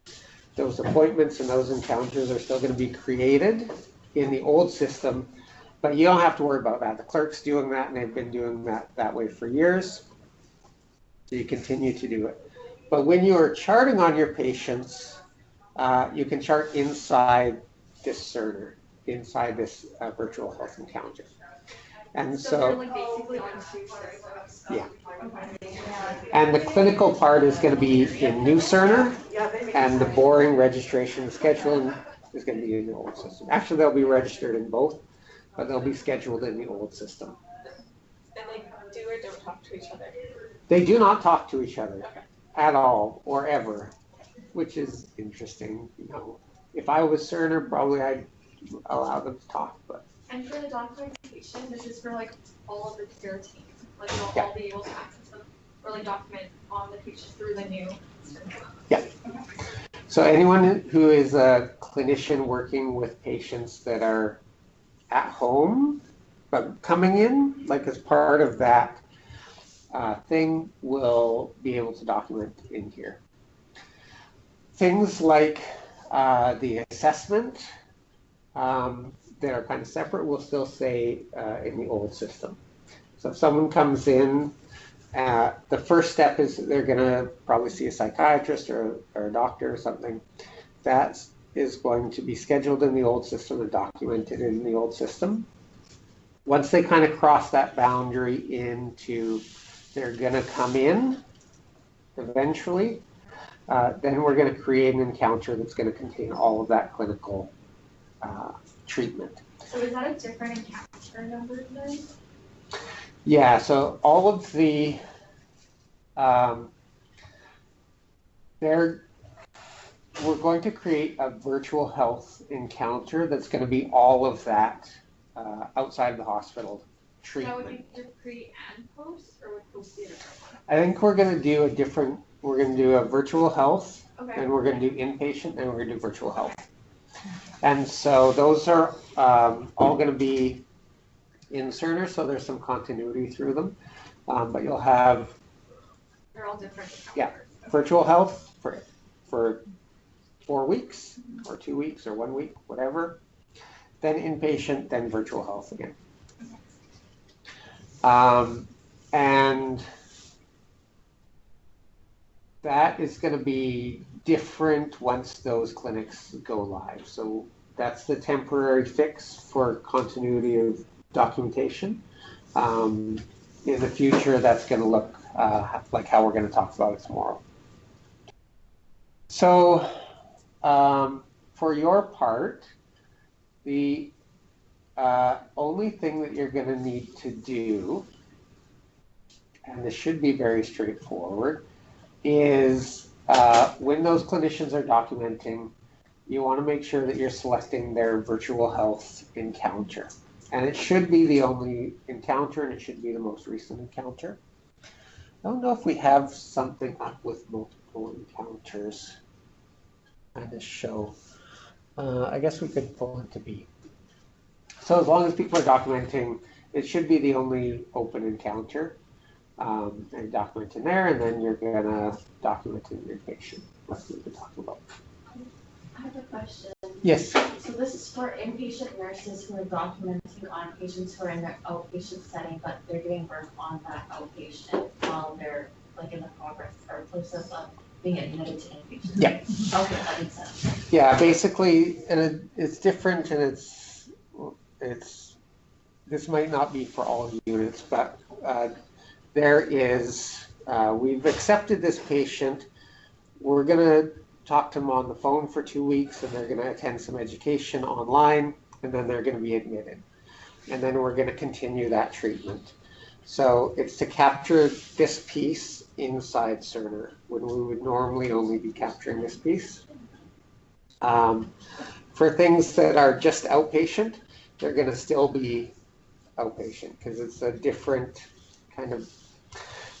those appointments and those encounters are still going to be created in the old system, but you don't have to worry about that. The clerk's doing that and they've been doing that way for years. So you continue to do it. But when you are charting on your patients, you can chart inside this Cerner, inside this virtual health encounter. And So they're so, like basically on two servers. yeah. Okay. And the clinical part is going to be in new Cerner, and the boring registration and scheduling is going to be in the old system. Actually, they'll be registered in both, but they'll be scheduled in the old system. And they do or don't talk to each other. They do not talk to each other at all or ever, which is interesting. You know, if I was Cerner, probably I'd allow them to talk, but. And for the documentation, this is for like all of the care team, like they'll Yeah. all be able to access them or like document on the patients through the new system. Yeah. So anyone who is a clinician working with patients that are at home, but coming in, like as part of that thing, will be able to document in here. Things like the assessment that are kind of separate will still stay in the old system. So if someone comes in, the first step is they're going to probably see a psychiatrist or a doctor or something. That is going to be scheduled in the old system and documented in the old system. Once they kind of cross that boundary into they're going to come in eventually, then we're going to create an encounter that's going to contain all of that clinical treatment. So is that a different encounter number then? Yeah, so all of the, we're going to create a virtual health encounter that's going to be all of that outside of the hospital treatment. That would be through pre and post, or would post be a different one? I think we're going to do we're going to do a virtual health, Okay. and we're going to do inpatient, and we're going to do virtual health. And so those are all going to be in Cerner, so there's some continuity through them. But you'll have They're all different encounters. Yeah. virtual health for 4 weeks or 2 weeks or 1 week, whatever. Then inpatient, then virtual health again. And that is going to be different once those clinics go live. So that's the temporary fix for continuity of documentation. In the future, that's going to look like how we're going to talk about it tomorrow. So for your part, the only thing that you're going to need to do, and this should be very straightforward, is when those clinicians are documenting, you want to make sure that you're selecting their virtual health encounter. And it should be the only encounter, and it should be the most recent encounter. I don't know if we have something up with multiple encounters on this show. I guess we could pull it to be. So as long as people are documenting, it should be the only open encounter. And document in there, and then you're going to document in your patient, like we've been talking about. I have a question. Yes. So this is for inpatient nurses who are documenting on patients who are in their outpatient setting, but they're giving birth on that outpatient while they're like in the progress or process of being admitted to inpatient. Yeah. Okay, that makes sense. Yeah, basically, and it's different, and it's this might not be for all units, but there is, we've accepted this patient. We're going to talk to them on the phone for 2 weeks, and they're going to attend some education online, and then they're going to be admitted. And then we're going to continue that treatment. So it's to capture this piece inside Cerner when we would normally only be capturing this piece. For things that are just outpatient, they're going to still be outpatient because it's a different kind of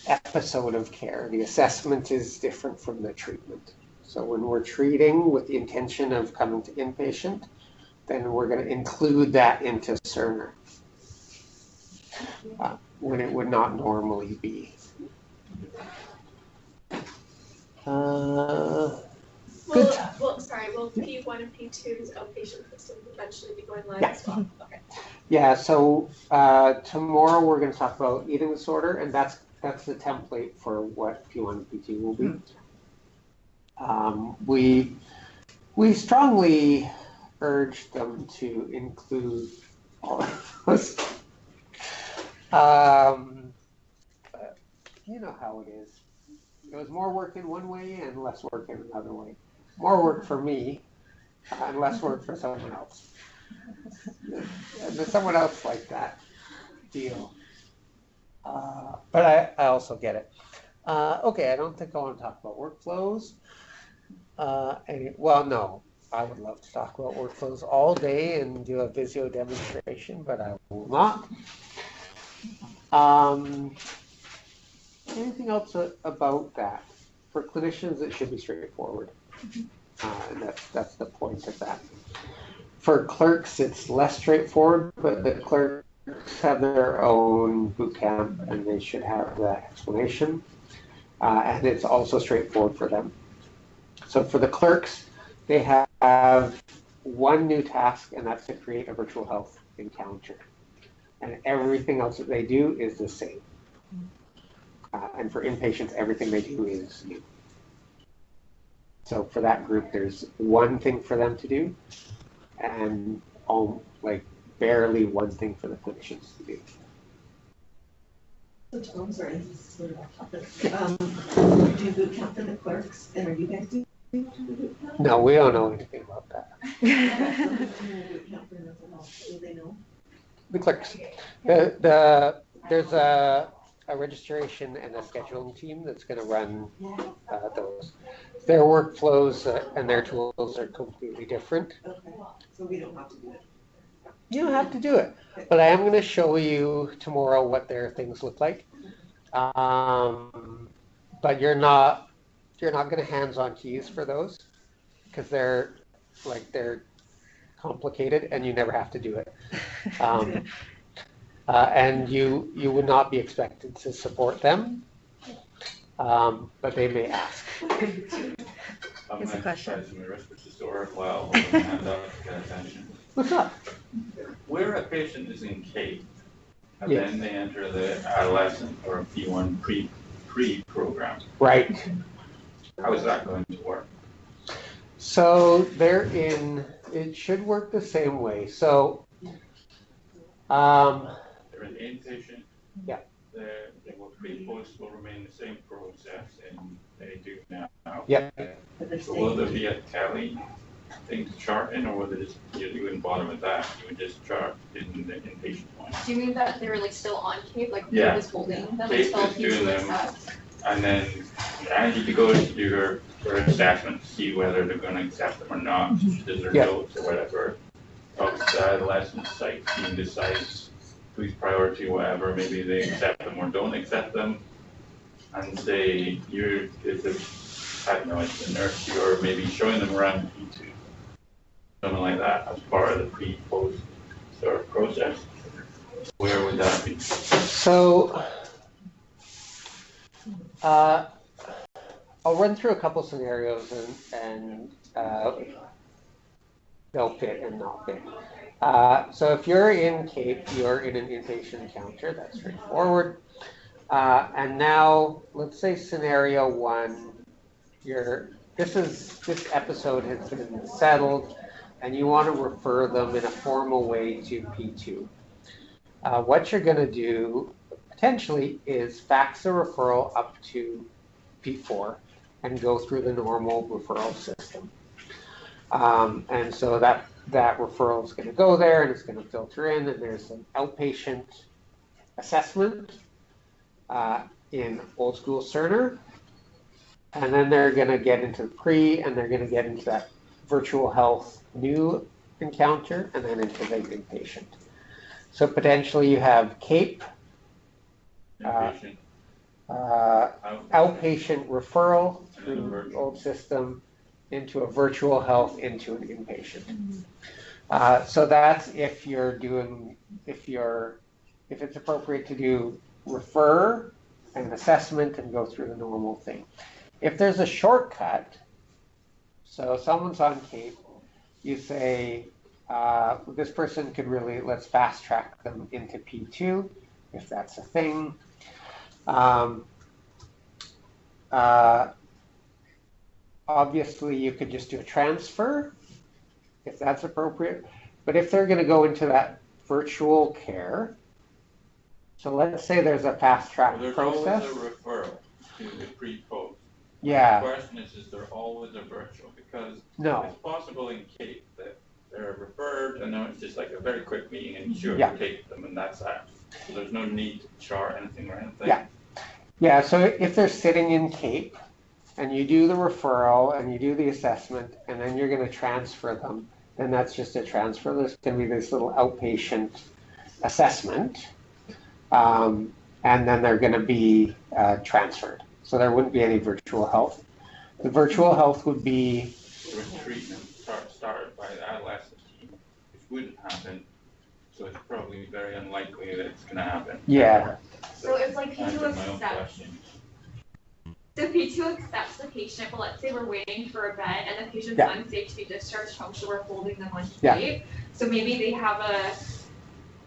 episode of care. The assessment is different from the treatment. So when we're treating with the intention of coming to inpatient, then we're going to include that into Cerner when it would not normally be. Good. Well, sorry, will P1 and P2's outpatient system eventually be going live Yeah. as well? Okay. Yeah, so tomorrow we're going to talk about eating disorder, and that's the template for what P1 and P2 will be. We strongly urge them to include all of those. But you know how it is. It was more work in one way and less work in another way. More work for me and less work for someone else. And there's someone else like that deal. But I also get it. Okay, I don't think I want to talk about workflows. Well, no. I would love to talk about workflows all day and do a Visio demonstration, but I will not. Anything else about that? For clinicians, it should be straightforward. And that's the point of that. For clerks, it's less straightforward, but the clerks have their own boot camp and they should have that explanation. And it's also straightforward for them. So for the clerks, they have one new task, and that's to create a virtual health encounter. And everything else that they do is the same. And for inpatients, everything they do is new. So for that group, there's one thing for them to do, and barely one thing for the clinicians to do. So Tom, sorry, this is sort of off topic. You do boot camp for the clerks, and are you guys doing boot camp? No, we don't know anything about that. Boot camp for mental health, do they know? The clerks. There's a registration and a scheduling team that's going to run those. Their workflows and their tools are completely different. Okay, so we don't have to do it. You don't have to do it, but I am going to show you tomorrow what their things look like. But you're not going to hands-on keys for those because they're complicated and you never have to do it. And you would not be expected to support them, but they may ask. It's a question. What's up? Where a patient is in CAPE, and then they enter the adolescent or P1 pre-program. Right. How is that going to work? So it should work the same way. So, They're an inpatient. Yeah. They will pre-post will remain the same process, and they do now. Yep. So will there be a tally thing to chart in, or will you wouldn't bother with that? You would just chart in the inpatient one. Do you mean that they're like still on CAPE, like Yeah. CAPE is holding them CAPE until is doing them. accept? And then Angie to go to do her assessment to see whether they're going to accept them or not. Does their notes or whatever. Talks to the adolescent site team, decides who's priority, whatever. Maybe they accept them or don't accept them. And say I don't know, it's the nurse, you're maybe showing them around P2. Something like that as part of the pre-post sort of process. Where would that be? So, I'll run through a couple scenarios and they'll fit and not fit. So if you're in CAPE, you're in an inpatient encounter, that's straightforward. And now, let's say scenario one, this episode has been settled and you want to refer them in a formal way to P2. What you're going to do potentially is fax a referral up to P4 and go through the normal referral system. And so that referral is going to go there and it's going to filter in, and there's an outpatient assessment in old school Cerner. And then they're going to get into the pre, and they're going to get into that virtual health new encounter, and then into the inpatient. So potentially you have CAPE, Inpatient. outpatient referral through the old system into a virtual health into an inpatient. So that's if it's appropriate to do refer and assessment and go through the normal thing. If there's a shortcut, so someone's on CAPE, you say, this person could really, let's fast track them into P2, if that's a thing. Obviously, you could just do a transfer, if that's appropriate. But if they're going to go into that virtual care, so let's say there's a fast track process. There's always a referral to the pre-post. Yeah. The question is there always a virtual? Because it's possible in CAPE that they're referred and then it's just like a very quick meeting and you take them and that's that. So there's no need to chart anything or anything. Yeah. So if they're sitting in CAPE and you do the referral and you do the assessment, and then you're going to transfer them, then that's just a transfer. There's going to be this little outpatient assessment, and then they're going to be transferred. So there wouldn't be any virtual health. The virtual health would be treatment started by the adolescent team, which wouldn't happen. So it's probably very unlikely that it's going to happen. Yeah. So it's like Answer P2 my own accepts. question. So P2 accepts the patient, but let's say we're waiting for a bed and the patient's Yeah. unsafe to be discharged home, so we're holding them on Yeah. tape. So maybe they have a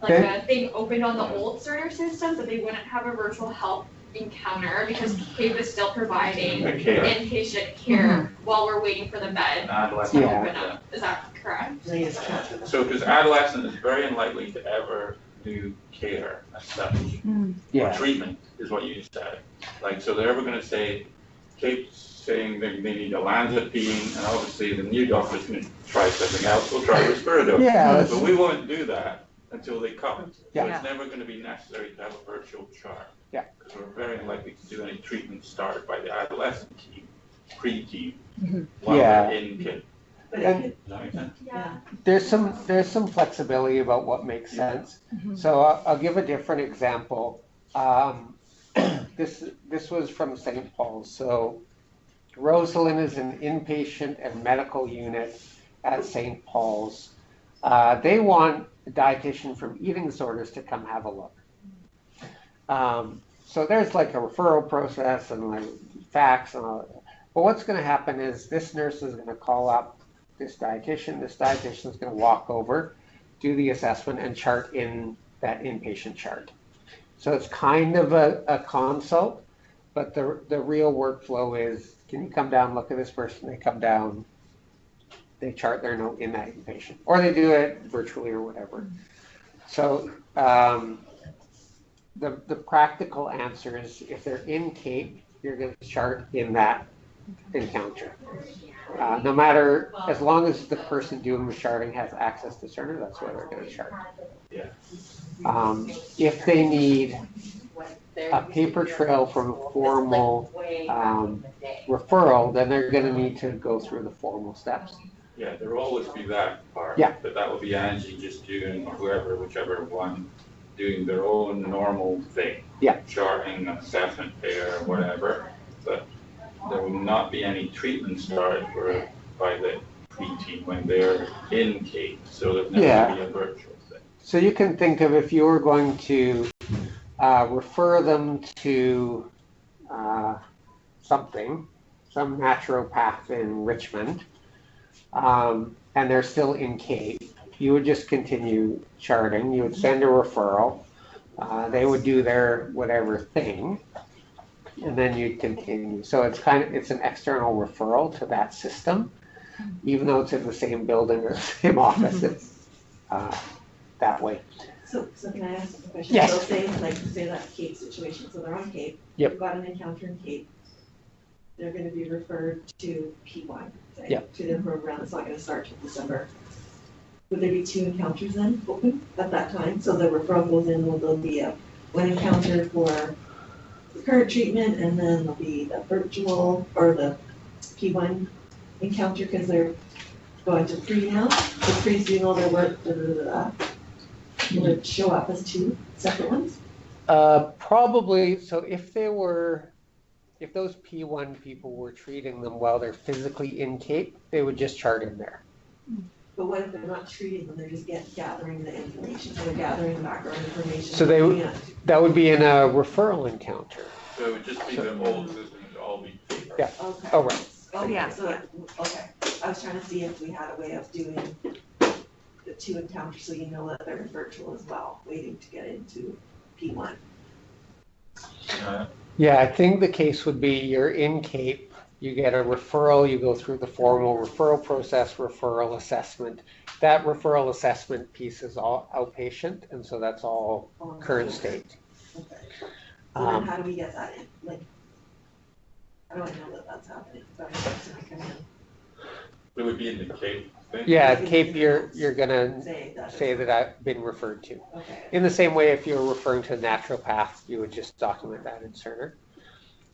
Okay. thing opened on the old Cerner system, but they wouldn't have a virtual health encounter because CAPE is still providing The care. inpatient care while we're waiting for the bed An adolescent. Yeah. to open up. Is that correct? They just transfer them. So because adolescent is very unlikely to ever do care as such. Or Yeah. treatment is what you said. Like, so they're ever going to say, Kate's saying they need olanzapine, and obviously the new doctor's going to try something else. We'll try risperidone. Yeah. But we won't do that until they come. So Yeah. it's never going to be necessary to have a virtual chart. Yeah. Because we're very unlikely to do any treatment started by the adolescent team, pre-team, while Yeah. they're in kid. But And- it Does that make sense? yeah. There's some flexibility about what makes sense. So I'll give a different example. This was from St. Paul's. So Rosalind is an inpatient and medical unit at St. Paul's. They want a dietitian from eating disorders to come have a look. So there's like a referral process and like facts and all that. But what's going to happen is this nurse is going to call up this dietitian. This dietitian is going to walk over, do the assessment, and chart in that inpatient chart. So it's kind of a consult, but the real workflow is, can you come down, look at this person? They come down, they chart their note in that inpatient, or they do it virtually or whatever. So the practical answer is, if they're in CAPE, you're going to chart in that encounter. No matter, as long as the person doing the charting has access to Cerner, that's where they're going to chart. Yeah. If they need a paper trail from a formal referral, then they're going to need to go through the formal steps. Yeah, there will always be that part. Yeah. But that will be Angie just doing, or whichever one, doing their own normal thing. Yeah. Charting, assessment, care, whatever. But there will not be any treatment started by the pre-team when they're in CAPE. So there's never going to be a virtual thing. So you can think of, if you were going to refer them to some naturopath in Richmond, and they're still in CAPE, you would just continue charting. You would send a referral. They would do their whatever thing, and then you'd continue. So it's an external referral to that system, even though it's in the same building or the same office. It's that way. So can I ask a question? Yes. So say that CAPE situation, so they're on CAPE. Yep. We've got an encounter in CAPE. They're gonna be referred to P1, say, Yep. to their program that's not gonna start till December. Would there be 2 encounters then open at that time? So the referral goes in, will there be one encounter for the current treatment, and then there'll be the virtual or the P1 encounter, because they're going to pre now, the pre's doing all their work, will it show up as 2 separate ones? Probably. So if those P1 people were treating them while they're physically in CAPE, they would just chart in there. But what if they're not treating them, they're just gathering the information, so they're gathering the background information? So that would be in a referral encounter. So it would just be the old system would all be paper. Yeah. Okay. Oh, right. Okay, Yeah. so, okay, I was trying to see if we had a way of doing the 2 encounters, so you know that they're virtual as well, waiting to get into P1. Yeah, I think the case would be, you're in CAPE, you get a referral, you go through the formal referral process, referral assessment. That referral assessment piece is all outpatient, and so that's all current state. Okay. So then how do we get that in? Like, how do I know that that's happening? If I'm just gonna come It would be in the CAPE thing. Yeah, CAPE, you're gonna in, say say that I've been referred to. Okay. In the same way, if you're referring to a naturopath, you would just document that in Cerner.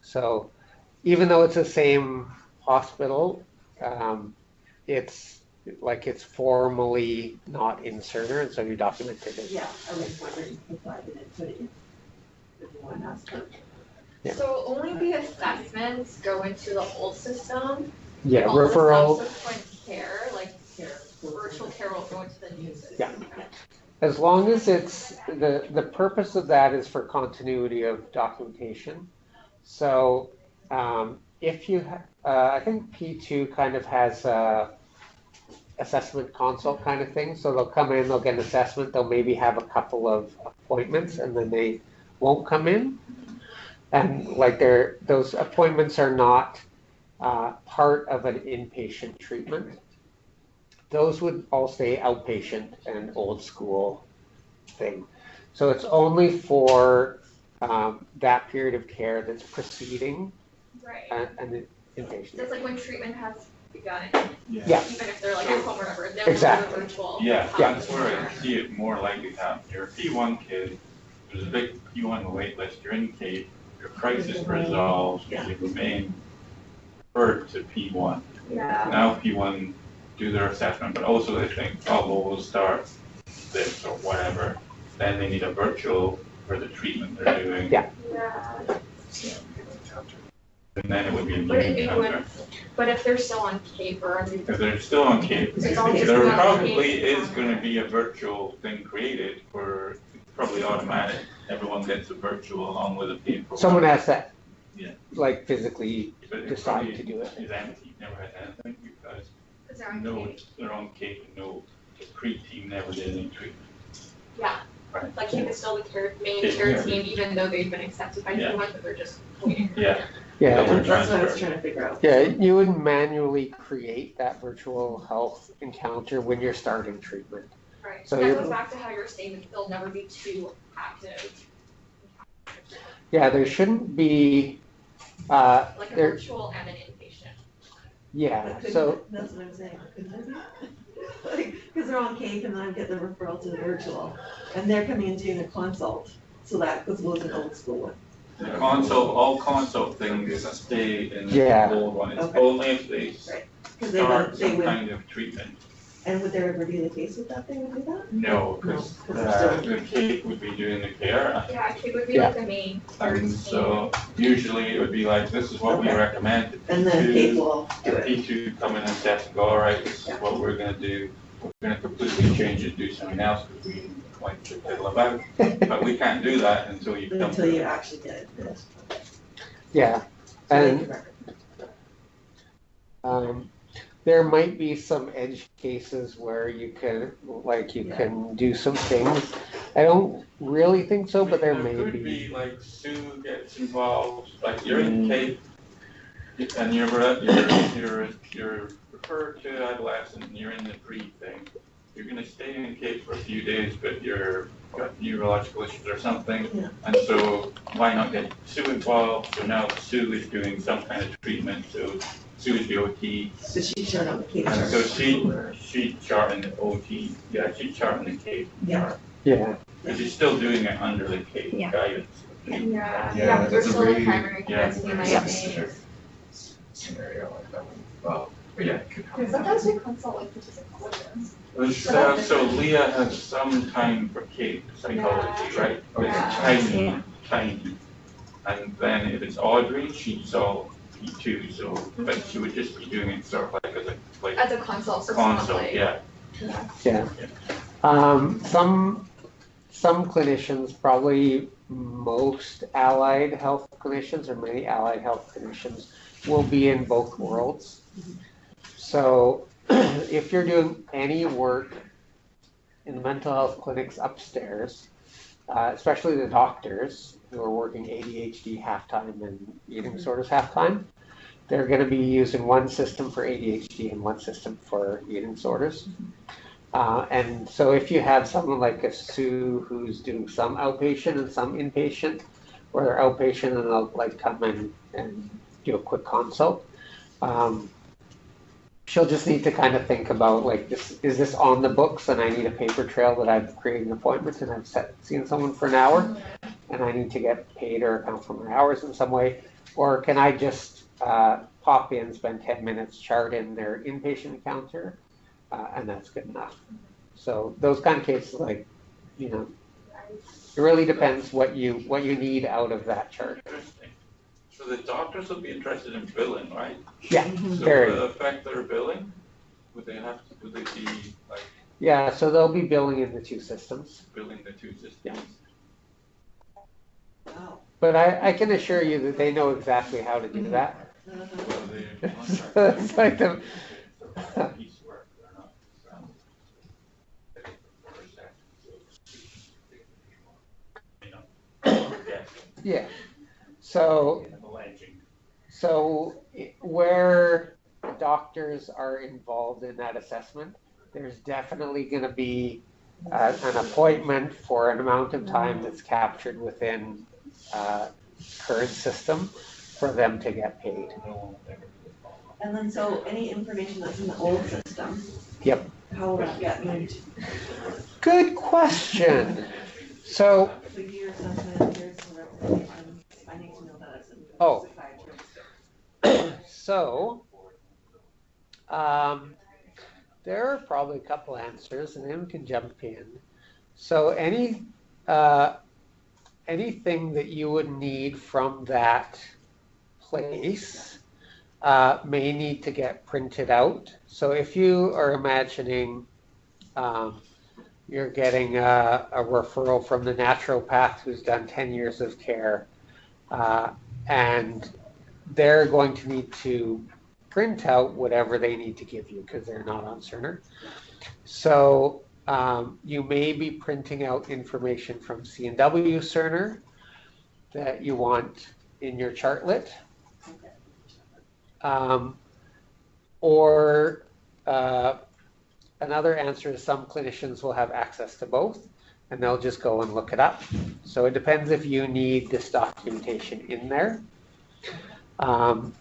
So even though it's the same hospital, it's like it's formally not in Cerner, and so you documented it. Yeah, I was wondering if I didn't put it in. If you want to ask her. Yeah. So only the assessments go into the old system. Yeah, All referral. the subsequent care, like virtual care, will go into the new system. Yeah. As long as it's, the purpose of that is for continuity of documentation. So if you, I think P2 kind of has a assessment consult kind of thing. So they'll come in, they'll get an assessment, they'll maybe have a couple of appointments, and then they won't come in. And like those appointments are not part of an inpatient treatment. Those would all stay outpatient and old school thing. So it's only for that period of care that's preceding Right. an inpatient. That's like when treatment has begun. Yeah. Even if they're like at home or whatever, they'll Exactly. do a virtual. Yeah, that's where I see it more likely to happen. You're a P1 kid, there's a big P1 wait list, you're in Cape, your crisis resolves, you remain referred to P1. Yeah. Now P1 do their assessment, but also they think, oh, well, we'll start this or whatever. Then they need a virtual for the treatment they're doing. Yeah. Yeah. And then it would be a new But encounter. but if they're still on Cape or on. If they're still on Cape, It's always there been on probably Cape. is going to be a virtual thing created for, probably automatic. Everyone gets a virtual along with a paper. Someone has to Yeah. like physically But it decide probably to do it. is empty, never had anything because Because they're on no, Cape. they're on Cape and no, the pre-team never did any treatment. Yeah. Right. Like Cape is still the main Yeah. care team, even though they've been accepted by Yeah. P1, but they're just waiting. Yeah. Yeah. They'll That's what I was transfer. trying to figure out. Yeah, you would manually create that virtual health encounter when you're starting treatment. Right. So That you're- goes back to how you're saying that there'll never be two active. Yeah, there shouldn't be, Like a there, virtual and an inpatient. yeah, Couldn't- so, That's what I'm saying, couldn't it be? Like, because they're on Cape and then I get the referral to the virtual, and they're coming and doing a consult, so that was an old school one. The consult, all consult things stay in Yeah. the old one. It's Okay. only if they Because they start would, they some would, kind of treatment. and would there ever be the case with that they would do that? No, because No, 'cause they're still- the Cape would be doing the care. Yeah, Cape would be Yeah. like the main third And team. so usually it would be like, this is what we Okay. recommend. And then Cape will do it. P2 come in and assess and go, all right, this is what we're gonna do. We're gonna completely change it, do something else, because we like to fiddle about. But we can't do that until you come. Until you actually get it. yeah. So they And can recommend. there might be some edge cases where you can, like, you Yeah. can do some things. I don't really think so, but there may could be. be like Sue gets involved, like you're in Cape, and you're referred to adolescent, and you're in the pre thing. You're gonna stay in Cape for a few days, but you're got neurological issues or something. Yeah. And so why not get Sue involved? So now Sue is doing some kind of treatment, so Sue is the OT. So she's showing on the Cape And chart. so she's charting the OT, yeah, she's charting the Cape. Yeah. Yeah, Because she's still doing it under the Cape Yeah. guidance. Yeah, Yeah, yeah, we're that's a still the really- primary care yeah. team, I Yeah. think. Scenario like that one. Well, but yeah, it could happen. Sometimes we consult like participants. So Leah has some time for Cape psychology, right? Okay. It's Yeah. tiny. And then if it's Audrey, she's all P2, so, but she would just be doing it sort of like as a, like As a consult, so consult, like. yeah. yeah. Some clinicians, probably most allied health clinicians or many allied health clinicians will be in both worlds. So if you're doing any work in the mental health clinics upstairs, especially the doctors who are working ADHD half-time and eating disorders half-time, they're going to be using one system for ADHD and one system for eating disorders. And so if you have someone like a Sue who's doing some outpatient and some inpatient, or they're outpatient and they'll like come in and do a quick consult, she'll just need to kind of think about like, is this on the books and I need a paper trail that I've created an appointment and I've seen someone for an hour and I need to get paid or account for my hours in some way, or can I just pop in, spend 10 minutes, chart in their inpatient encounter, and that's good enough. So those kind of cases, like, you know, it really depends what you need out of that chart. Interesting. So the doctors will be interested in billing, right? Yeah, So very. will it affect their billing? Would they be like? Yeah, so they'll be billing in the two systems. Billing the two systems. Yeah. Wow. But I can assure you that they know exactly how to do that. So It's like the. piecework, they're not. Yeah. So where doctors are involved in that assessment, there's definitely going to be an appointment for an amount of time that's captured within current system for them to get paid. And then so any information that's in the old system. Yep. How will that get moved? Good question. So Your assessment, here's the representation. I need to know that as a psychiatrist. So there are probably a couple answers, and then we can jump in. So anything that you would need from that place may need to get printed out. So if you are imagining you're getting a referral from the naturopath who's done 10 years of care, and they're going to need to print out whatever they need to give you because they're not on Cerner. So you may be printing out information from C&W Cerner that you want in your chartlet. Or another answer is some clinicians will have access to both and they'll just go and look it up. So it depends if you need this documentation in there.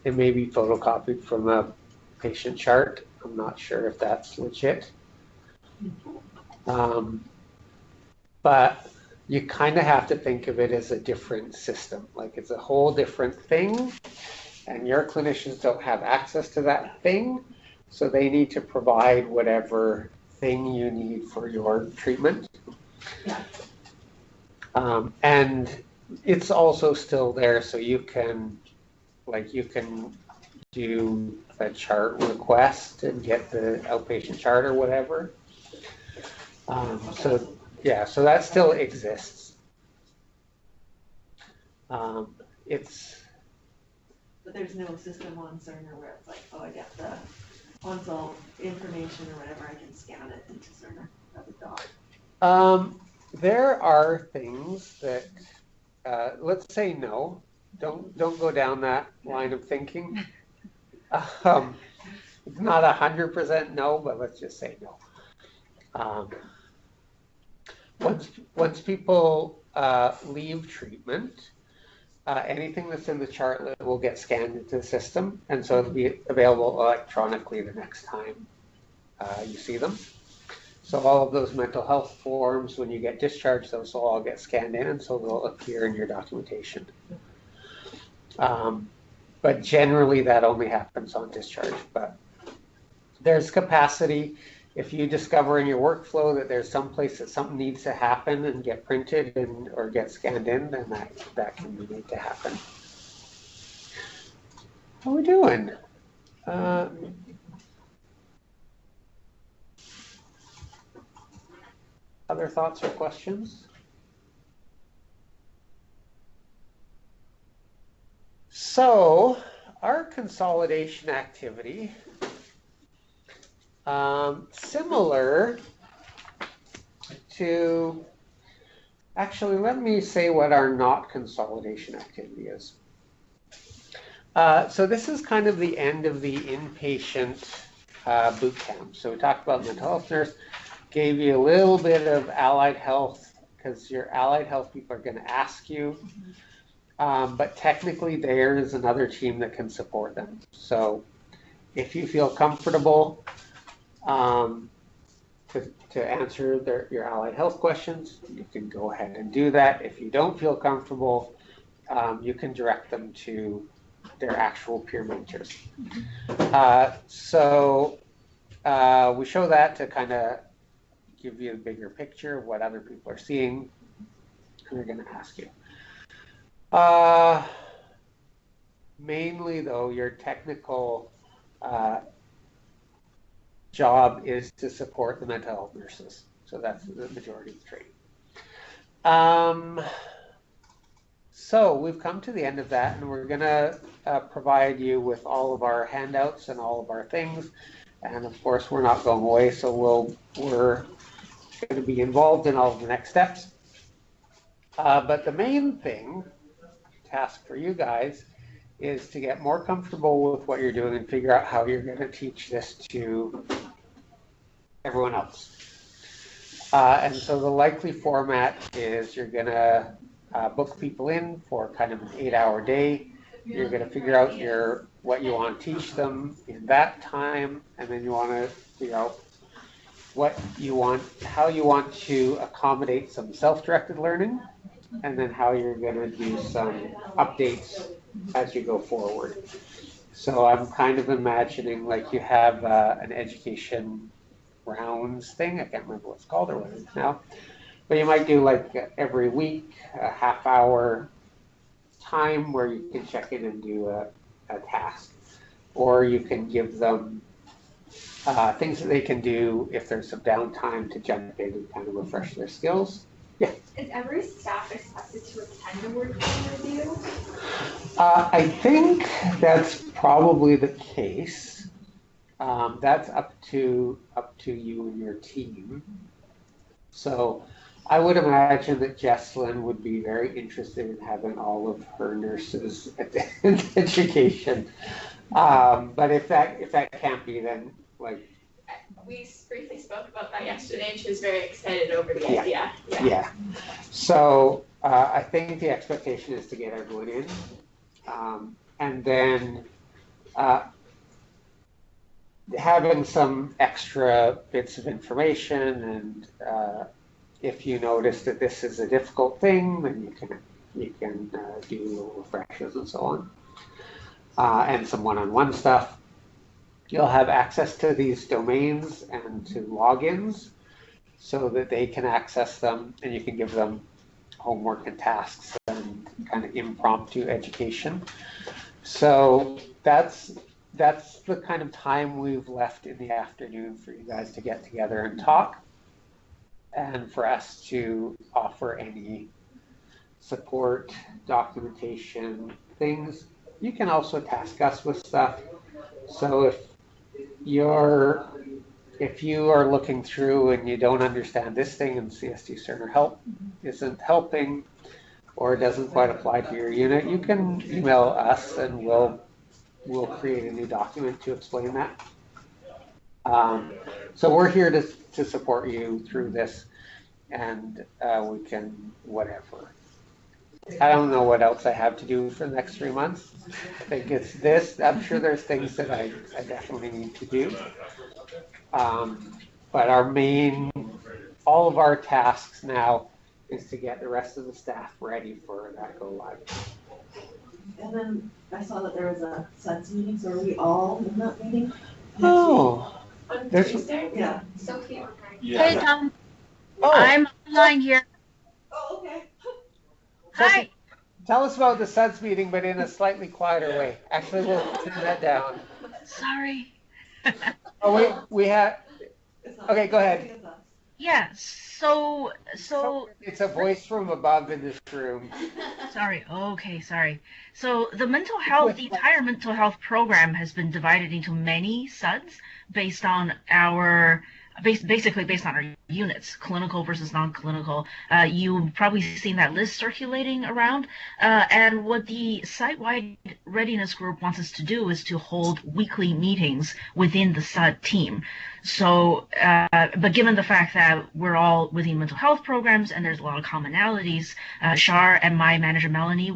It may be photocopied from a patient chart. I'm not sure if that's legit. But you kind of have to think of it as a different system. Like it's a whole different thing, and your clinicians don't have access to that thing, so they need to provide whatever thing you need for your treatment. Yeah. And it's also still there, so you can do a chart request and get the outpatient chart or whatever. So yeah, so that still exists. But there's no system on Cerner where it's like, oh, I get the consult information or whatever, I can scan it into Cerner as a doc. There are things that, let's say no. Don't go down that line of thinking. It's not 100% no, but let's just say no. Once people leave treatment, anything that's in the chartlet will get scanned into the system, and so it'll be available electronically the next time you see them. So all of those mental health forms, when you get discharged, those will all get scanned in, and so they'll appear in your documentation. But generally that only happens on discharge. But there's capacity. If you discover in your workflow that there's some place that something needs to happen and get printed or get scanned in, then that can be made to happen. How are we doing? Other thoughts or questions? So our consolidation activity, similar to, actually, let me say what our not consolidation activity is. So this is kind of the end of the inpatient boot camp. So we talked about mental health nurse, gave you a little bit of allied health because your allied health people are going to ask you. But technically there is another team that can support them. So if you feel comfortable to answer your allied health questions, you can go ahead and do that. If you don't feel comfortable, you can direct them to their actual peer mentors. We show that to kind of give you a bigger picture of what other people are seeing, and they're going to ask you. Mainly, though, your technical job is to support the mental health nurses. So that's the majority of the training. So we've come to the end of that, and we're going to provide you with all of our handouts and all of our things. And of course, we're not going away, so we're going to be involved in all of the next steps. But the main task for you guys, is to get more comfortable with what you're doing and figure out how you're going to teach this to everyone else. And so the likely format is you're going to book people in for kind of an 8-hour day. You're going to figure out what you want to teach them in that time, and then you want to figure out how you want to accommodate some self-directed learning, and then how you're going to do some updates as you go forward. So I'm kind of imagining like you have an education rounds thing. I can't remember what it's called or what it is now. But you might do like every week, a half-hour time where you can check in and do a task. Or you can give them things that they can do if there's some downtime to jump in and kind of refresh their skills. Yeah. Is every staff expected to attend the working review? I think that's probably the case. That's up to you and your team. So I would imagine that Jesslyn would be very interested in having all of her nurses attend education. But if that can't be, then like. We briefly spoke about that yesterday, and she was very excited over the idea. Yeah. So I think the expectation is to get everyone in, and then having some extra bits of information, and if you notice that this is a difficult thing, then you can do little refreshers and so on, and some one-on-one stuff. You'll have access to these domains and to logins so that they can access them, and you can give them homework and tasks and kind of impromptu education. So that's the kind of time we've left in the afternoon for you guys to get together and talk, and for us to offer any support, documentation, things. You can also task us with stuff. So if you are looking through and you don't understand this thing and CST Cerner help isn't helping or doesn't quite apply to your unit, you can email us and we'll create a new document to explain that. So we're here to support you through this, and we can whatever. I don't know what else I have to do for the next 3 months. I think it's this. I'm sure there's things that I definitely need to do. But all of our tasks now is to get the rest of the staff ready for that go live. And then I saw that there was a SUDS meeting, so are we all in that meeting? Oh. On There's- Tuesday? Yeah. Sophie. Hey, Tom. Oh. I'm online here. Oh, okay. Hi. Tell us about the SUDS meeting, but in a slightly quieter way. Actually, we'll turn that down. Sorry. Oh, wait, we have. Okay, go ahead. Yeah. So. It's a voice from above in this room. Sorry. Okay. Sorry. So the entire mental health program has been divided into many SUDs based on basically based on our units, clinical versus non-clinical. You've probably seen that list circulating around. And what the site-wide readiness group wants us to do is to hold weekly meetings within the SUD team. So, but given the fact that we're all within mental health programs and there's a lot of commonalities, Shar and my manager Melanie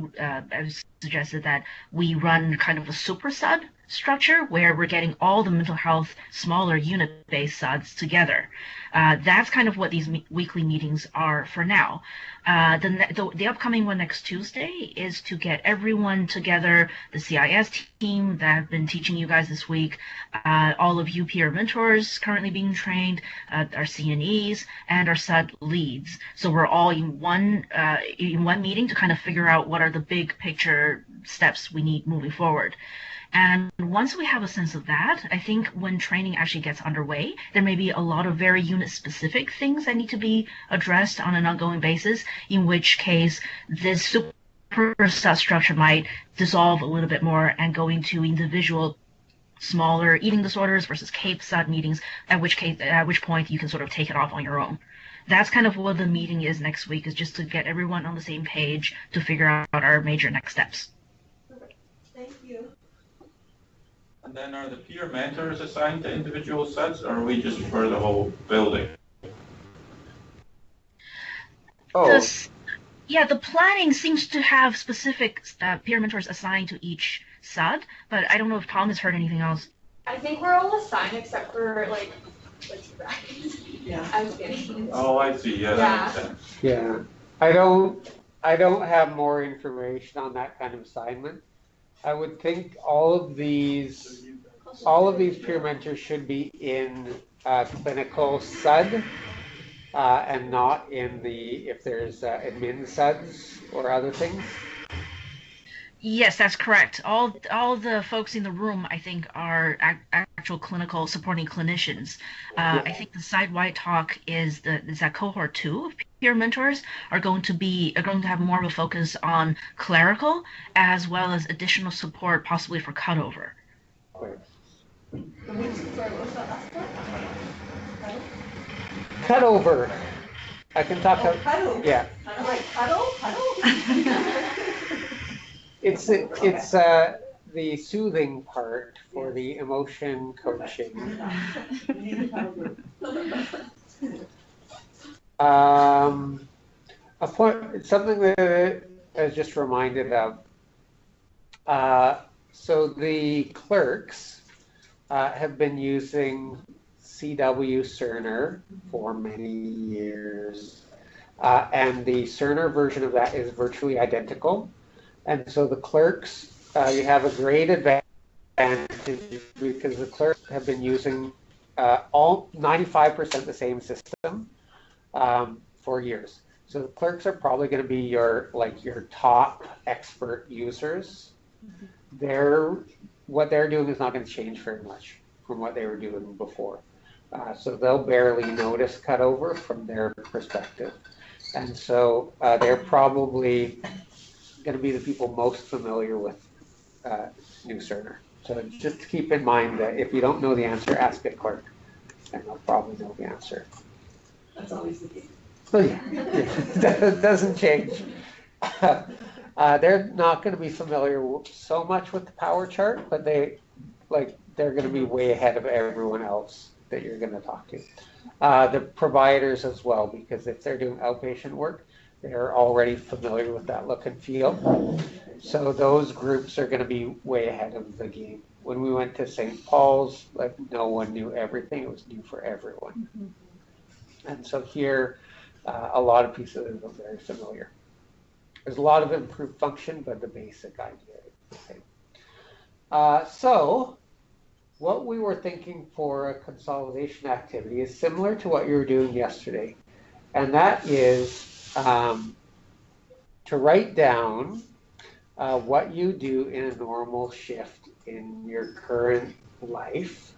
suggested that we run kind of a super SUD structure where we're getting all the mental health smaller unit-based suds together. That's kind of what these weekly meetings are for now. The upcoming one next Tuesday is to get everyone together, the CIS team that have been teaching you guys this week, all of you peer mentors currently being trained, our CNEs, and our SUD leads. So we're all in one meeting to kind of figure out what are the big picture steps we need moving forward. And once we have a sense of that, I think when training actually gets underway, there may be a lot of very unit-specific things that need to be addressed on an ongoing basis, in which case this super SUD structure might dissolve a little bit more and go into individual smaller eating disorders versus CAPE SUD meetings, at which point you can sort of take it off on your own. That's kind of what the meeting is next week, is just to get everyone on the same page to figure out our major next steps. Thank you. And then are the peer mentors assigned to individual sets, or are we just for the whole building? Oh, The planning seems to have specific peer mentors assigned to each SUD, but I don't know if Tom has heard anything else. I think we're all assigned except for like Yeah. I'm kidding. Oh, I see. Yeah, that makes sense. yeah. I don't have more information on that kind of assignment. I would think all of these peer mentors should be in clinical SUD and not in if there's admin SUDs or other things. Yes, that's correct. All the folks in the room, I think, are actual clinical supporting clinicians. I think the side-wide talk is that cohort 2 of peer mentors are going to have more of a focus on clerical as well as additional support, possibly for cutover. Right. Sorry, what was that last part? Cutover. I can talk about. Cuddle. Yeah. I'm like, cuddle? It's the soothing part for the emotion coaching. Something that I was just reminded of. So the clerks have been using CW Cerner for many years, and the Cerner version of that is virtually identical. And so the clerks, you have a great advantage because the clerks have been using all 95% the same system for years. So the clerks are probably going to be your top expert users. What they're doing is not going to change very much from what they were doing before. So they'll barely notice cutover from their perspective. And so they're probably going to be the people most familiar with New Cerner. So just keep in mind that if you don't know the answer, ask a clerk, and they'll probably know the answer. That's always the case. So yeah, it doesn't change. They're not going to be familiar so much with the power chart, but they're going to be way ahead of everyone else that you're going to talk to. The providers as well, because if they're doing outpatient work, they're already familiar with that look and feel. So those groups are going to be way ahead of the game. When we went to St. Paul's, no one knew everything. It was new for everyone. Mm-hmm. And so here, a lot of pieces are very familiar. There's a lot of improved function, but the basic idea is the same. So what we were thinking for a consolidation activity is similar to what you were doing yesterday. And that is to write down what you do in a normal shift in your current life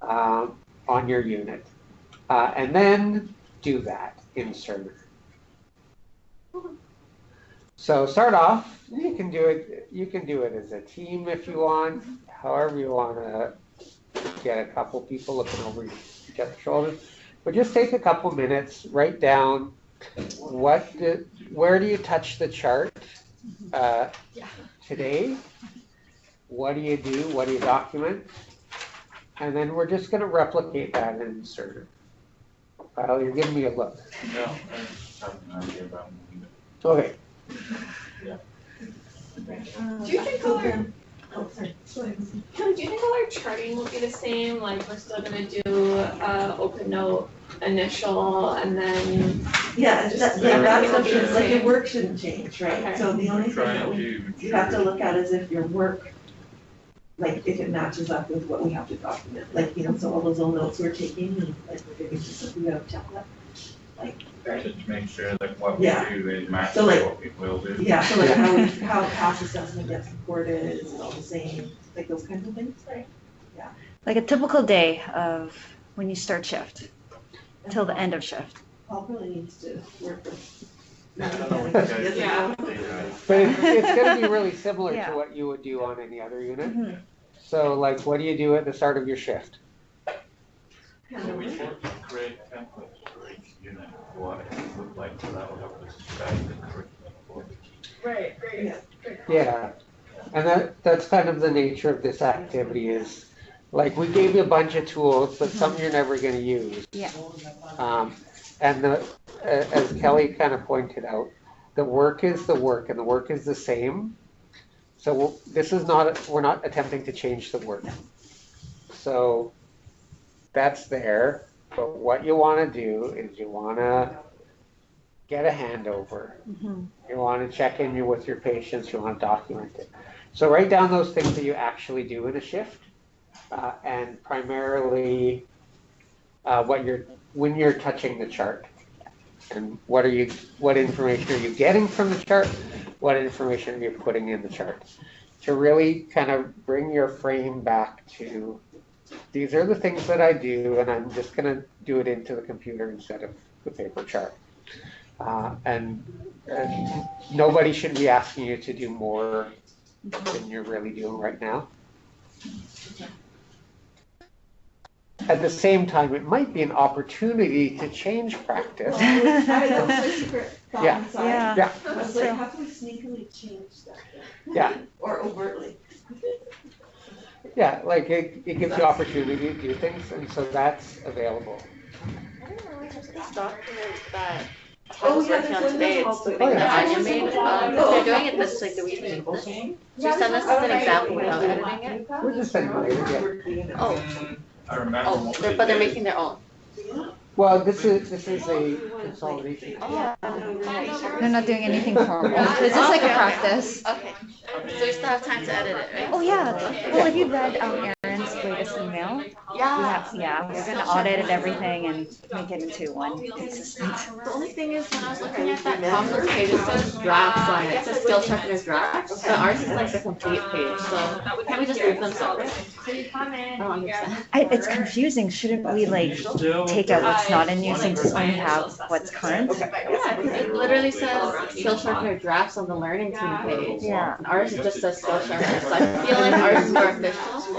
on your unit. And then do that in Cerner. So start off, you can do it as a team if you want, however you want to get a couple people looking over each other's shoulders. But just take a couple minutes, write down where do you touch the chart today? What do you do? What do you document? And then we're just going to replicate that in Cerner. Kyle, you're giving me a look. No, I just have an idea about it. Okay. Yeah. Do you think color? Oh, sorry. Go ahead. Kelly, do you think all our charting will be the same? Like, we're still gonna do, open note initial and then, Yeah, Just that's everything will what be the like your same. work shouldn't change, right? Okay. So the only thing Trying that to you have to look at is if your work, like if it matches up with what we have to document, like, you know, so all those little notes we're taking, and like we're giving to something out of template. Just to make sure that what we Yeah. do is match So, like- what we will do. Yeah, so like how past assessment gets reported, is it all the same, like those kinds of things, right? Like a typical day of when you start shift till the end of shift. Paul probably needs to work with. I don't know what you guys Yeah. think. But it's gonna be really similar Yeah. to what you would do on any other unit. Mhm. So like, what do you do at the start of your shift? So we should create templates for each unit, what it would look like, so that will help us guide the curriculum for the team. right, great. Yeah. Yeah, and that's kind of the nature of this activity is, like, we gave you a bunch of tools, but some you're never gonna use. Yeah. And as Kelly kind of pointed out, the work is the work and the work is the same. So we're not attempting to change the work. So that's there, but what you wanna do is you wanna get a handover. Mhm. You want to check in with your patients, you want to document it. So write down those things that you actually do in a shift, and primarily when you're touching the chart. And what information are you getting from the chart? What information are you putting in the chart? To really kind of bring your frame back to, these are the things that I do, and I'm just going to do it into the computer instead of the paper chart. And nobody should be asking you to do more than you're really doing right now. At the same time, it might be an opportunity to change practice. That was my secret thought Yeah. inside. Yeah. Yeah, I was like, how can we sneakily change that? yeah, Or overtly? yeah, like it gives you opportunity to do things, and so that's available. I didn't realize there's this document that I Oh, was yeah, working on there's today. one It's that something also- that Oh, Anya made. They're doing it this like the week before. She sent us as an example without editing it. We're just emulating it. Oh, I remember oh, what but they're making their own. Well, this is a consolidation. Oh. They're not doing anything formal. It's just like a practice. Okay, so we still have time to edit it, right? Oh yeah. Well, if you read Aaron's latest email, Yeah. we're gonna audit everything and make it into one consistent. The only thing is, when I was looking at that top of the page, it says drafts on it. It says skill checkers drafts, but ours is like the complete page, so can't we just leave them separate? I don't understand. It's confusing. Shouldn't we like take out what's not in use and just only have what's current? Yeah, because it literally says skill checker drafts on the learning team page. Yeah. And ours just says skill checker, so I feel like ours is more official.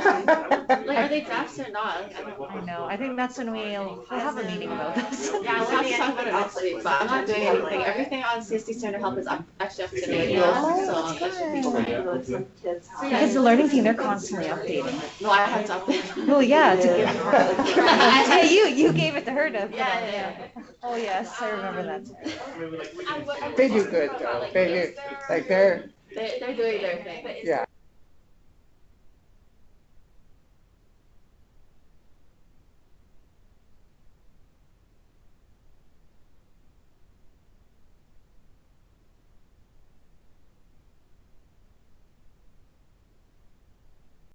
Like, are they drafts or not? Like, I don't know. I know. I think that's when we'll have a meeting about this. Yeah, we'll have to talk about it next week, but I'm not doing anything. Everything on CSD Standard Help is actually up to date, so that should be fine. Because the learning team, they're constantly updating. No, I have to update. Oh yeah, to give her. Yeah, you gave it to her to. Put on. Yeah. Oh yes, I remember that. They do good though. They do, like they're They're doing their thing. yeah.